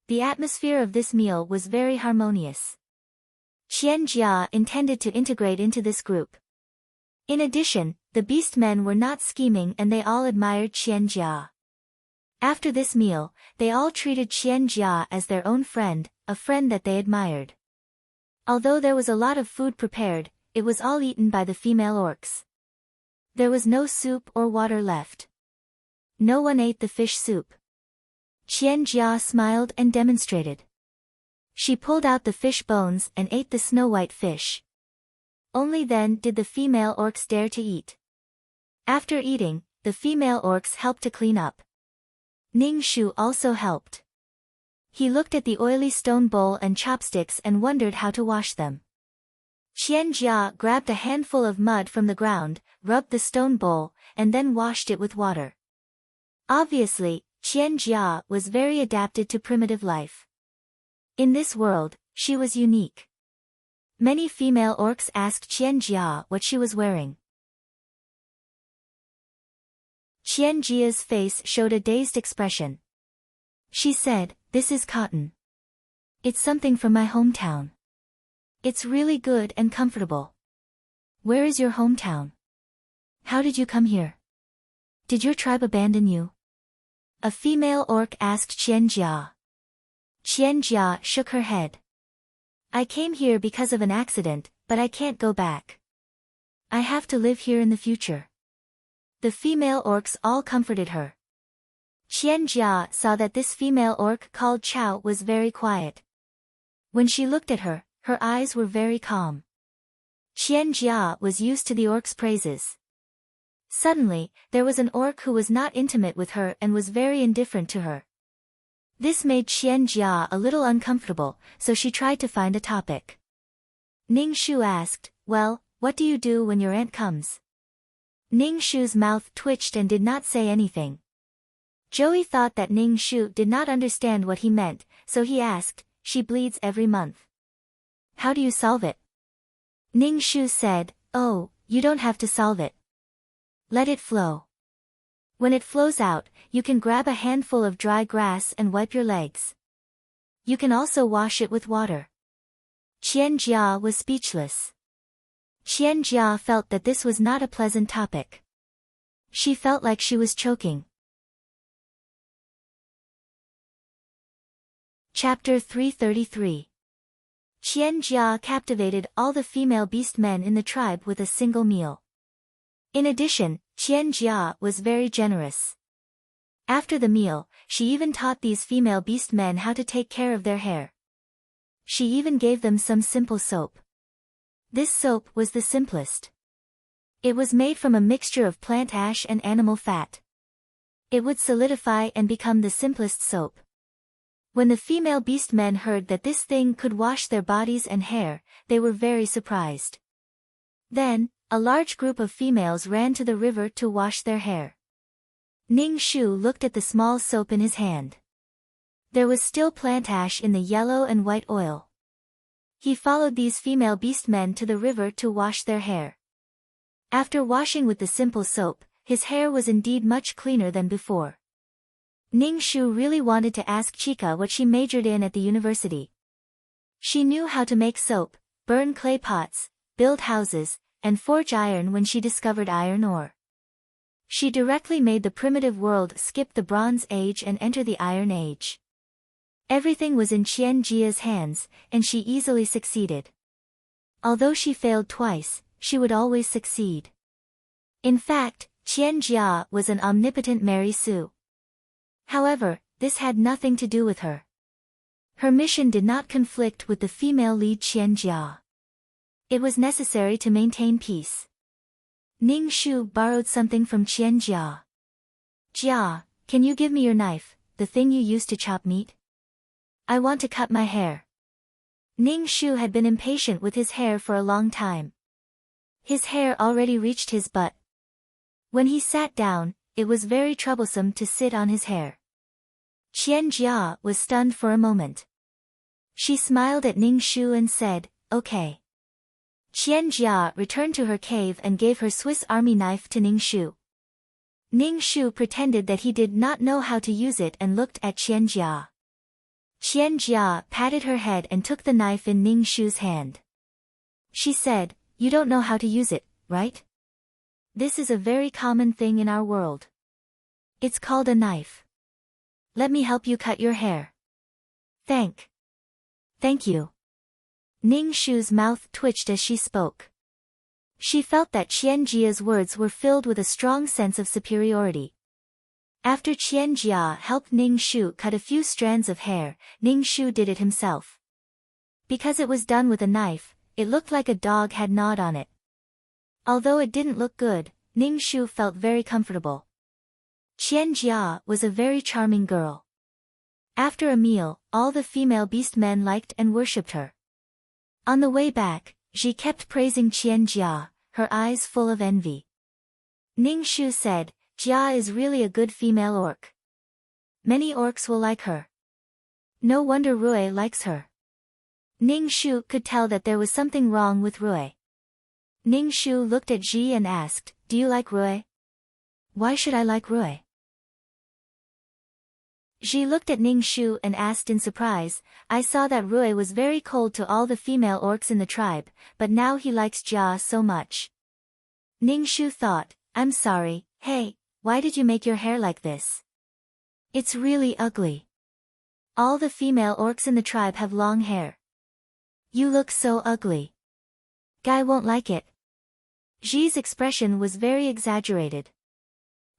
The atmosphere of this meal was very harmonious. Qianjia intended to integrate into this group. In addition, the beastmen were not scheming and they all admired Qianjia. After this meal, they all treated Qianjia as their own friend, a friend that they admired. Although there was a lot of food prepared, it was all eaten by the female orcs. There was no soup or water left. No one ate the fish soup. Qianjia smiled and demonstrated. She pulled out the fish bones and ate the snow-white fish. Only then did the female orcs dare to eat. After eating, the female orcs helped to clean up. Ning Shu also helped. He looked at the oily stone bowl and chopsticks and wondered how to wash them. Qianjia grabbed a handful of mud from the ground, rubbed the stone bowl, and then washed it with water. Obviously, Qianjia was very adapted to primitive life. In this world, she was unique. Many female orcs asked Qianjia what she was wearing. Qianjia's face showed a dazed expression. She said, "This is cotton. It's something from my hometown. It's really good and comfortable." "Where is your hometown? How did you come here? Did your tribe abandon you?" A female orc asked Qianjia. Qianjia shook her head. I came here because of an accident, but I can't go back. I have to live here in the future. The female orcs all comforted her. Qianjia saw that this female orc called Chao was very quiet. When she looked at her, her eyes were very calm. Qianjia was used to the orc's praises. Suddenly, there was an orc who was not intimate with her and was very indifferent to her. This made Qianjia a little uncomfortable, so she tried to find a topic. Ning Shu asked, well, what do you do when your aunt comes? Ning Shu's mouth twitched and did not say anything. Joey thought that Ning Shu did not understand what he meant, so he asked, she bleeds every month. How do you solve it? Ning Shu said, oh, you don't have to solve it. Let it flow. When it flows out, you can grab a handful of dry grass and wipe your legs. You can also wash it with water. Qianjia was speechless. Qianjia felt that this was not a pleasant topic. She felt like she was choking. Chapter 333. Qianjia captivated all the female beast men in the tribe with a single meal. In addition, Qianjia was very generous. After the meal, she even taught these female beast men how to take care of their hair. She even gave them some simple soap. This soap was the simplest. It was made from a mixture of plant ash and animal fat. It would solidify and become the simplest soap. When the female beast men heard that this thing could wash their bodies and hair, they were very surprised. Then, a large group of females ran to the river to wash their hair. Ning Shu looked at the small soap in his hand. There was still plant ash in the yellow and white oil. He followed these female beast men to the river to wash their hair. After washing with the simple soap, his hair was indeed much cleaner than before. Ning Shu really wanted to ask Chica what she majored in at the university. She knew how to make soap, burn clay pots, build houses, and forge iron when she discovered iron ore. She directly made the primitive world skip the Bronze Age and enter the Iron Age. Everything was in Qianjia's hands, and she easily succeeded. Although she failed twice, she would always succeed. In fact, Qianjia was an omnipotent Mary Sue. However, this had nothing to do with her. Her mission did not conflict with the female lead Qianjia. It was necessary to maintain peace. Ning Shu borrowed something from Qianjia. Jia, can you give me your knife, the thing you used to chop meat? I want to cut my hair. Ning Shu had been impatient with his hair for a long time. His hair already reached his butt. When he sat down, it was very troublesome to sit on his hair. Qianjia was stunned for a moment. She smiled at Ning Shu and said, okay. Qianjia returned to her cave and gave her Swiss Army knife to Ning Shu. Ning Shu pretended that he did not know how to use it and looked at Qianjia. Qianjia patted her head and took the knife in Ning Shu's hand. She said, you don't know how to use it, right? This is a very common thing in our world. It's called a knife. Let me help you cut your hair. Thank you. Ning Shu's mouth twitched as she spoke. She felt that Qianjia's words were filled with a strong sense of superiority. After Qianjia helped Ning Shu cut a few strands of hair, Ning Shu did it himself. Because it was done with a knife, it looked like a dog had gnawed on it. Although it didn't look good, Ning Shu felt very comfortable. Qianjia was a very charming girl. After a meal, all the female beast men liked and worshipped her. On the way back, Ji kept praising Qianjia, her eyes full of envy. Ning Shu said, Jia is really a good female orc. Many orcs will like her. No wonder Rui likes her. Ning Shu could tell that there was something wrong with Rui. Ning Shu looked at Ji and asked, do you like Rui? Why should I like Rui? Ji looked at Ning Shu and asked in surprise, I saw that Rui was very cold to all the female orcs in the tribe, but now he likes Jia so much. Ning Shu thought, I'm sorry, hey, why did you make your hair like this? It's really ugly. All the female orcs in the tribe have long hair. You look so ugly. Guy won't like it. Ji's expression was very exaggerated.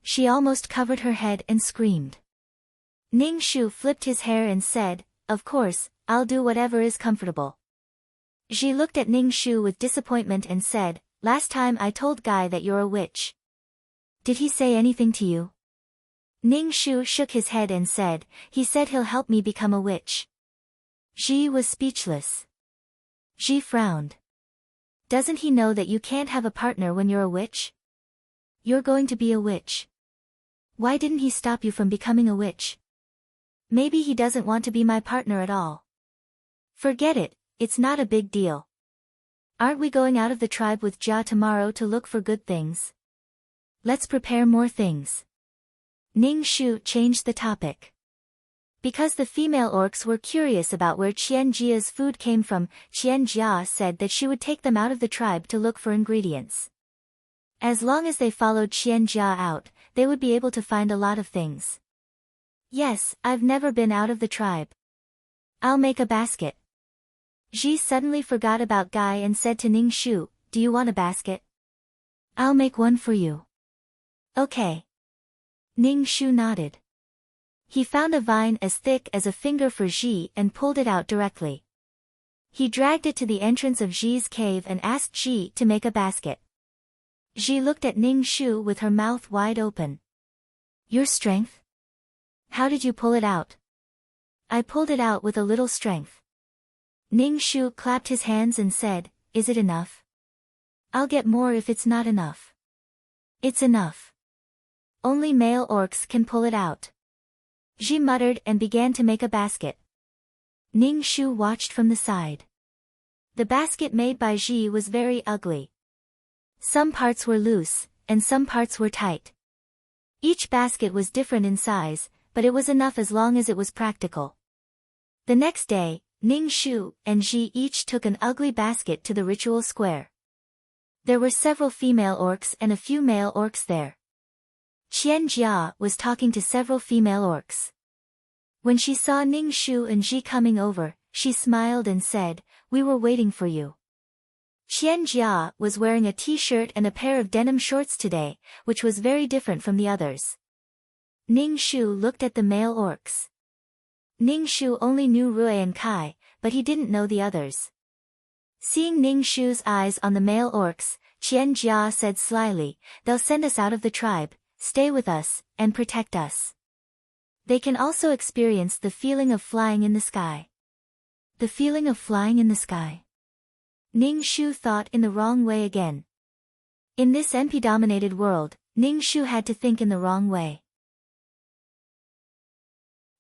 She almost covered her head and screamed. Ning Shu flipped his hair and said, "Of course, I'll do whatever is comfortable." Ji looked at Ning Shu with disappointment and said, "Last time I told Guy that you're a witch. Did he say anything to you?" Ning Shu shook his head and said, "He said he'll help me become a witch." Ji was speechless. Ji frowned. "Doesn't he know that you can't have a partner when you're a witch? You're going to be a witch. Why didn't he stop you from becoming a witch? Maybe he doesn't want to be my partner at all. Forget it, it's not a big deal. Aren't we going out of the tribe with Jia tomorrow to look for good things? Let's prepare more things." Ning Shu changed the topic. Because the female orcs were curious about where Qian Jia's food came from, Qian Jia said that she would take them out of the tribe to look for ingredients. As long as they followed Qian Jia out, they would be able to find a lot of things. "Yes, I've never been out of the tribe. I'll make a basket." Ji suddenly forgot about Guy and said to Ning Shu, "Do you want a basket? I'll make one for you." "Okay." Ning Shu nodded. He found a vine as thick as a finger for Ji and pulled it out directly. He dragged it to the entrance of Ji's cave and asked Ji to make a basket. Ji looked at Ning Shu with her mouth wide open. "Your strength? How did you pull it out?" "I pulled it out with a little strength." Ning Shu clapped his hands and said, "Is it enough? I'll get more if it's not enough." "It's enough. Only male orcs can pull it out." Ji muttered and began to make a basket. Ning Shu watched from the side. The basket made by Ji was very ugly. Some parts were loose, and some parts were tight. Each basket was different in size, but it was enough as long as it was practical. The next day, Ning Shu and Ji each took an ugly basket to the ritual square. There were several female orcs and a few male orcs there. Qian Jia was talking to several female orcs. When she saw Ning Shu and Ji coming over, she smiled and said, "We were waiting for you." Qian Jia was wearing a t-shirt and a pair of denim shorts today, which was very different from the others. Ning Shu looked at the male orcs. Ning Shu only knew Rui and Kai, but he didn't know the others. Seeing Ning Shu's eyes on the male orcs, Qian Jia said slyly, "They'll send us out of the tribe. Stay with us, and protect us. They can also experience the feeling of flying in the sky." The feeling of flying in the sky? Ning Shu thought in the wrong way again. In this MP-dominated world, Ning Shu had to think in the wrong way.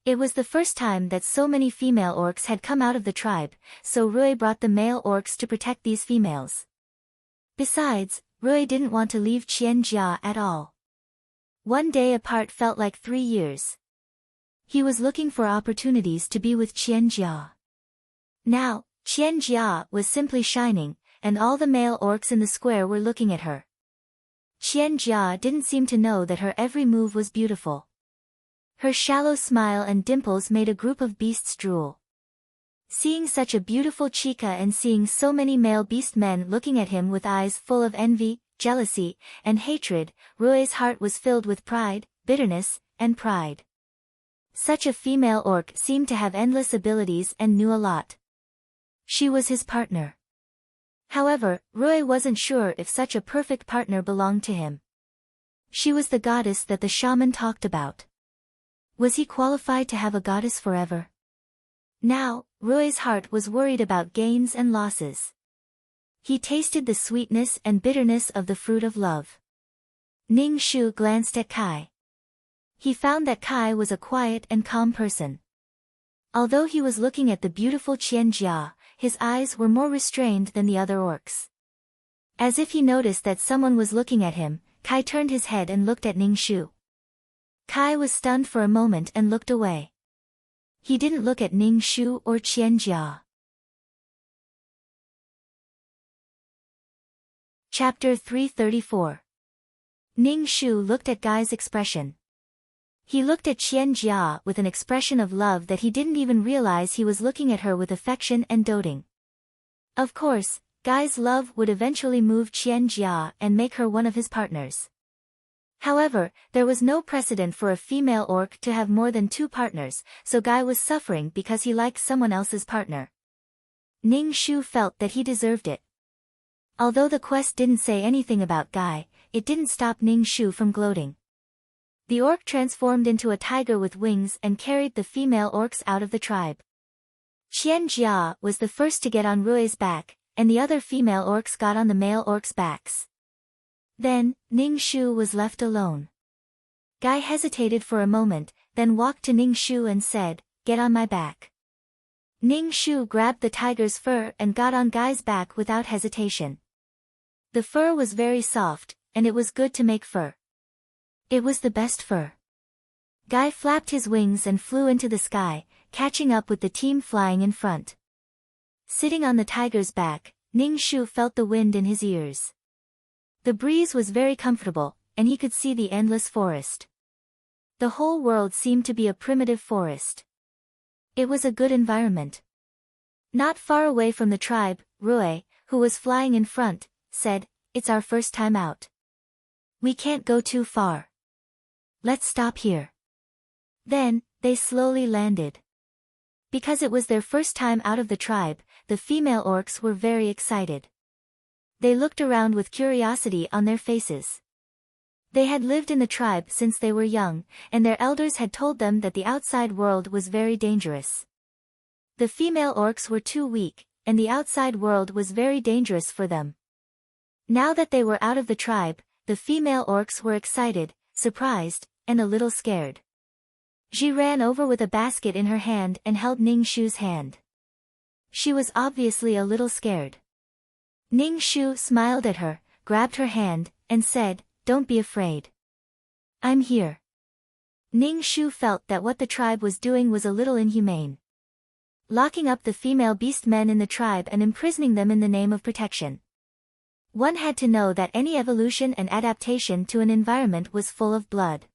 It was the first time that so many female orcs had come out of the tribe, so Rui brought the male orcs to protect these females. Besides, Rui didn't want to leave Qian Jia at all. One day apart felt like 3 years. He was looking for opportunities to be with Qian Jia. Now, Qian Jia was simply shining, and all the male orcs in the square were looking at her. Qian Jia didn't seem to know that her every move was beautiful. Her shallow smile and dimples made a group of beasts drool. Seeing such a beautiful chica and seeing so many male beast men looking at him with eyes full of envy, jealousy, and hatred, Rui's heart was filled with pride, bitterness, and pride. Such a female orc seemed to have endless abilities and knew a lot. She was his partner. However, Rui wasn't sure if such a perfect partner belonged to him. She was the goddess that the shaman talked about. Was he qualified to have a goddess forever? Now, Rui's heart was worried about gains and losses. He tasted the sweetness and bitterness of the fruit of love. Ning Shu glanced at Kai. He found that Kai was a quiet and calm person. Although he was looking at the beautiful Qian Jia, his eyes were more restrained than the other orcs. As if he noticed that someone was looking at him, Kai turned his head and looked at Ning Shu. Kai was stunned for a moment and looked away. He didn't look at Ning Shu or Qian Jia. Chapter 334. Ning Shu looked at Guy's expression. He looked at Qian Jia with an expression of love that he didn't even realize he was looking at her with affection and doting. Of course, Guy's love would eventually move Qian Jia and make her one of his partners. However, there was no precedent for a female orc to have more than 2 partners, so Guy was suffering because he liked someone else's partner. Ning Shu felt that he deserved it. Although the quest didn't say anything about Guy, it didn't stop Ning Shu from gloating. The orc transformed into a tiger with wings and carried the female orcs out of the tribe. Qian Jia was the first to get on Rui's back, and the other female orcs got on the male orcs' backs. Then, Ning Shu was left alone. Guy hesitated for a moment, then walked to Ning Shu and said, "Get on my back." Ning Shu grabbed the tiger's fur and got on Guy's back without hesitation. The fur was very soft, and it was good to make fur. It was the best fur. Guy flapped his wings and flew into the sky, catching up with the team flying in front. Sitting on the tiger's back, Ning Shu felt the wind in his ears. The breeze was very comfortable, and he could see the endless forest. The whole world seemed to be a primitive forest. It was a good environment. Not far away from the tribe, Rui, who was flying in front, said, "It's our first time out. We can't go too far. Let's stop here." Then, they slowly landed. Because it was their first time out of the tribe, the female orcs were very excited. They looked around with curiosity on their faces. They had lived in the tribe since they were young, and their elders had told them that the outside world was very dangerous. The female orcs were too weak, and the outside world was very dangerous for them. Now that they were out of the tribe, the female orcs were excited, surprised, and a little scared. She ran over with a basket in her hand and held Ning Shu's hand. She was obviously a little scared. Ning Shu smiled at her, grabbed her hand, and said, "Don't be afraid. I'm here." Ning Shu felt that what the tribe was doing was a little inhumane. Locking up the female beast men in the tribe and imprisoning them in the name of protection. One had to know that any evolution and adaptation to an environment was full of blood.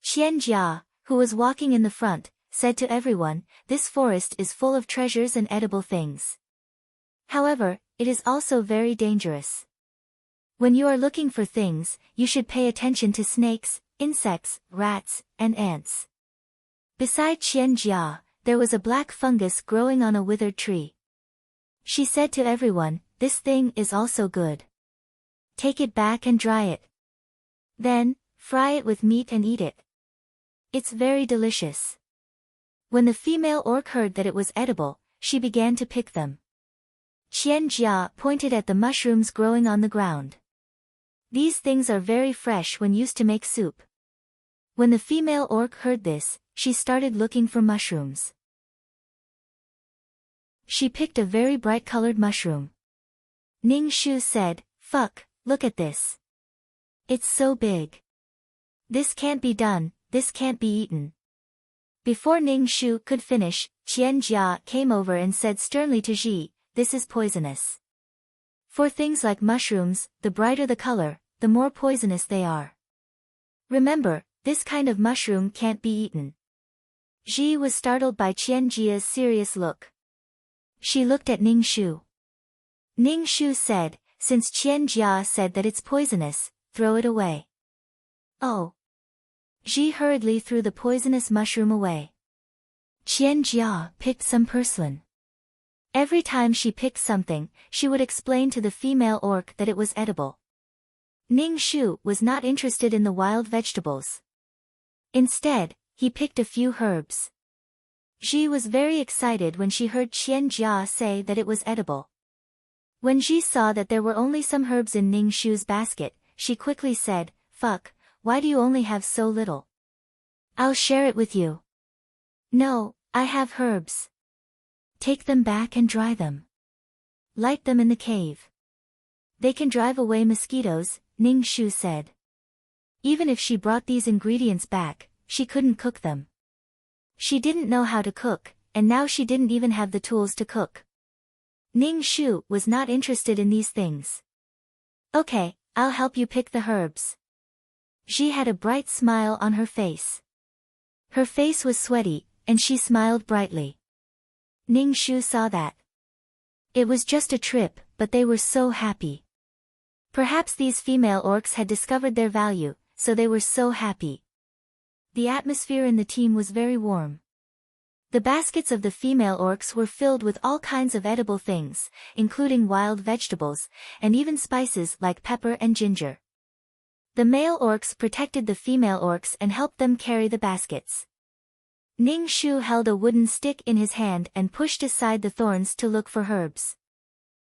Qian Jia, who was walking in the front, said to everyone, "This forest is full of treasures and edible things. However, it is also very dangerous. When you are looking for things, you should pay attention to snakes, insects, rats, and ants." Beside Qian Jia, there was a black fungus growing on a withered tree. She said to everyone, "This thing is also good. Take it back and dry it. Then, fry it with meat and eat it. It's very delicious." When the female orc heard that it was edible, she began to pick them. Qian Jia pointed at the mushrooms growing on the ground. "These things are very fresh when used to make soup." When the female orc heard this, she started looking for mushrooms. She picked a very bright-colored mushroom. Ning Shu said, "Fuck, look at this. It's so big. This can't be done, this can't be eaten." Before Ning Shu could finish, Qian Jia came over and said sternly to Ji, "This is poisonous. For things like mushrooms, the brighter the color, the more poisonous they are. Remember, this kind of mushroom can't be eaten." Ji was startled by Qian Jia's serious look. She looked at Ning Shu. Ning Shu said, "Since Qian Jia said that it's poisonous, throw it away." "Oh." Ji hurriedly threw the poisonous mushroom away. Qian Jia picked some porcelain. Every time she picked something, she would explain to the female orc that it was edible. Ning Shu was not interested in the wild vegetables. Instead, he picked a few herbs. Ji was very excited when she heard Qian Jia say that it was edible. When Ji saw that there were only some herbs in Ning Shu's basket, she quickly said, "Fuck, why do you only have so little? I'll share it with you." "No, I have herbs. Take them back and dry them. Light them in the cave. They can drive away mosquitoes," Ning Shu said. Even if she brought these ingredients back, she couldn't cook them. She didn't know how to cook, and now she didn't even have the tools to cook. Ning Shu was not interested in these things. "Okay, I'll help you pick the herbs." She had a bright smile on her face. Her face was sweaty, and she smiled brightly. Ning Shu saw that. It was just a trip, but they were so happy. Perhaps these female orcs had discovered their value, so they were so happy. The atmosphere in the team was very warm. The baskets of the female orcs were filled with all kinds of edible things, including wild vegetables, and even spices like pepper and ginger. The male orcs protected the female orcs and helped them carry the baskets. Ning Shu held a wooden stick in his hand and pushed aside the thorns to look for herbs.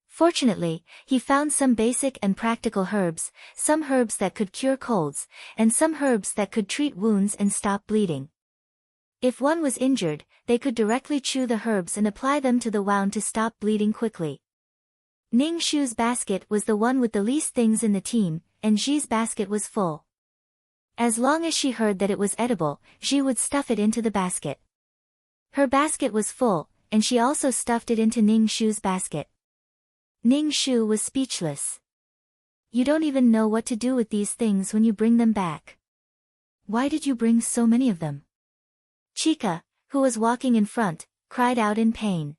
Fortunately, he found some basic and practical herbs, some herbs that could cure colds, and some herbs that could treat wounds and stop bleeding. If one was injured, they could directly chew the herbs and apply them to the wound to stop bleeding quickly. Ning Shu's basket was the one with the least things in the team, and Ji's basket was full. As long as she heard that it was edible, Ji would stuff it into the basket. Her basket was full, and she also stuffed it into Ning Shu's basket. Ning Shu was speechless. You don't even know what to do with these things when you bring them back. Why did you bring so many of them? Chica, who was walking in front, cried out in pain.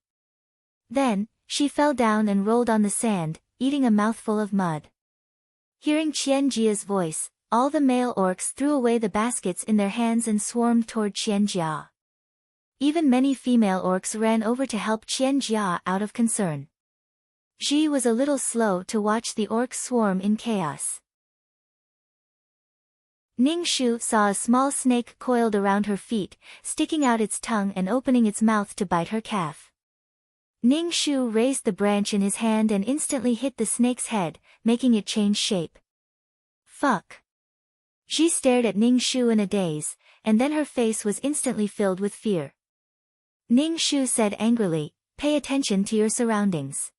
Then, she fell down and rolled on the sand, eating a mouthful of mud. Hearing Qianjia's voice, all the male orcs threw away the baskets in their hands and swarmed toward Qianjia. Even many female orcs ran over to help Qianjia out of concern. Ji was a little slow to watch the orcs swarm in chaos. Ning Shu saw a small snake coiled around her feet, sticking out its tongue and opening its mouth to bite her calf. Ning Shu raised the branch in his hand and instantly hit the snake's head, making it change shape. Fuck! Ji stared at Ning Shu in a daze, and then her face was instantly filled with fear. Ning Shu said angrily, "Pay attention to your surroundings.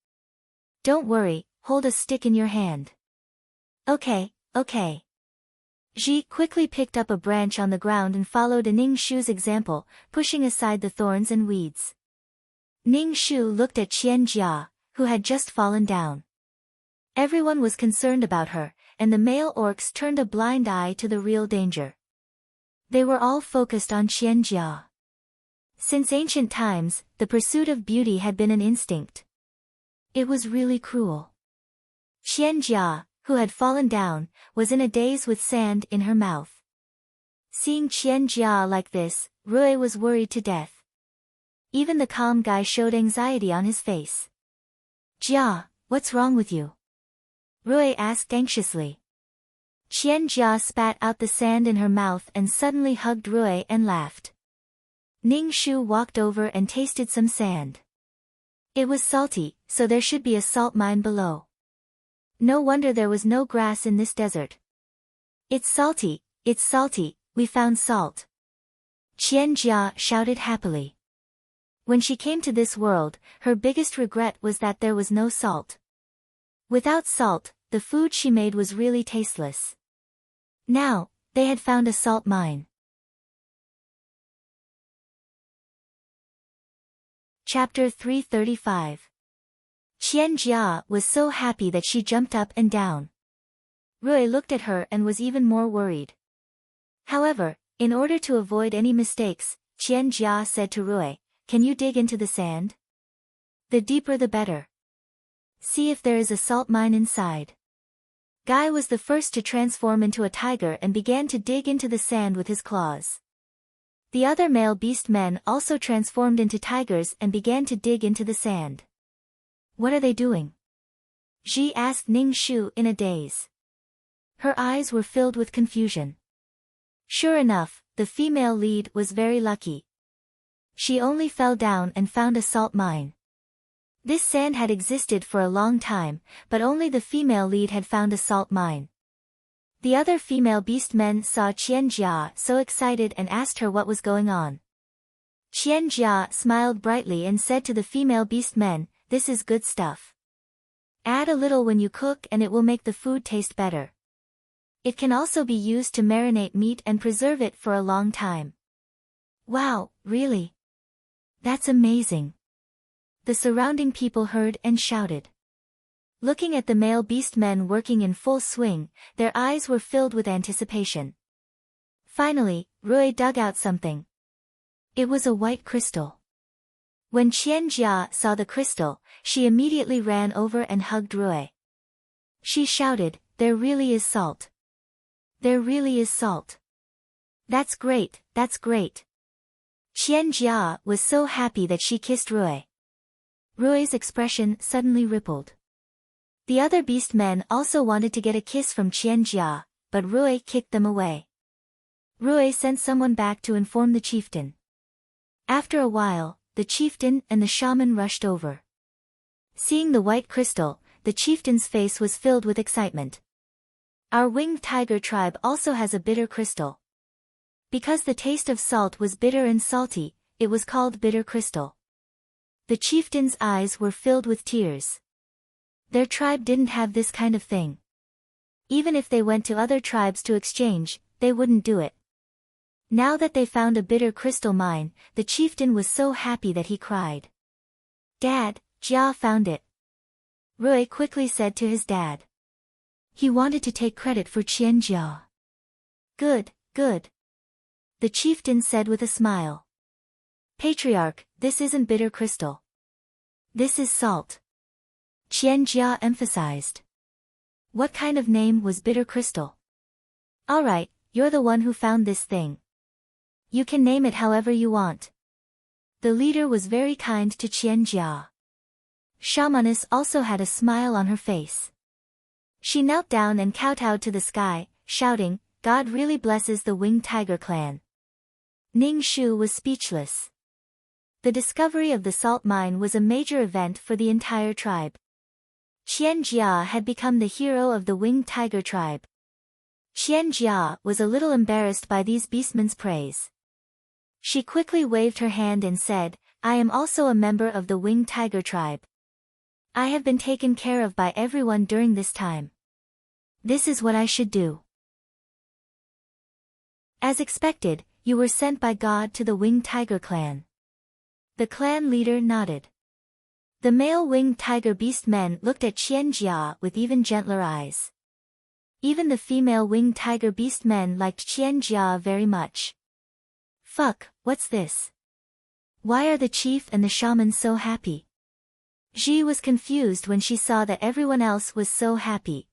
Don't worry, hold a stick in your hand." Okay. Ji quickly picked up a branch on the ground and followed Ning Shu's example, pushing aside the thorns and weeds. Ning Shu looked at Qianjia, who had just fallen down. Everyone was concerned about her, and the male orcs turned a blind eye to the real danger. They were all focused on Qianjia. Since ancient times, the pursuit of beauty had been an instinct. It was really cruel. Qianjia, who had fallen down, was in a daze with sand in her mouth. Seeing Qianjia like this, Rui was worried to death. Even the calm guy showed anxiety on his face. "Jia, what's wrong with you?" Rui asked anxiously. Qianjia spat out the sand in her mouth and suddenly hugged Rui and laughed. Ning Shu walked over and tasted some sand. It was salty, so there should be a salt mine below. No wonder there was no grass in this desert. It's salty, we found salt." Qianjia shouted happily. When she came to this world, her biggest regret was that there was no salt. Without salt, the food she made was really tasteless. Now, they had found a salt mine. Chapter 335. Qianjia was so happy that she jumped up and down. Rui looked at her and was even more worried. However, in order to avoid any mistakes, Qianjia said to Rui, "Can you dig into the sand? The deeper the better. See if there is a salt mine inside." Guy was the first to transform into a tiger and began to dig into the sand with his claws. The other male beast men also transformed into tigers and began to dig into the sand. "What are they doing?" Ji asked Ning Shu in a daze. Her eyes were filled with confusion. Sure enough, the female lead was very lucky. She only fell down and found a salt mine. This sand had existed for a long time, but only the female lead had found a salt mine. The other female beast men saw Qianjia so excited and asked her what was going on. Qianjia smiled brightly and said to the female beast men, "This is good stuff. Add a little when you cook and it will make the food taste better. It can also be used to marinate meat and preserve it for a long time." "Wow, really? That's amazing." The surrounding people heard and shouted. Looking at the male beast men working in full swing, their eyes were filled with anticipation. Finally, Rui dug out something. It was a white crystal. When Qian Jia saw the crystal, she immediately ran over and hugged Rui. She shouted, "There really is salt. There really is salt. That's great, that's great." Qian Jia was so happy that she kissed Rui. Rui's expression suddenly rippled. The other beast men also wanted to get a kiss from Qian Jia, but Rui kicked them away. Rui sent someone back to inform the chieftain. After a while, the chieftain and the shaman rushed over. Seeing the white crystal, the chieftain's face was filled with excitement. "Our winged tiger tribe also has a bitter crystal." Because the taste of salt was bitter and salty, it was called bitter crystal. The chieftain's eyes were filled with tears. Their tribe didn't have this kind of thing. Even if they went to other tribes to exchange, they wouldn't do it. Now that they found a bitter crystal mine, the chieftain was so happy that he cried. "Dad, Jia found it." Rui quickly said to his dad. He wanted to take credit for Qian Jia. "Good, good." The chieftain said with a smile. "Patriarch, this isn't bitter crystal. This is salt." Qian Jia emphasized. "What kind of name was bitter crystal?" "Alright, you're the one who found this thing. You can name it however you want." The leader was very kind to Qian Jia. Shamaness also had a smile on her face. She knelt down and kowtowed to the sky, shouting, "God really blesses the Winged Tiger clan." Ning Shu was speechless. The discovery of the salt mine was a major event for the entire tribe. Qian Jia had become the hero of the Winged Tiger tribe. Qian Jia was a little embarrassed by these beastmen's praise. She quickly waved her hand and said, "I am also a member of the Winged Tiger tribe. I have been taken care of by everyone during this time. This is what I should do." As expected, you were sent by God to the Winged Tiger clan. The clan leader nodded. The male Winged Tiger beast men looked at Qian Jia with even gentler eyes. Even the female Winged Tiger beast men liked Qian Jia very much. "Fuck, what's this? Why are the chief and the shaman so happy?" Ji was confused when she saw that everyone else was so happy.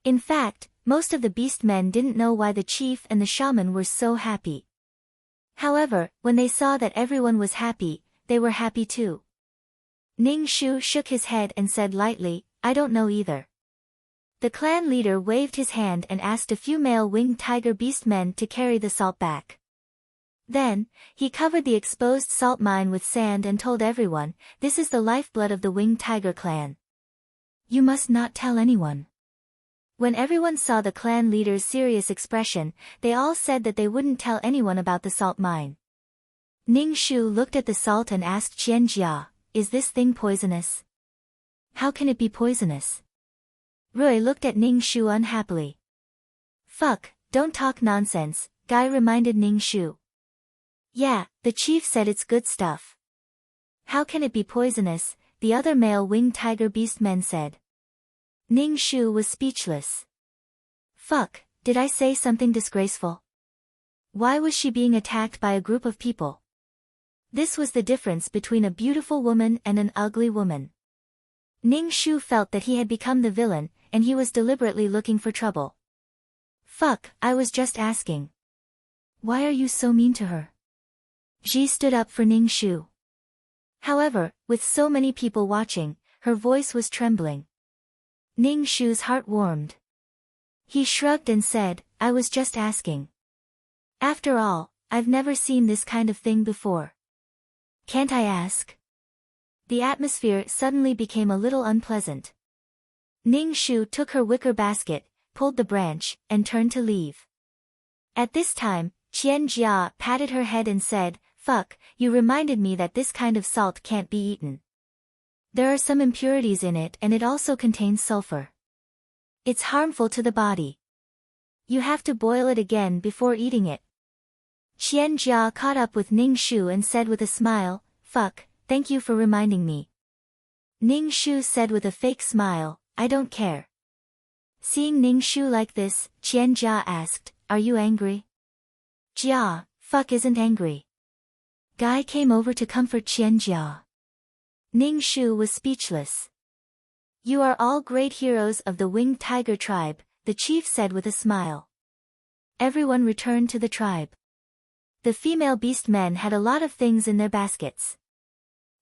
In fact, most of the beast men didn't know why the chief and the shaman were so happy. However, when they saw that everyone was happy, they were happy too. Ning Shu shook his head and said lightly, "I don't know either." The clan leader waved his hand and asked a few male Winged Tiger beast men to carry the salt back. Then, he covered the exposed salt mine with sand and told everyone, "This is the lifeblood of the Winged Tiger clan. You must not tell anyone." When everyone saw the clan leader's serious expression, they all said that they wouldn't tell anyone about the salt mine. Ning Shu looked at the salt and asked Qian Jia, "Is this thing poisonous?" "How can it be poisonous?" Rui looked at Ning Shu unhappily. "Fuck, don't talk nonsense," Guy reminded Ning Shu. "Yeah, the chief said it's good stuff." "How can it be poisonous?" the other male Winged Tiger beast men said. Ning Shu was speechless. Fuck, did I say something disgraceful? Why was she being attacked by a group of people? This was the difference between a beautiful woman and an ugly woman. Ning Shu felt that he had become the villain, and he was deliberately looking for trouble. "Fuck, I was just asking. Why are you so mean to her?" Ji stood up for Ning Shu. However, with so many people watching, her voice was trembling. Ning Shu's heart warmed. He shrugged and said, "I was just asking. After all, I've never seen this kind of thing before. Can't I ask?" The atmosphere suddenly became a little unpleasant. Ning Shu took her wicker basket, pulled the branch, and turned to leave. At this time, Qian Jia patted her head and said, "Fuck, you reminded me that this kind of salt can't be eaten. There are some impurities in it and it also contains sulfur. It's harmful to the body. You have to boil it again before eating it." Qian Jia caught up with Ning Shu and said with a smile, "Fuck, thank you for reminding me." Ning Shu said with a fake smile, "I don't care." Seeing Ning Shu like this, Qian Jia asked, "Are you angry?" Jia, fuck isn't angry. Guy came over to comfort Qianjia. Ning Shu was speechless. You are all great heroes of the winged tiger tribe, the chief said with a smile. Everyone returned to the tribe. The female beast men had a lot of things in their baskets.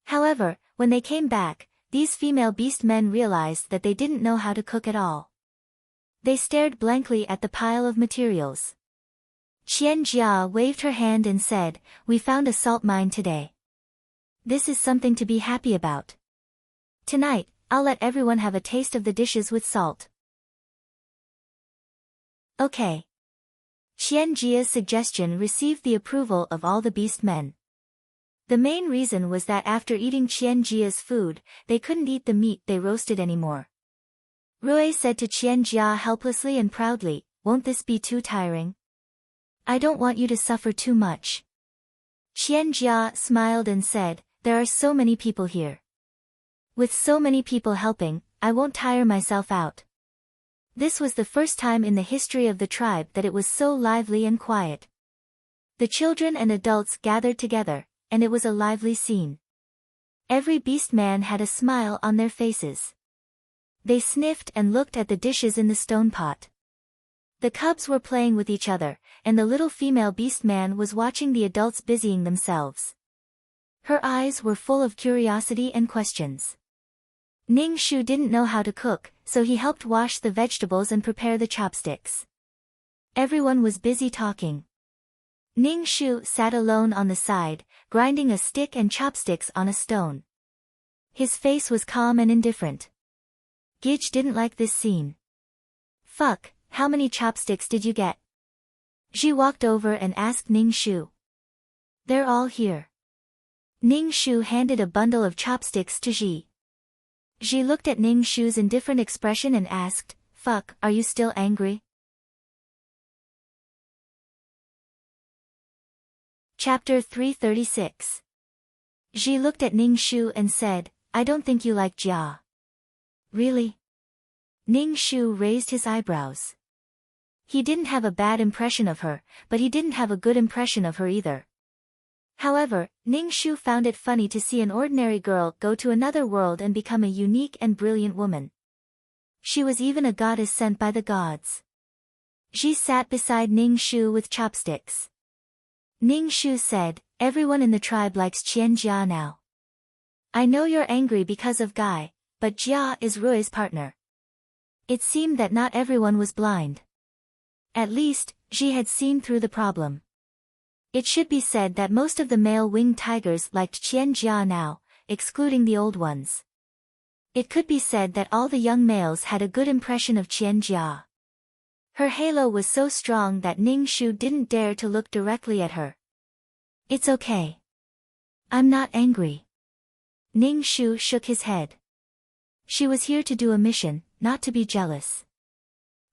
However, when they came back, these female beast men realized that they didn't know how to cook at all. They stared blankly at the pile of materials. Qianjia waved her hand and said, "We found a salt mine today. This is something to be happy about. Tonight, I'll let everyone have a taste of the dishes with salt." Okay. Qianjia's suggestion received the approval of all the beast men. The main reason was that after eating Qianjia's food, they couldn't eat the meat they roasted anymore. Rui said to Qianjia helplessly and proudly, "Won't this be too tiring? I don't want you to suffer too much." Qianjia smiled and said, "There are so many people here. With so many people helping, I won't tire myself out." This was the first time in the history of the tribe that it was so lively and quiet. The children and adults gathered together, and it was a lively scene. Every beast man had a smile on their faces. They sniffed and looked at the dishes in the stone pot. The cubs were playing with each other, and the little female beast man was watching the adults busying themselves. Her eyes were full of curiosity and questions. Ning Shu didn't know how to cook, so he helped wash the vegetables and prepare the chopsticks. Everyone was busy talking. Ning Shu sat alone on the side, grinding a stick and chopsticks on a stone. His face was calm and indifferent. Gij didn't like this scene. "Fuck, how many chopsticks did you get?" Ji walked over and asked Ning Shu. "They're all here." Ning Shu handed a bundle of chopsticks to Ji. Ji looked at Ning Shu's indifferent expression and asked, "Fuck, are you still angry?" Chapter 336. Ji looked at Ning Shu and said, "I don't think you like Jia." "Really?" Ning Shu raised his eyebrows. He didn't have a bad impression of her, but he didn't have a good impression of her either. However, Ning Shu found it funny to see an ordinary girl go to another world and become a unique and brilliant woman. She was even a goddess sent by the gods. Ji sat beside Ning Shu with chopsticks. Ning Shu said, "Everyone in the tribe likes Qianjia now. I know you're angry because of Guy, but Jia is Rui's partner." It seemed that not everyone was blind. At least, Ji had seen through the problem. It should be said that most of the male winged tigers liked Qianjia now, excluding the old ones. It could be said that all the young males had a good impression of Qianjia. Her halo was so strong that Ning Shu didn't dare to look directly at her. "It's okay. I'm not angry." Ning Shu shook his head. She was here to do a mission, not to be jealous.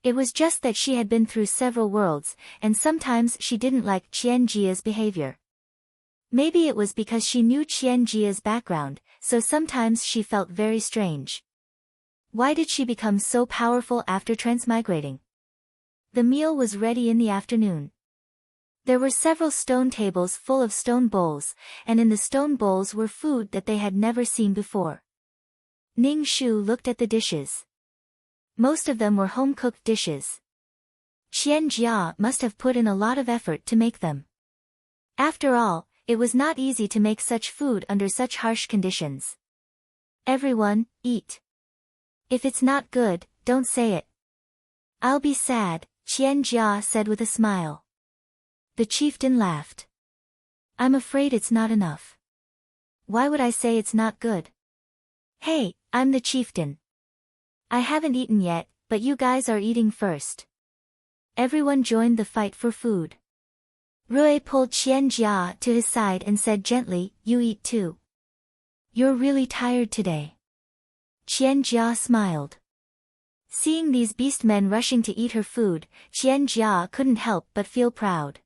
It was just that she had been through several worlds, and sometimes she didn't like Qianjia's behavior. Maybe it was because she knew Qianjia's background, so sometimes she felt very strange. Why did she become so powerful after transmigrating? The meal was ready in the afternoon. There were several stone tables full of stone bowls, and in the stone bowls were food that they had never seen before. Ning Shu looked at the dishes. Most of them were home-cooked dishes. Qianjia must have put in a lot of effort to make them. After all, it was not easy to make such food under such harsh conditions. "Everyone, eat. If it's not good, don't say it." "I'll be sad," Qianjia said with a smile. The chieftain laughed. "I'm afraid it's not enough." "Why would I say it's not good?" "Hey, I'm the chieftain. I haven't eaten yet, but you guys are eating first." Everyone joined the fight for food. Rui pulled Qianjia to his side and said gently, "You eat too. You're really tired today." Qianjia smiled. Seeing these beast men rushing to eat her food, Qianjia couldn't help but feel proud.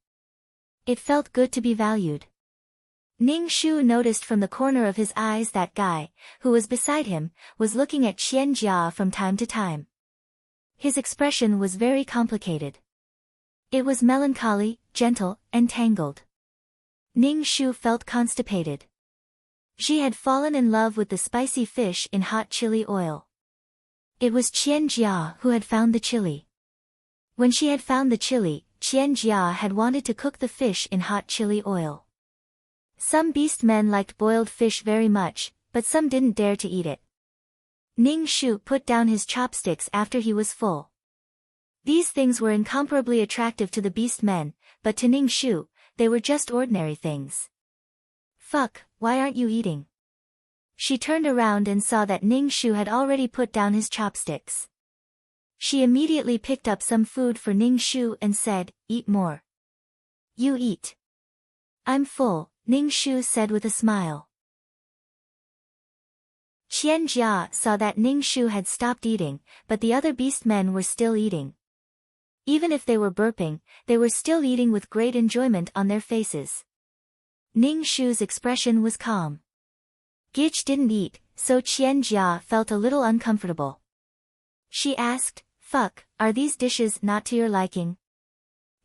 It felt good to be valued. Ning Shu noticed from the corner of his eyes that Guy, who was beside him, was looking at Qianjia from time to time. His expression was very complicated. It was melancholy, gentle, and tangled. Ning Shu felt constipated. She had fallen in love with the spicy fish in hot chili oil. It was Qian Jia who had found the chili. When she had found the chili, Qian Jia had wanted to cook the fish in hot chili oil. Some beast men liked boiled fish very much, but some didn't dare to eat it. Ning Shu put down his chopsticks after he was full. These things were incomparably attractive to the beast men, but to Ning Shu, they were just ordinary things. Fuck, why aren't you eating? She turned around and saw that Ning Shu had already put down his chopsticks. She immediately picked up some food for Ning Shu and said, "Eat more." "You eat." "I'm full," Ning Shu said with a smile. Qian Jia saw that Ning Shu had stopped eating, but the other beast men were still eating. Even if they were burping, they were still eating with great enjoyment on their faces. Ning Shu's expression was calm. Gich didn't eat, so Qian Jia felt a little uncomfortable. She asked, "Fuck, are these dishes not to your liking?"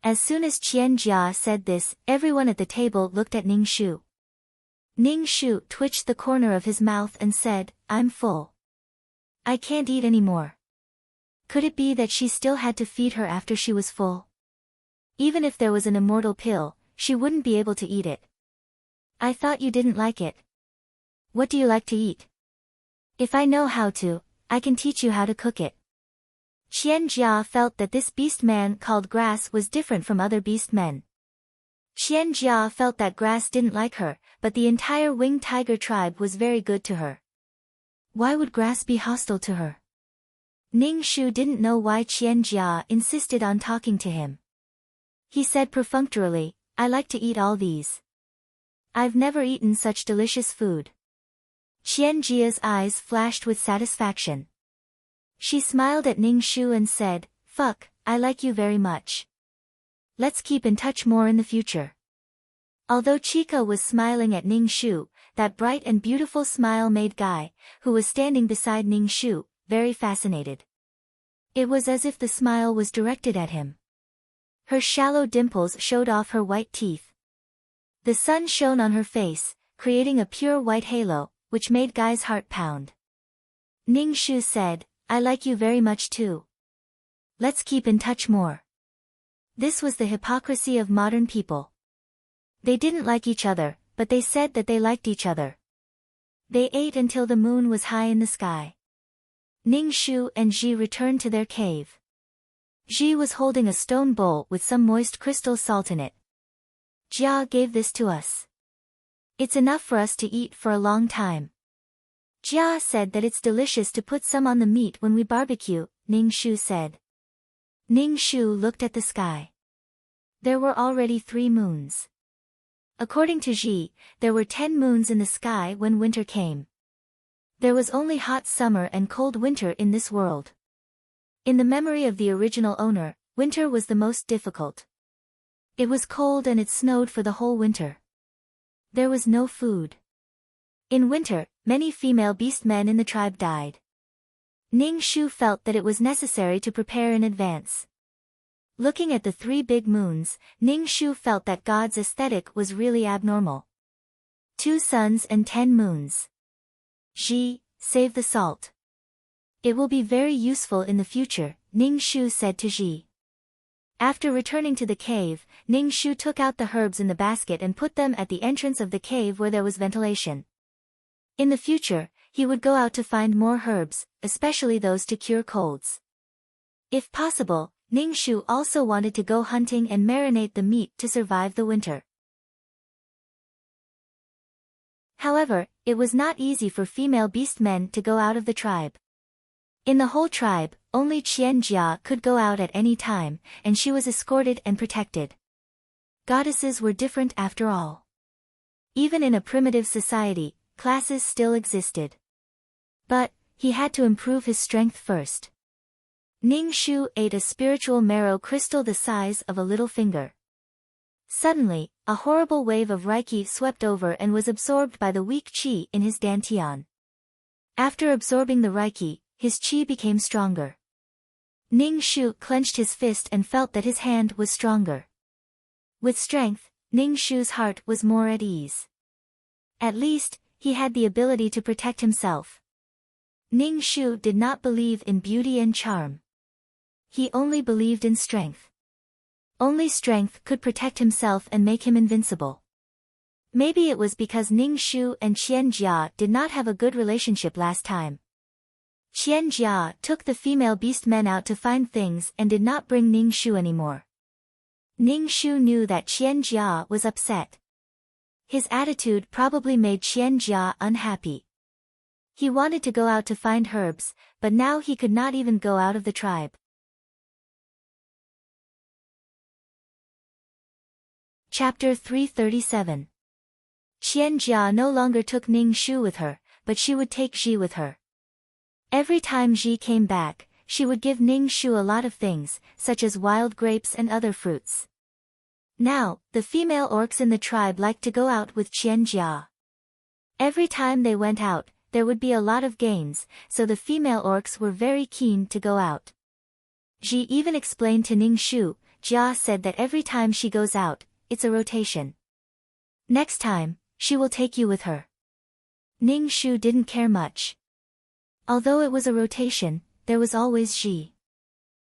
As soon as Qian Jia said this, everyone at the table looked at Ning Shu. Ning Shu twitched the corner of his mouth and said, "I'm full. I can't eat anymore." Could it be that she still had to feed her after she was full? Even if there was an immortal pill, she wouldn't be able to eat it. "I thought you didn't like it. What do you like to eat? If I know how to, I can teach you how to cook it." Qian Jia felt that this beast man called Grass was different from other beast men. Qian Jia felt that Grass didn't like her, but the entire winged tiger tribe was very good to her. Why would Grass be hostile to her? Ning Shu didn't know why Qian Jia insisted on talking to him. He said perfunctorily, "I like to eat all these. I've never eaten such delicious food." Qian Jia's eyes flashed with satisfaction. She smiled at Ning Shu and said, "Fuck, I like you very much. Let's keep in touch more in the future." Although Chica was smiling at Ning Shu, that bright and beautiful smile made Guy, who was standing beside Ning Shu, very fascinated. It was as if the smile was directed at him. Her shallow dimples showed off her white teeth. The sun shone on her face, creating a pure white halo, which made Guy's heart pound. Ning Shu said, "I like you very much too. Let's keep in touch more." This was the hypocrisy of modern people. They didn't like each other, but they said that they liked each other. They ate until the moon was high in the sky. Ning Shu and Ji returned to their cave. Ji was holding a stone bowl with some moist crystal salt in it. "Jia gave this to us. It's enough for us to eat for a long time. Jia said that it's delicious to put some on the meat when we barbecue," Ning Shu said. Ning Shu looked at the sky. There were already 3 moons. According to Ji, there were 10 moons in the sky when winter came. There was only hot summer and cold winter in this world. In the memory of the original owner, winter was the most difficult. It was cold and it snowed for the whole winter. There was no food. In winter, many female beast men in the tribe died. Ning Shu felt that it was necessary to prepare in advance. Looking at the 3 big moons, Ning Shu felt that God's aesthetic was really abnormal. 2 suns and 10 moons. Ji, save the salt. It will be very useful in the future, Ning Shu said to Ji. After returning to the cave, Ning Shu took out the herbs in the basket and put them at the entrance of the cave where there was ventilation. In the future, he would go out to find more herbs, especially those to cure colds. If possible, Ning Shu also wanted to go hunting and marinate the meat to survive the winter. However, it was not easy for female beast men to go out of the tribe. In the whole tribe, only Qian Jia could go out at any time, and she was escorted and protected. Goddesses were different after all. Even in a primitive society, classes still existed. But, he had to improve his strength first. Ning Shu ate a spiritual marrow crystal the size of a little finger. Suddenly, a horrible wave of Reiki swept over and was absorbed by the weak qi in his dantian. After absorbing the Reiki, his qi became stronger. Ning Shu clenched his fist and felt that his hand was stronger. With strength, Ning Shu's heart was more at ease. At least, he had the ability to protect himself. Ning Shu did not believe in beauty and charm. He only believed in strength. Only strength could protect himself and make him invincible. Maybe it was because Ning Shu and Qian Jia did not have a good relationship last time. Qian Jia took the female beast men out to find things and did not bring Ning Shu anymore. Ning Shu knew that Qian Jia was upset. His attitude probably made Qian Jia unhappy. He wanted to go out to find herbs, but now he could not even go out of the tribe. Chapter 337. Qian Jia no longer took Ning Shu with her, but she would take Ji with her. Every time Ji came back, she would give Ning Shu a lot of things, such as wild grapes and other fruits. Now, the female orcs in the tribe liked to go out with Qian Jia. Every time they went out, there would be a lot of games, so the female orcs were very keen to go out. Ji even explained to Ning Shu, Jia said that every time she goes out, it's a rotation. Next time, she will take you with her. Ning Shu didn't care much. Although it was a rotation, there was always Ji.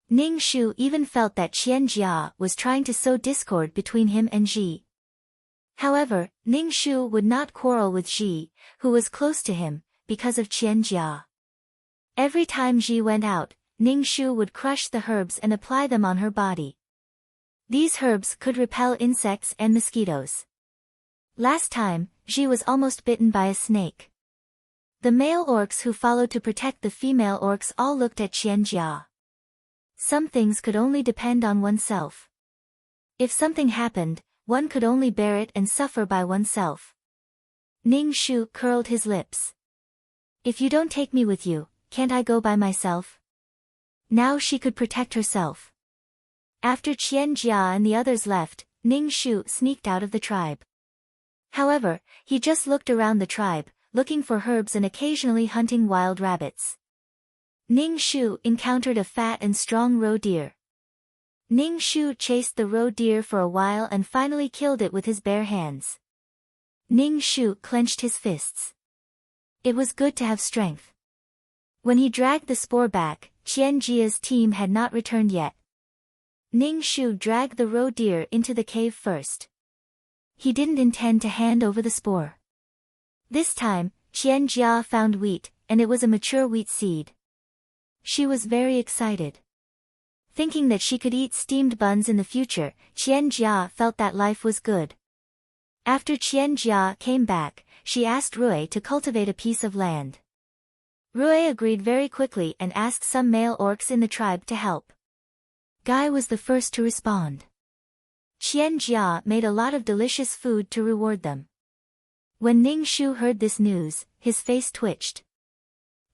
Ning Shu even felt that Qian Jia was trying to sow discord between him and Ji. However, Ning Shu would not quarrel with Ji, who was close to him, because of Qian Jia. Every time Ji went out, Ning Shu would crush the herbs and apply them on her body. These herbs could repel insects and mosquitoes. Last time, Ji was almost bitten by a snake. The male orcs who followed to protect the female orcs all looked at Qian Jia. Some things could only depend on oneself. If something happened, one could only bear it and suffer by oneself. Ning Shu curled his lips. If you don't take me with you, can't I go by myself? Now she could protect herself. After Qian Jia and the others left, Ning Shu sneaked out of the tribe. However, he just looked around the tribe, looking for herbs and occasionally hunting wild rabbits. Ning Shu encountered a fat and strong roe deer. Ning Shu chased the roe deer for a while and finally killed it with his bare hands. Ning Shu clenched his fists. It was good to have strength. When he dragged the spoor back, Qian Jia's team had not returned yet. Ning Shu dragged the roe deer into the cave first. He didn't intend to hand over the spoor. This time, Qian Jia found wheat, and it was a mature wheat seed. She was very excited. Thinking that she could eat steamed buns in the future, Qian Jia felt that life was good. After Qian Jia came back, she asked Rui to cultivate a piece of land. Rui agreed very quickly and asked some male orcs in the tribe to help. Guy was the first to respond. Qian Jia made a lot of delicious food to reward them. When Ning Shu heard this news, his face twitched.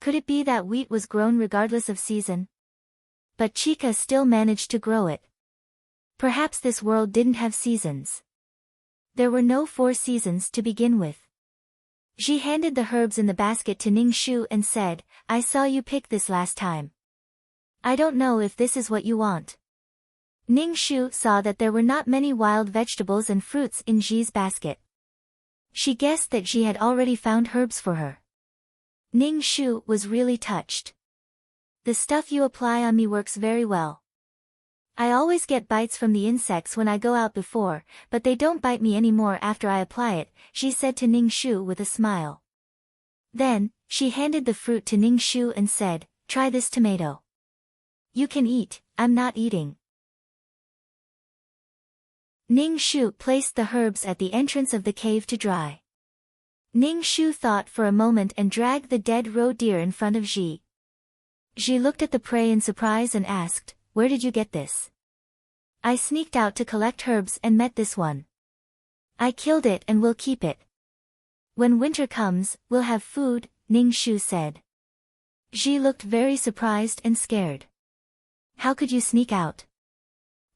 Could it be that wheat was grown regardless of season? But Chica still managed to grow it. Perhaps this world didn't have seasons. There were no 4 seasons to begin with. Ji handed the herbs in the basket to Ning Shu and said, I saw you pick this last time. I don't know if this is what you want. Ning Shu saw that there were not many wild vegetables and fruits in Ji's basket. She guessed that Ji had already found herbs for her. Ning Shu was really touched. The stuff you apply on me works very well. I always get bites from the insects when I go out before, but they don't bite me anymore after I apply it, she said to Ning Shu with a smile. Then, she handed the fruit to Ning Shu and said, try this tomato. You can eat, I'm not eating. Ning Shu placed the herbs at the entrance of the cave to dry. Ning Shu thought for a moment and dragged the dead roe deer in front of Ji. Ji looked at the prey in surprise and asked, where did you get this? I sneaked out to collect herbs and met this one. I killed it and will keep it. When winter comes, we'll have food, Ning Shu said. Ji looked very surprised and scared. How could you sneak out?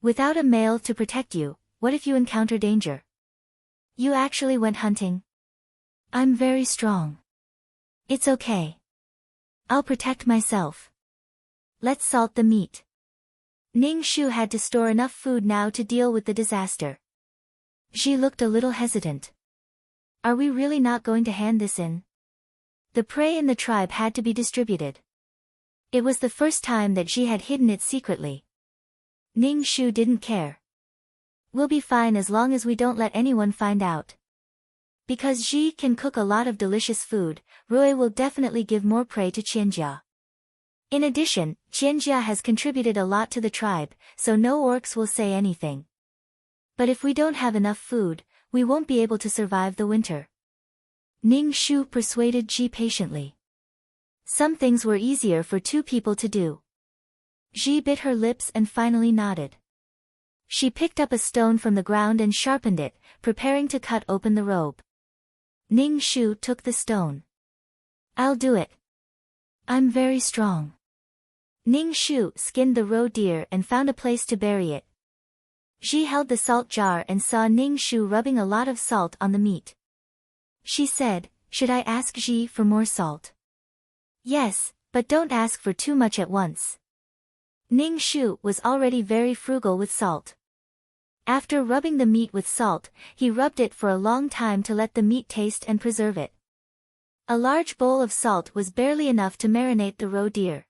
Without a male to protect you, what if you encounter danger? You actually went hunting? I'm very strong. It's okay. I'll protect myself. Let's salt the meat. Ning Shu had to store enough food now to deal with the disaster. Ji looked a little hesitant. Are we really not going to hand this in? The prey in the tribe had to be distributed. It was the first time that Ji had hidden it secretly. Ning Shu didn't care. We'll be fine as long as we don't let anyone find out. Because Ji can cook a lot of delicious food, Rui will definitely give more prey to Qianjia. In addition, Qianjia has contributed a lot to the tribe, so no orcs will say anything. But if we don't have enough food, we won't be able to survive the winter. Ning Shu persuaded Ji patiently. Some things were easier for two people to do. Ji bit her lips and finally nodded. She picked up a stone from the ground and sharpened it, preparing to cut open the robe. Ning Shu took the stone. I'll do it. I'm very strong. Ning Shu skinned the roe deer and found a place to bury it. Ji held the salt jar and saw Ning Shu rubbing a lot of salt on the meat. She said, should I ask Ji for more salt? Yes, but don't ask for too much at once. Ning Shu was already very frugal with salt. After rubbing the meat with salt, he rubbed it for a long time to let the meat taste and preserve it. A large bowl of salt was barely enough to marinate the roe deer.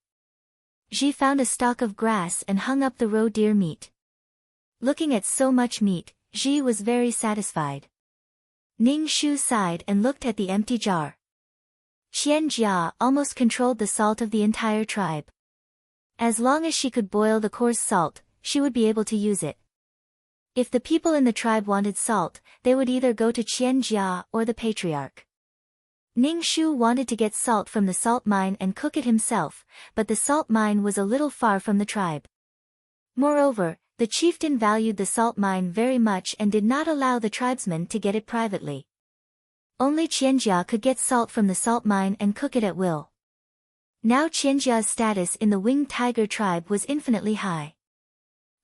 Ji found a stalk of grass and hung up the roe deer meat. Looking at so much meat, Ji was very satisfied. Ning Shu sighed and looked at the empty jar. Qianjia almost controlled the salt of the entire tribe. As long as she could boil the coarse salt, she would be able to use it. If the people in the tribe wanted salt, they would either go to Qianjia or the patriarch. Ning Shu wanted to get salt from the salt mine and cook it himself, but the salt mine was a little far from the tribe. Moreover, the chieftain valued the salt mine very much and did not allow the tribesmen to get it privately. Only Qianjia could get salt from the salt mine and cook it at will. Now Qianjia's status in the winged tiger tribe was infinitely high.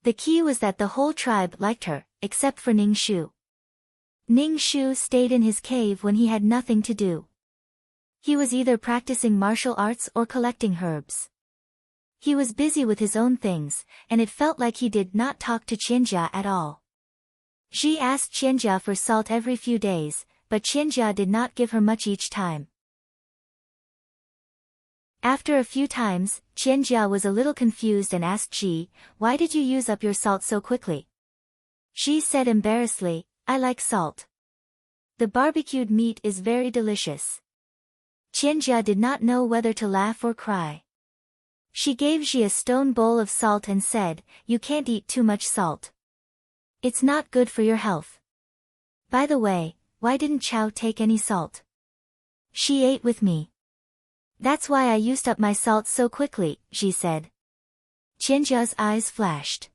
The key was that the whole tribe liked her, except for Ning Shu. Ning Shu stayed in his cave when he had nothing to do. He was either practicing martial arts or collecting herbs. He was busy with his own things, and it felt like he did not talk to Qianjia at all. Ji asked Qianjia for salt every few days, but Qianjia did not give her much each time. After a few times, Qianjia was a little confused and asked Ji, why did you use up your salt so quickly? Ji said embarrassedly, I like salt. The barbecued meat is very delicious. Qianjia did not know whether to laugh or cry. She gave Ji a stone bowl of salt and said, you can't eat too much salt. It's not good for your health. By the way, why didn't Chow take any salt? She ate with me. That's why I used up my salt so quickly, Ji said. Qianjia's eyes flashed.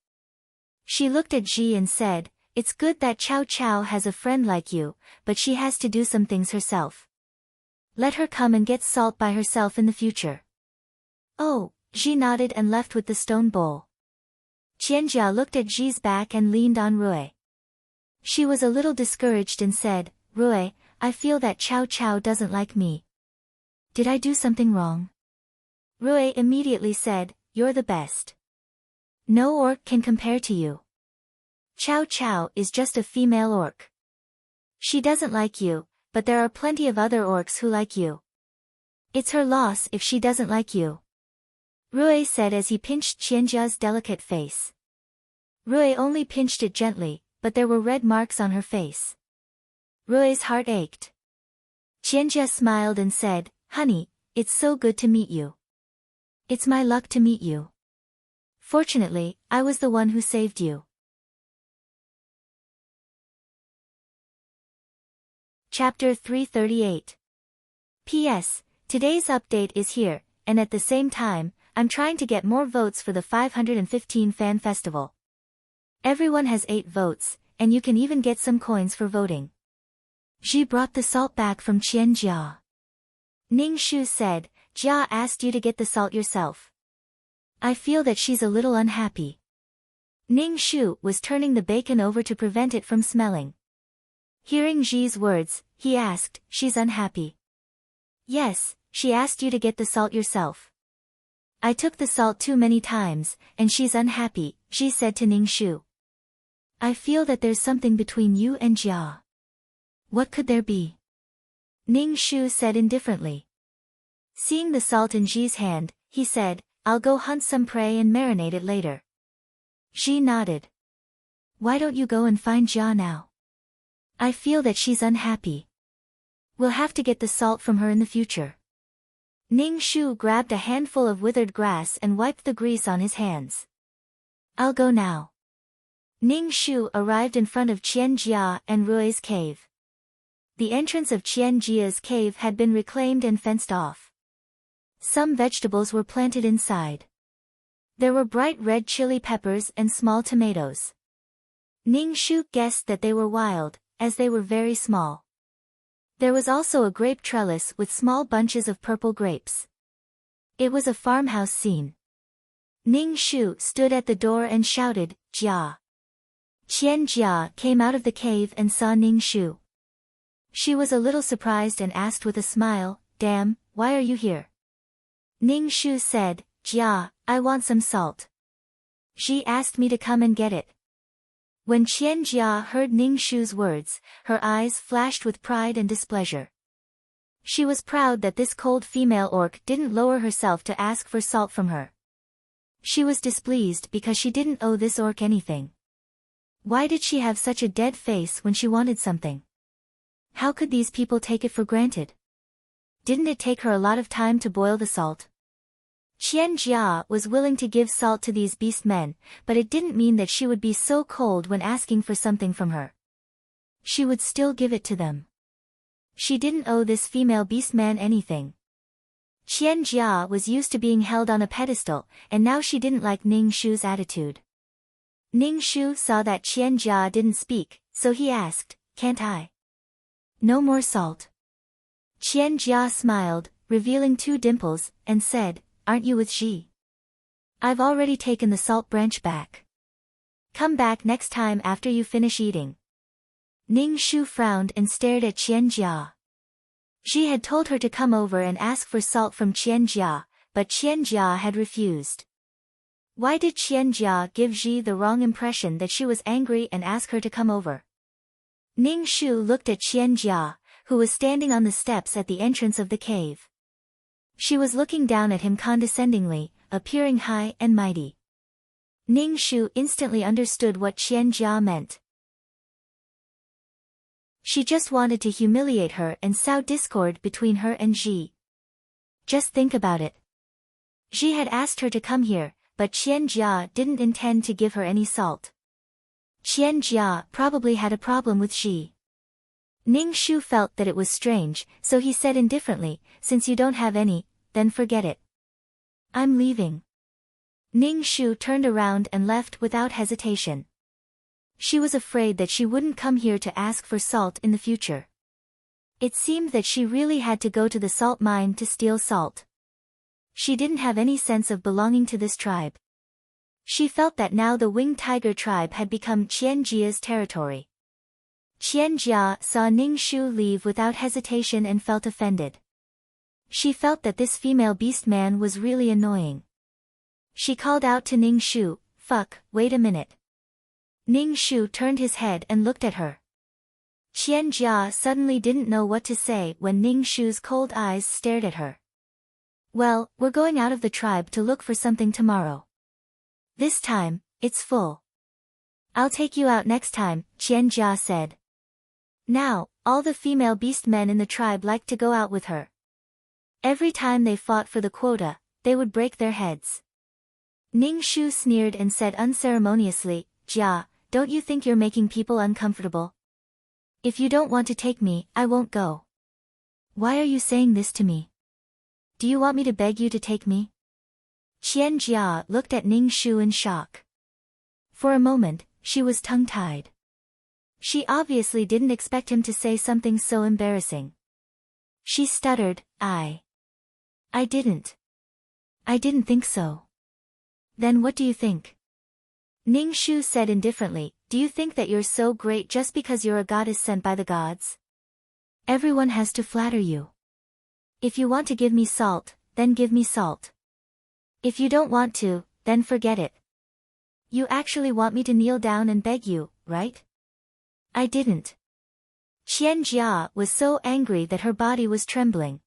She looked at Ji and said, it's good that Chow Chow has a friend like you, but she has to do some things herself. Let her come and get salt by herself in the future. Oh, Ji nodded and left with the stone bowl. Qianjia looked at Ji's back and leaned on Rui. She was a little discouraged and said, Rui, I feel that Chow Chow doesn't like me. Did I do something wrong? Rui immediately said, you're the best. No orc can compare to you. Chow Chow is just a female orc. She doesn't like you, but there are plenty of other orcs who like you. It's her loss if she doesn't like you. Rui said as he pinched Qianjia's delicate face. Rui only pinched it gently, but there were red marks on her face. Rui's heart ached. Qianjia smiled and said, honey, it's so good to meet you. It's my luck to meet you. Fortunately, I was the one who saved you. Chapter 338. P.S. Today's update is here, and at the same time, I'm trying to get more votes for the 515 Fan Festival. Everyone has 8 votes, and you can even get some coins for voting. Ji brought the salt back from Qianjia. Ning Shu said, Jia asked you to get the salt yourself. I feel that she's a little unhappy. Ning Shu was turning the bacon over to prevent it from smelling. Hearing Ji's words, he asked, she's unhappy. Yes, she asked you to get the salt yourself. I took the salt too many times, and she's unhappy, Ji said to Ning Shu. I feel that there's something between you and Jia. What could there be? Ning Shu said indifferently. Seeing the salt in Ji's hand, he said, I'll go hunt some prey and marinate it later. Ji nodded. Why don't you go and find Jia now? I feel that she's unhappy. We'll have to get the salt from her in the future. Ning Shu grabbed a handful of withered grass and wiped the grease on his hands. I'll go now. Ning Shu arrived in front of Qian Jia and Rui's cave. The entrance of Qian Jia's cave had been reclaimed and fenced off. Some vegetables were planted inside. There were bright red chili peppers and small tomatoes. Ning Shu guessed that they were wild, as they were very small. There was also a grape trellis with small bunches of purple grapes. It was a farmhouse scene. Ning Shu stood at the door and shouted, Jia. Qian Jia came out of the cave and saw Ning Shu. She was a little surprised and asked with a smile, Damn, why are you here? Ning Shu said, Jia, I want some salt. She asked me to come and get it. When Qian Jia heard Ning Shu's words, her eyes flashed with pride and displeasure. She was proud that this cold female orc didn't lower herself to ask for salt from her. She was displeased because she didn't owe this orc anything. Why did she have such a dead face when she wanted something? How could these people take it for granted? Didn't it take her a lot of time to boil the salt? Qian Jia was willing to give salt to these beast men, but it didn't mean that she would be so cold when asking for something from her. She would still give it to them. She didn't owe this female beast man anything. Qian Jia was used to being held on a pedestal, and now she didn't like Ning Shu's attitude. Ning Shu saw that Qian Jia didn't speak, so he asked, Can't I? No more salt. Qian Jia smiled, revealing 2 dimples, and said, Aren't you with Ji? I've already taken the salt branch back. Come back next time after you finish eating. Ning Shu frowned and stared at Qian Jia. Ji had told her to come over and ask for salt from Qian Jia, but Qian Jia had refused. Why did Qian Jia give Ji the wrong impression that she was angry and ask her to come over? Ning Shu looked at Qian Jia, who was standing on the steps at the entrance of the cave. She was looking down at him condescendingly, appearing high and mighty. Ning Shu instantly understood what Qian Jia meant. She just wanted to humiliate her and sow discord between her and Ji. Just think about it. Ji had asked her to come here, but Qian Jia didn't intend to give her any salt. Qian Jia probably had a problem with Ji. Ning Shu felt that it was strange, so he said indifferently, Since you don't have any, then forget it. I'm leaving. Ning Shu turned around and left without hesitation. She was afraid that she wouldn't come here to ask for salt in the future. It seemed that she really had to go to the salt mine to steal salt. She didn't have any sense of belonging to this tribe. She felt that now the Winged Tiger tribe had become Qian Jia's territory. Qian Jia saw Ning Shu leave without hesitation and felt offended. She felt that this female beast man was really annoying. She called out to Ning Shu, Fuck, wait a minute. Ning Shu turned his head and looked at her. Qian Jia suddenly didn't know what to say when Ning Shu's cold eyes stared at her. Well, we're going out of the tribe to look for something tomorrow. This time, it's full. I'll take you out next time, Qian Jia said. Now, all the female beast men in the tribe liked to go out with her. Every time they fought for the quota, they would break their heads. Ning Shu sneered and said unceremoniously, Jia, don't you think you're making people uncomfortable? If you don't want to take me, I won't go. Why are you saying this to me? Do you want me to beg you to take me? Qian Jia looked at Ning Shu in shock. For a moment, she was tongue-tied. She obviously didn't expect him to say something so embarrassing. She stuttered, I didn't think so. Then what do you think? Ning Shu said indifferently, Do you think that you're so great just because you're a goddess sent by the gods? Everyone has to flatter you. If you want to give me salt, then give me salt. If you don't want to, then forget it. You actually want me to kneel down and beg you, right? I didn't. Qian Jia was so angry that her body was trembling.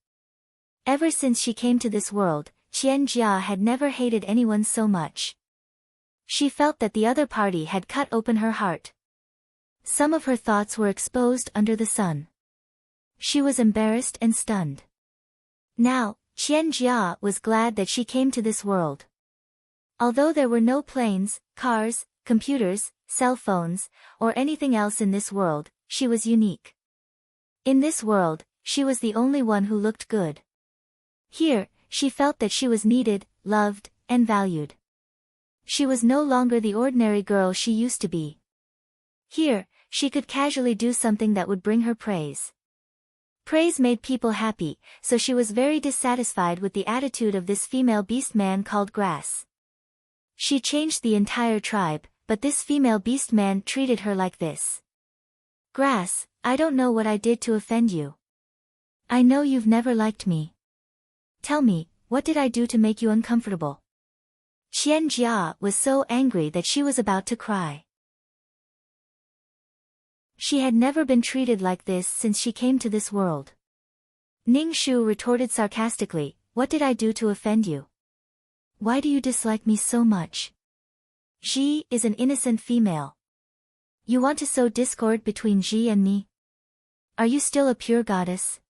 Ever since she came to this world, Qian Jia had never hated anyone so much. She felt that the other party had cut open her heart. Some of her thoughts were exposed under the sun. She was embarrassed and stunned. Now, Qian Jia was glad that she came to this world. Although there were no planes, cars, computers, cell phones, or anything else in this world, she was unique. In this world, she was the only one who looked good. Here, she felt that she was needed, loved, and valued. She was no longer the ordinary girl she used to be. Here, she could casually do something that would bring her praise. Praise made people happy, so she was very dissatisfied with the attitude of this female beast man called Grass. She changed the entire tribe, but this female beast man treated her like this. Grass, I don't know what I did to offend you. I know you've never liked me. Tell me, what did I do to make you uncomfortable? Qian Jia was so angry that she was about to cry. She had never been treated like this since she came to this world. Ning Shu retorted sarcastically, what did I do to offend you? Why do you dislike me so much? Ji is an innocent female. You want to sow discord between Ji and me? Are you still a pure goddess?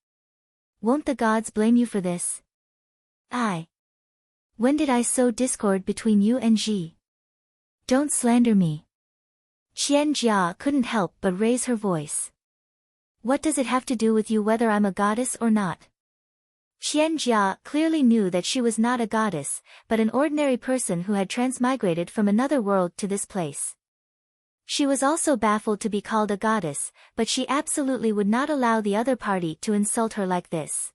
Won't the gods blame you for this? When did I sow discord between you and Ji? Don't slander me. Qian Jia couldn't help but raise her voice. What does it have to do with you whether I'm a goddess or not? Qian Jia clearly knew that she was not a goddess, but an ordinary person who had transmigrated from another world to this place. She was also baffled to be called a goddess, but she absolutely would not allow the other party to insult her like this.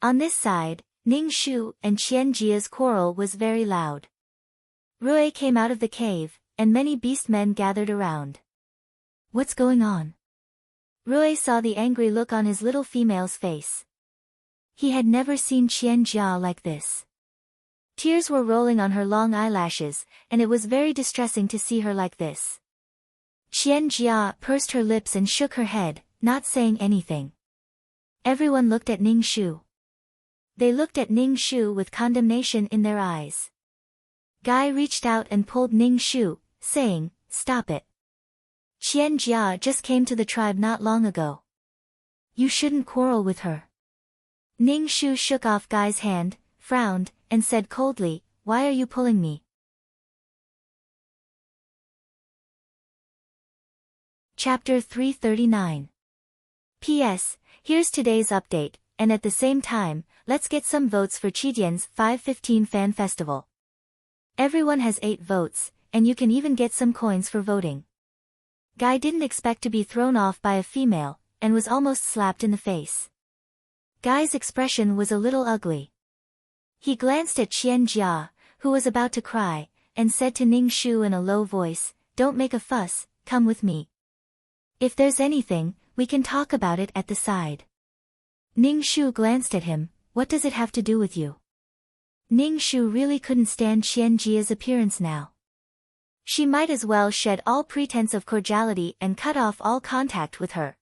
On this side, Ning Shu and Qian Jia's quarrel was very loud. Rui came out of the cave, and many beastmen gathered around. What's going on? Rui saw the angry look on his little female's face. He had never seen Qian Jia like this. Tears were rolling on her long eyelashes, and it was very distressing to see her like this. Qian Jia pursed her lips and shook her head, not saying anything. Everyone looked at Ning Shu. They looked at Ning Shu with condemnation in their eyes. Guy reached out and pulled Ning Shu, saying, stop it. Qian Jia just came to the tribe not long ago. You shouldn't quarrel with her. Ning Shu shook off Guy's hand, frowned, and said coldly, why are you pulling me? Chapter 339. P.S. Here's today's update, and at the same time, let's get some votes for Qidian's 515 Fan Festival. Everyone has 8 votes, and you can even get some coins for voting. Guy didn't expect to be thrown off by a female, and was almost slapped in the face. Guy's expression was a little ugly. He glanced at Qian Jia, who was about to cry, and said to Ning Shu in a low voice, don't make a fuss, come with me. If there's anything, we can talk about it at the side. Ning Shu glanced at him, what does it have to do with you? Ning Shu really couldn't stand Qian Jia's appearance now. She might as well shed all pretense of cordiality and cut off all contact with her.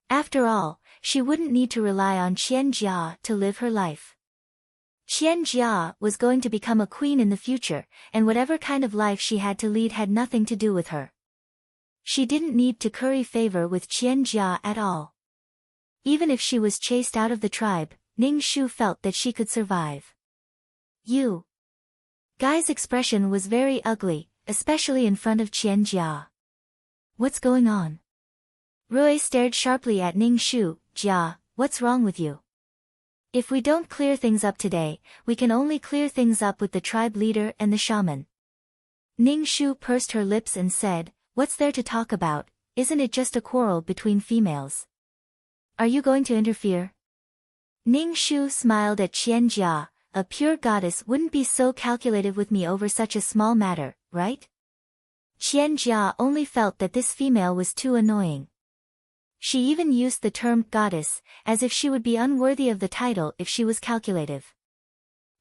After all, she wouldn't need to rely on Qian Jia to live her life. Qian Jia was going to become a queen in the future, and whatever kind of life she had to lead had nothing to do with her. She didn't need to curry favor with Qian Jia at all. Even if she was chased out of the tribe, Ning Shu felt that she could survive. You. Guy's expression was very ugly, especially in front of Qian Jia. What's going on? Rui stared sharply at Ning Shu. Jia, what's wrong with you? If we don't clear things up today, we can only clear things up with the tribe leader and the shaman. Ning Shu pursed her lips and said, what's there to talk about, isn't it just a quarrel between females? Are you going to interfere? Ning Shu smiled at Qian Jia, a pure goddess wouldn't be so calculative with me over such a small matter, right? Qian Jia only felt that this female was too annoying. She even used the term goddess, as if she would be unworthy of the title if she was calculative.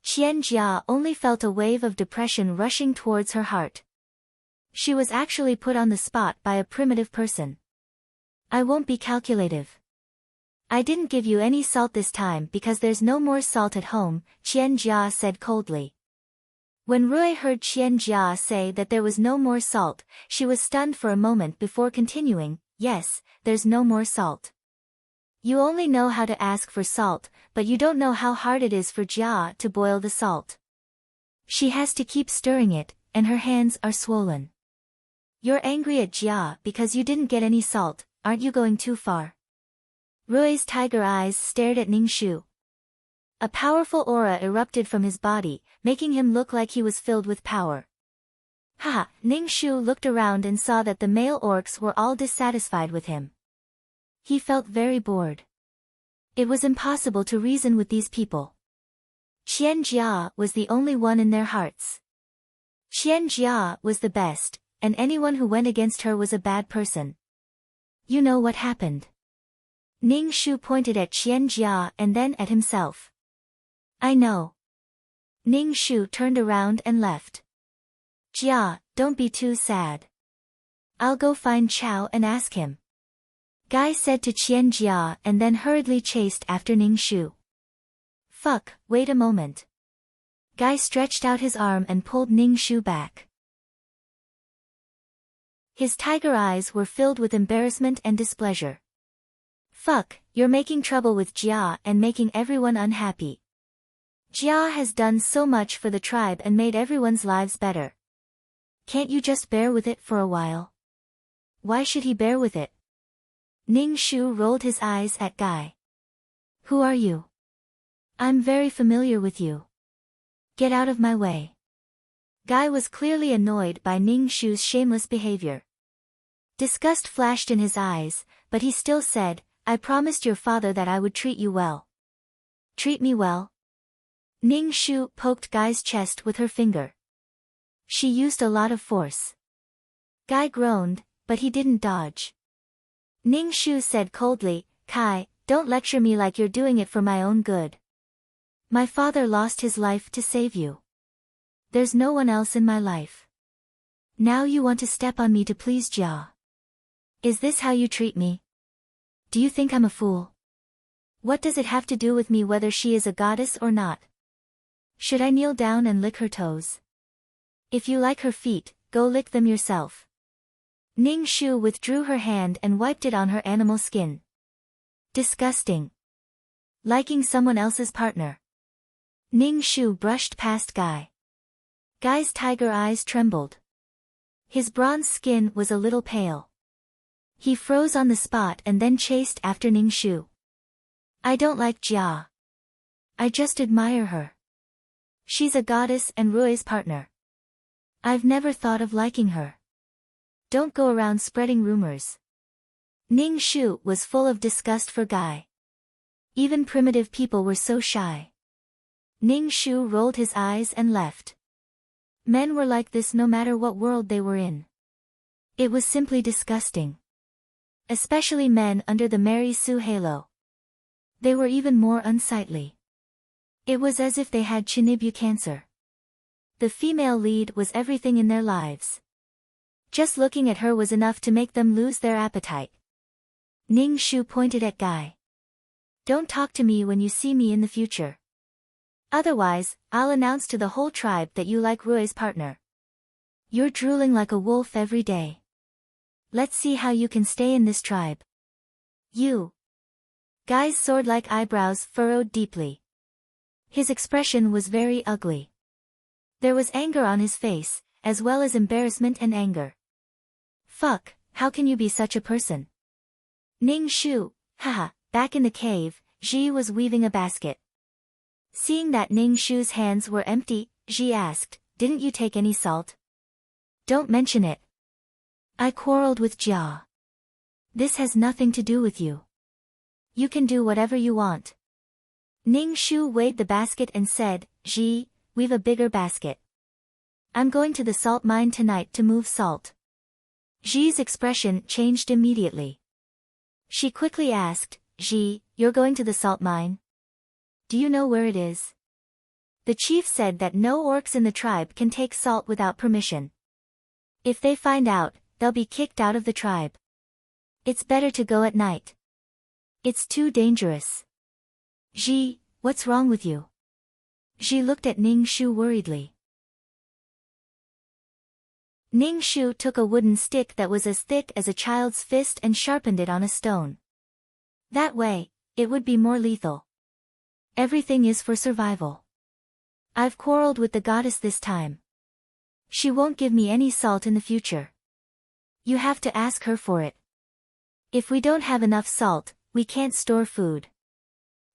Qian Jia only felt a wave of depression rushing towards her heart. She was actually put on the spot by a primitive person. I won't be calculative. I didn't give you any salt this time because there's no more salt at home, Qian Jia said coldly. When Rui heard Qian Jia say that there was no more salt, she was stunned for a moment before continuing, yes, there's no more salt. You only know how to ask for salt, but you don't know how hard it is for Jia to boil the salt. She has to keep stirring it, and her hands are swollen. You're angry at Jia because you didn't get any salt, aren't you going too far? Rui's tiger eyes stared at Ningshu. A powerful aura erupted from his body, making him look like he was filled with power. Ha! Ningshu looked around and saw that the male orcs were all dissatisfied with him. He felt very bored. It was impossible to reason with these people. Qian Jia was the only one in their hearts. Qian Jia was the best, and anyone who went against her was a bad person. You know what happened. Ningshu pointed at Qian Jia and then at himself. I know. Ningshu turned around and left. Jia, don't be too sad. I'll go find Chao and ask him. Guy said to Qian Jia and then hurriedly chased after Ningshu. Fuck, wait a moment. Guy stretched out his arm and pulled Ningshu back. His tiger eyes were filled with embarrassment and displeasure. Fuck, you're making trouble with Jia and making everyone unhappy. Jia has done so much for the tribe and made everyone's lives better. Can't you just bear with it for a while? Why should he bear with it? Ningshu rolled his eyes at Guy. Who are you? I'm very familiar with you. Get out of my way. Guy was clearly annoyed by Ningshu's shameless behavior. Disgust flashed in his eyes, but he still said, I promised your father that I would treat you well. Treat me well? Ningshu poked Guy's chest with her finger. She used a lot of force. Guy groaned, but he didn't dodge. Ningshu said coldly, Kai, don't lecture me like you're doing it for my own good. My father lost his life to save you. There's no one else in my life. Now you want to step on me to please Jia. Is this how you treat me? Do you think I'm a fool? What does it have to do with me whether she is a goddess or not? Should I kneel down and lick her toes? If you like her feet, go lick them yourself. Ningshu withdrew her hand and wiped it on her animal skin. Disgusting. Liking someone else's partner. Ningshu brushed past Guy. Guy's tiger eyes trembled. His bronze skin was a little pale. He froze on the spot and then chased after Ningshu. I don't like Jia. I just admire her. She's a goddess and Rui's partner. I've never thought of liking her. Don't go around spreading rumors. Ningshu was full of disgust for Guy. Even primitive people were so shy. Ningshu rolled his eyes and left. Men were like this no matter what world they were in. It was simply disgusting. Especially men under the Mary Sue halo. They were even more unsightly. It was as if they had Chinibu cancer. The female lead was everything in their lives. Just looking at her was enough to make them lose their appetite. Ningshu pointed at Guy. Don't talk to me when you see me in the future. Otherwise, I'll announce to the whole tribe that you like Rui's partner. You're drooling like a wolf every day. Let's see how you can stay in this tribe. You. Guy's sword-like eyebrows furrowed deeply. His expression was very ugly. There was anger on his face, as well as embarrassment and anger. Fuck, how can you be such a person? Ningshu, haha, back in the cave, Ji was weaving a basket. Seeing that Ningshu's hands were empty, Ji asked, didn't you take any salt? Don't mention it. I quarreled with Jia. This has nothing to do with you. You can do whatever you want. Ningshu weighed the basket and said, Ji, weave a bigger basket. I'm going to the salt mine tonight to move salt. Ji's expression changed immediately. She quickly asked, Ji, you're going to the salt mine? Do you know where it is? The chief said that no orcs in the tribe can take salt without permission. If they find out, they'll be kicked out of the tribe. It's better to go at night. It's too dangerous. Ji, what's wrong with you? Ji looked at Ning Shu worriedly. Ning Shu took a wooden stick that was as thick as a child's fist and sharpened it on a stone. That way, it would be more lethal. Everything is for survival. I've quarreled with the goddess this time. She won't give me any salt in the future. You have to ask her for it. If we don't have enough salt, we can't store food.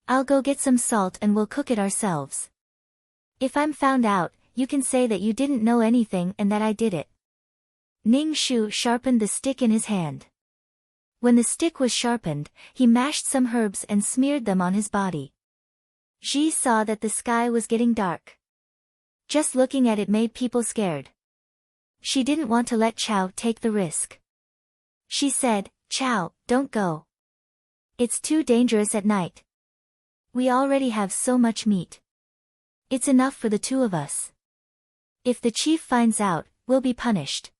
I'll go get some salt and we'll cook it ourselves. If I'm found out, you can say that you didn't know anything and that I did it. Ning Shu sharpened the stick in his hand. When the stick was sharpened, he mashed some herbs and smeared them on his body. Ji saw that the sky was getting dark. Just looking at it made people scared. She didn't want to let Chao take the risk. She said, Chao, don't go. It's too dangerous at night. We already have so much meat. It's enough for the two of us. If the chief finds out, we'll be punished.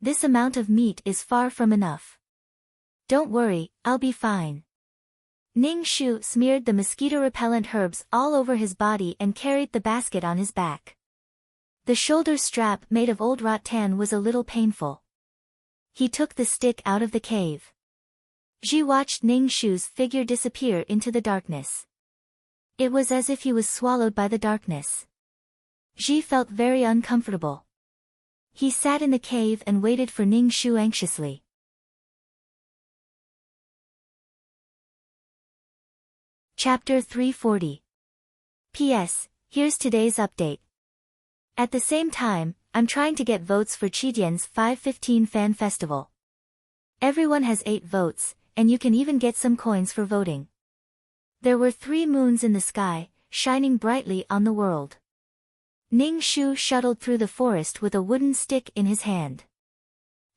This amount of meat is far from enough. Don't worry, I'll be fine. Ning Shu smeared the mosquito-repellent herbs all over his body and carried the basket on his back. The shoulder strap made of old rattan was a little painful. He took the stick out of the cave. Ji watched Ning Shu's figure disappear into the darkness. It was as if he was swallowed by the darkness. Ji felt very uncomfortable. He sat in the cave and waited for Ning Shu anxiously. Chapter 340. P.S. Here's today's update. At the same time, I'm trying to get votes for Chidian's 515 Fan Festival. Everyone has 8 votes, and you can even get some coins for voting. There were 3 moons in the sky, shining brightly on the world. Ning Shu shuttled through the forest with a wooden stick in his hand.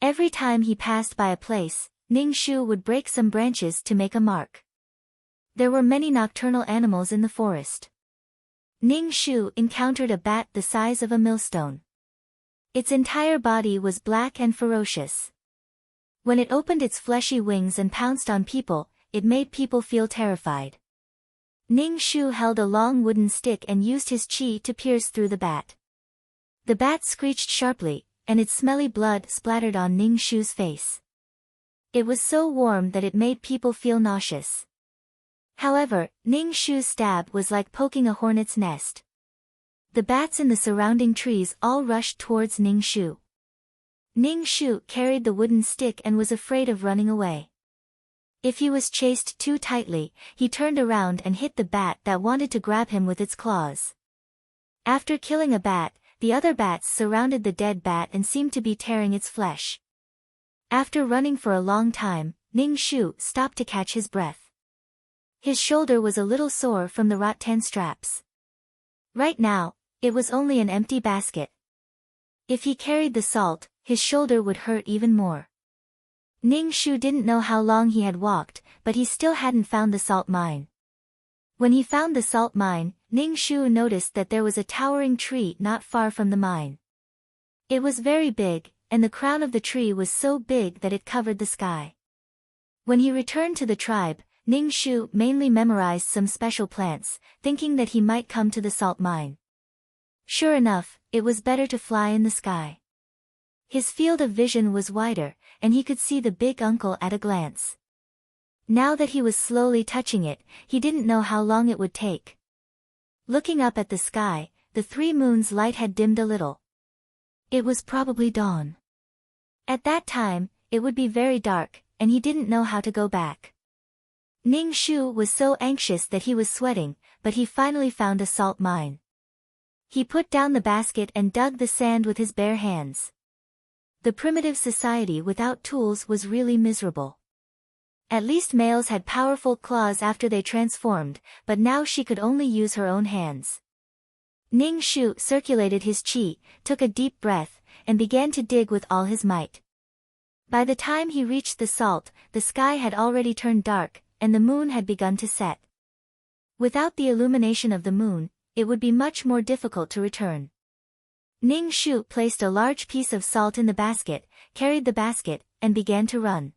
Every time he passed by a place, Ning Shu would break some branches to make a mark. There were many nocturnal animals in the forest. Ning Shu encountered a bat the size of a millstone. Its entire body was black and ferocious. When it opened its fleshy wings and pounced on people, it made people feel terrified. Ning Shu held a long wooden stick and used his chi to pierce through the bat. The bat screeched sharply, and its smelly blood splattered on Ning Shu's face. It was so warm that it made people feel nauseous. However, Ning Shu's stab was like poking a hornet's nest. The bats in the surrounding trees all rushed towards Ning Shu. Ning Shu carried the wooden stick and was afraid of running away. If he was chased too tightly, he turned around and hit the bat that wanted to grab him with its claws. After killing a bat, the other bats surrounded the dead bat and seemed to be tearing its flesh. After running for a long time, Ning Shu stopped to catch his breath. His shoulder was a little sore from the rattan straps. Right now, it was only an empty basket. If he carried the salt, his shoulder would hurt even more. Ning Shu didn't know how long he had walked, but he still hadn't found the salt mine. When he found the salt mine, Ning Shu noticed that there was a towering tree not far from the mine. It was very big, and the crown of the tree was so big that it covered the sky. When he returned to the tribe, Ning Shu mainly memorized some special plants, thinking that he might come to the salt mine. Sure enough, it was better to fly in the sky. His field of vision was wider, and he could see the big uncle at a glance. Now that he was slowly touching it, he didn't know how long it would take. Looking up at the sky, the 3 moons' light had dimmed a little. It was probably dawn. At that time, it would be very dark, and he didn't know how to go back. Ning Shu was so anxious that he was sweating, but he finally found a salt mine. He put down the basket and dug the sand with his bare hands. The primitive society without tools was really miserable. At least males had powerful claws after they transformed, but now she could only use her own hands. Ning Shu circulated his chi, took a deep breath, and began to dig with all his might. By the time he reached the salt, the sky had already turned dark, and the moon had begun to set. Without the illumination of the moon, it would be much more difficult to return. Ning Shu placed a large piece of salt in the basket, carried the basket, and began to run.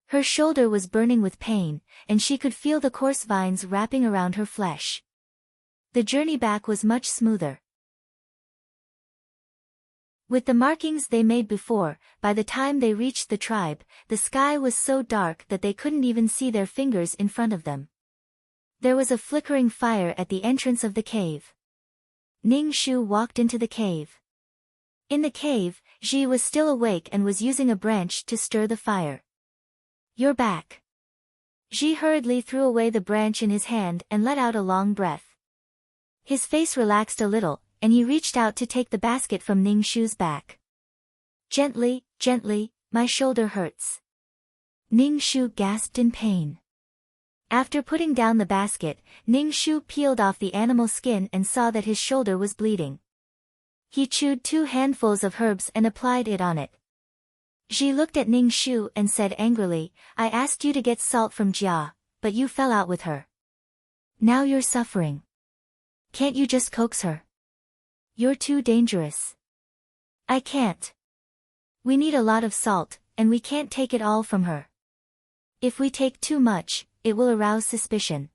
Her shoulder was burning with pain, and she could feel the coarse vines wrapping around her flesh. The journey back was much smoother. With the markings they made before, by the time they reached the tribe, the sky was so dark that they couldn't even see their fingers in front of them. There was a flickering fire at the entrance of the cave. Ning Shu walked into the cave. In the cave, Ji was still awake and was using a branch to stir the fire. "You're back." Ji hurriedly threw away the branch in his hand and let out a long breath. His face relaxed a little, and he reached out to take the basket from Ning Shu's back. "Gently, gently, my shoulder hurts." Ning Shu gasped in pain. After putting down the basket, Ning Shu peeled off the animal skin and saw that his shoulder was bleeding. He chewed 2 handfuls of herbs and applied it on it. Ji looked at Ning Shu and said angrily, "I asked you to get salt from Jia, but you fell out with her. Now you're suffering. Can't you just coax her? You're too dangerous." "I can't. We need a lot of salt, and we can't take it all from her. If we take too much, it will arouse suspicion.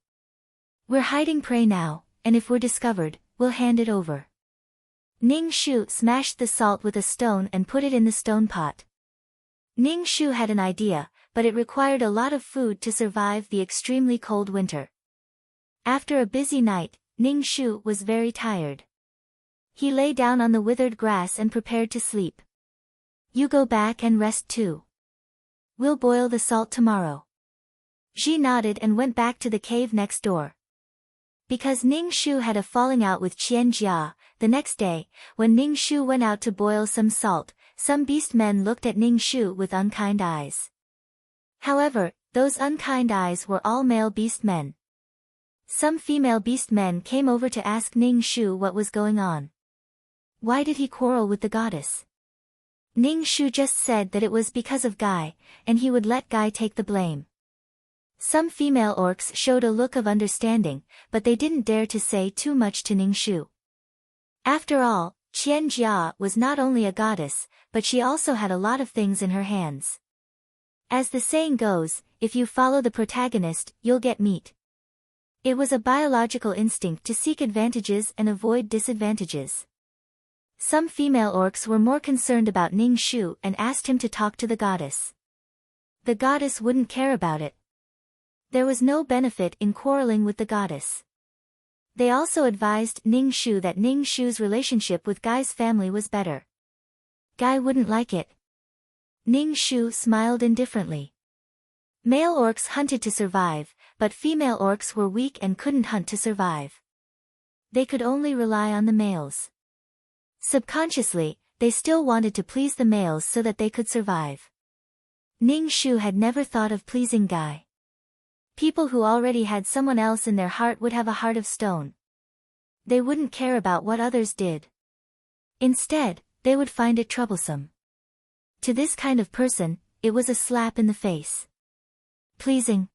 We're hiding prey now, and if we're discovered, we'll hand it over." Ning Shu smashed the salt with a stone and put it in the stone pot. Ning Shu had an idea, but it required a lot of food to survive the extremely cold winter. After a busy night, Ning Shu was very tired. He lay down on the withered grass and prepared to sleep. "You go back and rest too. We'll boil the salt tomorrow." Ji nodded and went back to the cave next door. Because Ning Shu had a falling out with Qian Jia, the next day, when Ning Shu went out to boil some salt, some beast men looked at Ning Shu with unkind eyes. However, those unkind eyes were all male beast men. Some female beast men came over to ask Ning Shu what was going on. Why did he quarrel with the goddess? Ning Shu just said that it was because of Guy, and he would let Guy take the blame. Some female orcs showed a look of understanding, but they didn't dare to say too much to Ning Shu. After all, Qian Jia was not only a goddess, but she also had a lot of things in her hands. As the saying goes, if you follow the protagonist, you'll get meat. It was a biological instinct to seek advantages and avoid disadvantages. Some female orcs were more concerned about Ning Shu and asked him to talk to the goddess. The goddess wouldn't care about it. There was no benefit in quarreling with the goddess. They also advised Ning Shu that Ning Shu's relationship with Guy's family was better. Guy wouldn't like it. Ning Shu smiled indifferently. Male orcs hunted to survive, but female orcs were weak and couldn't hunt to survive. They could only rely on the males. Subconsciously, they still wanted to please the males so that they could survive. Ning Shu had never thought of pleasing Guy. People who already had someone else in their heart would have a heart of stone. They wouldn't care about what others did. Instead, they would find it troublesome. To this kind of person, it was a slap in the face. Pleasing.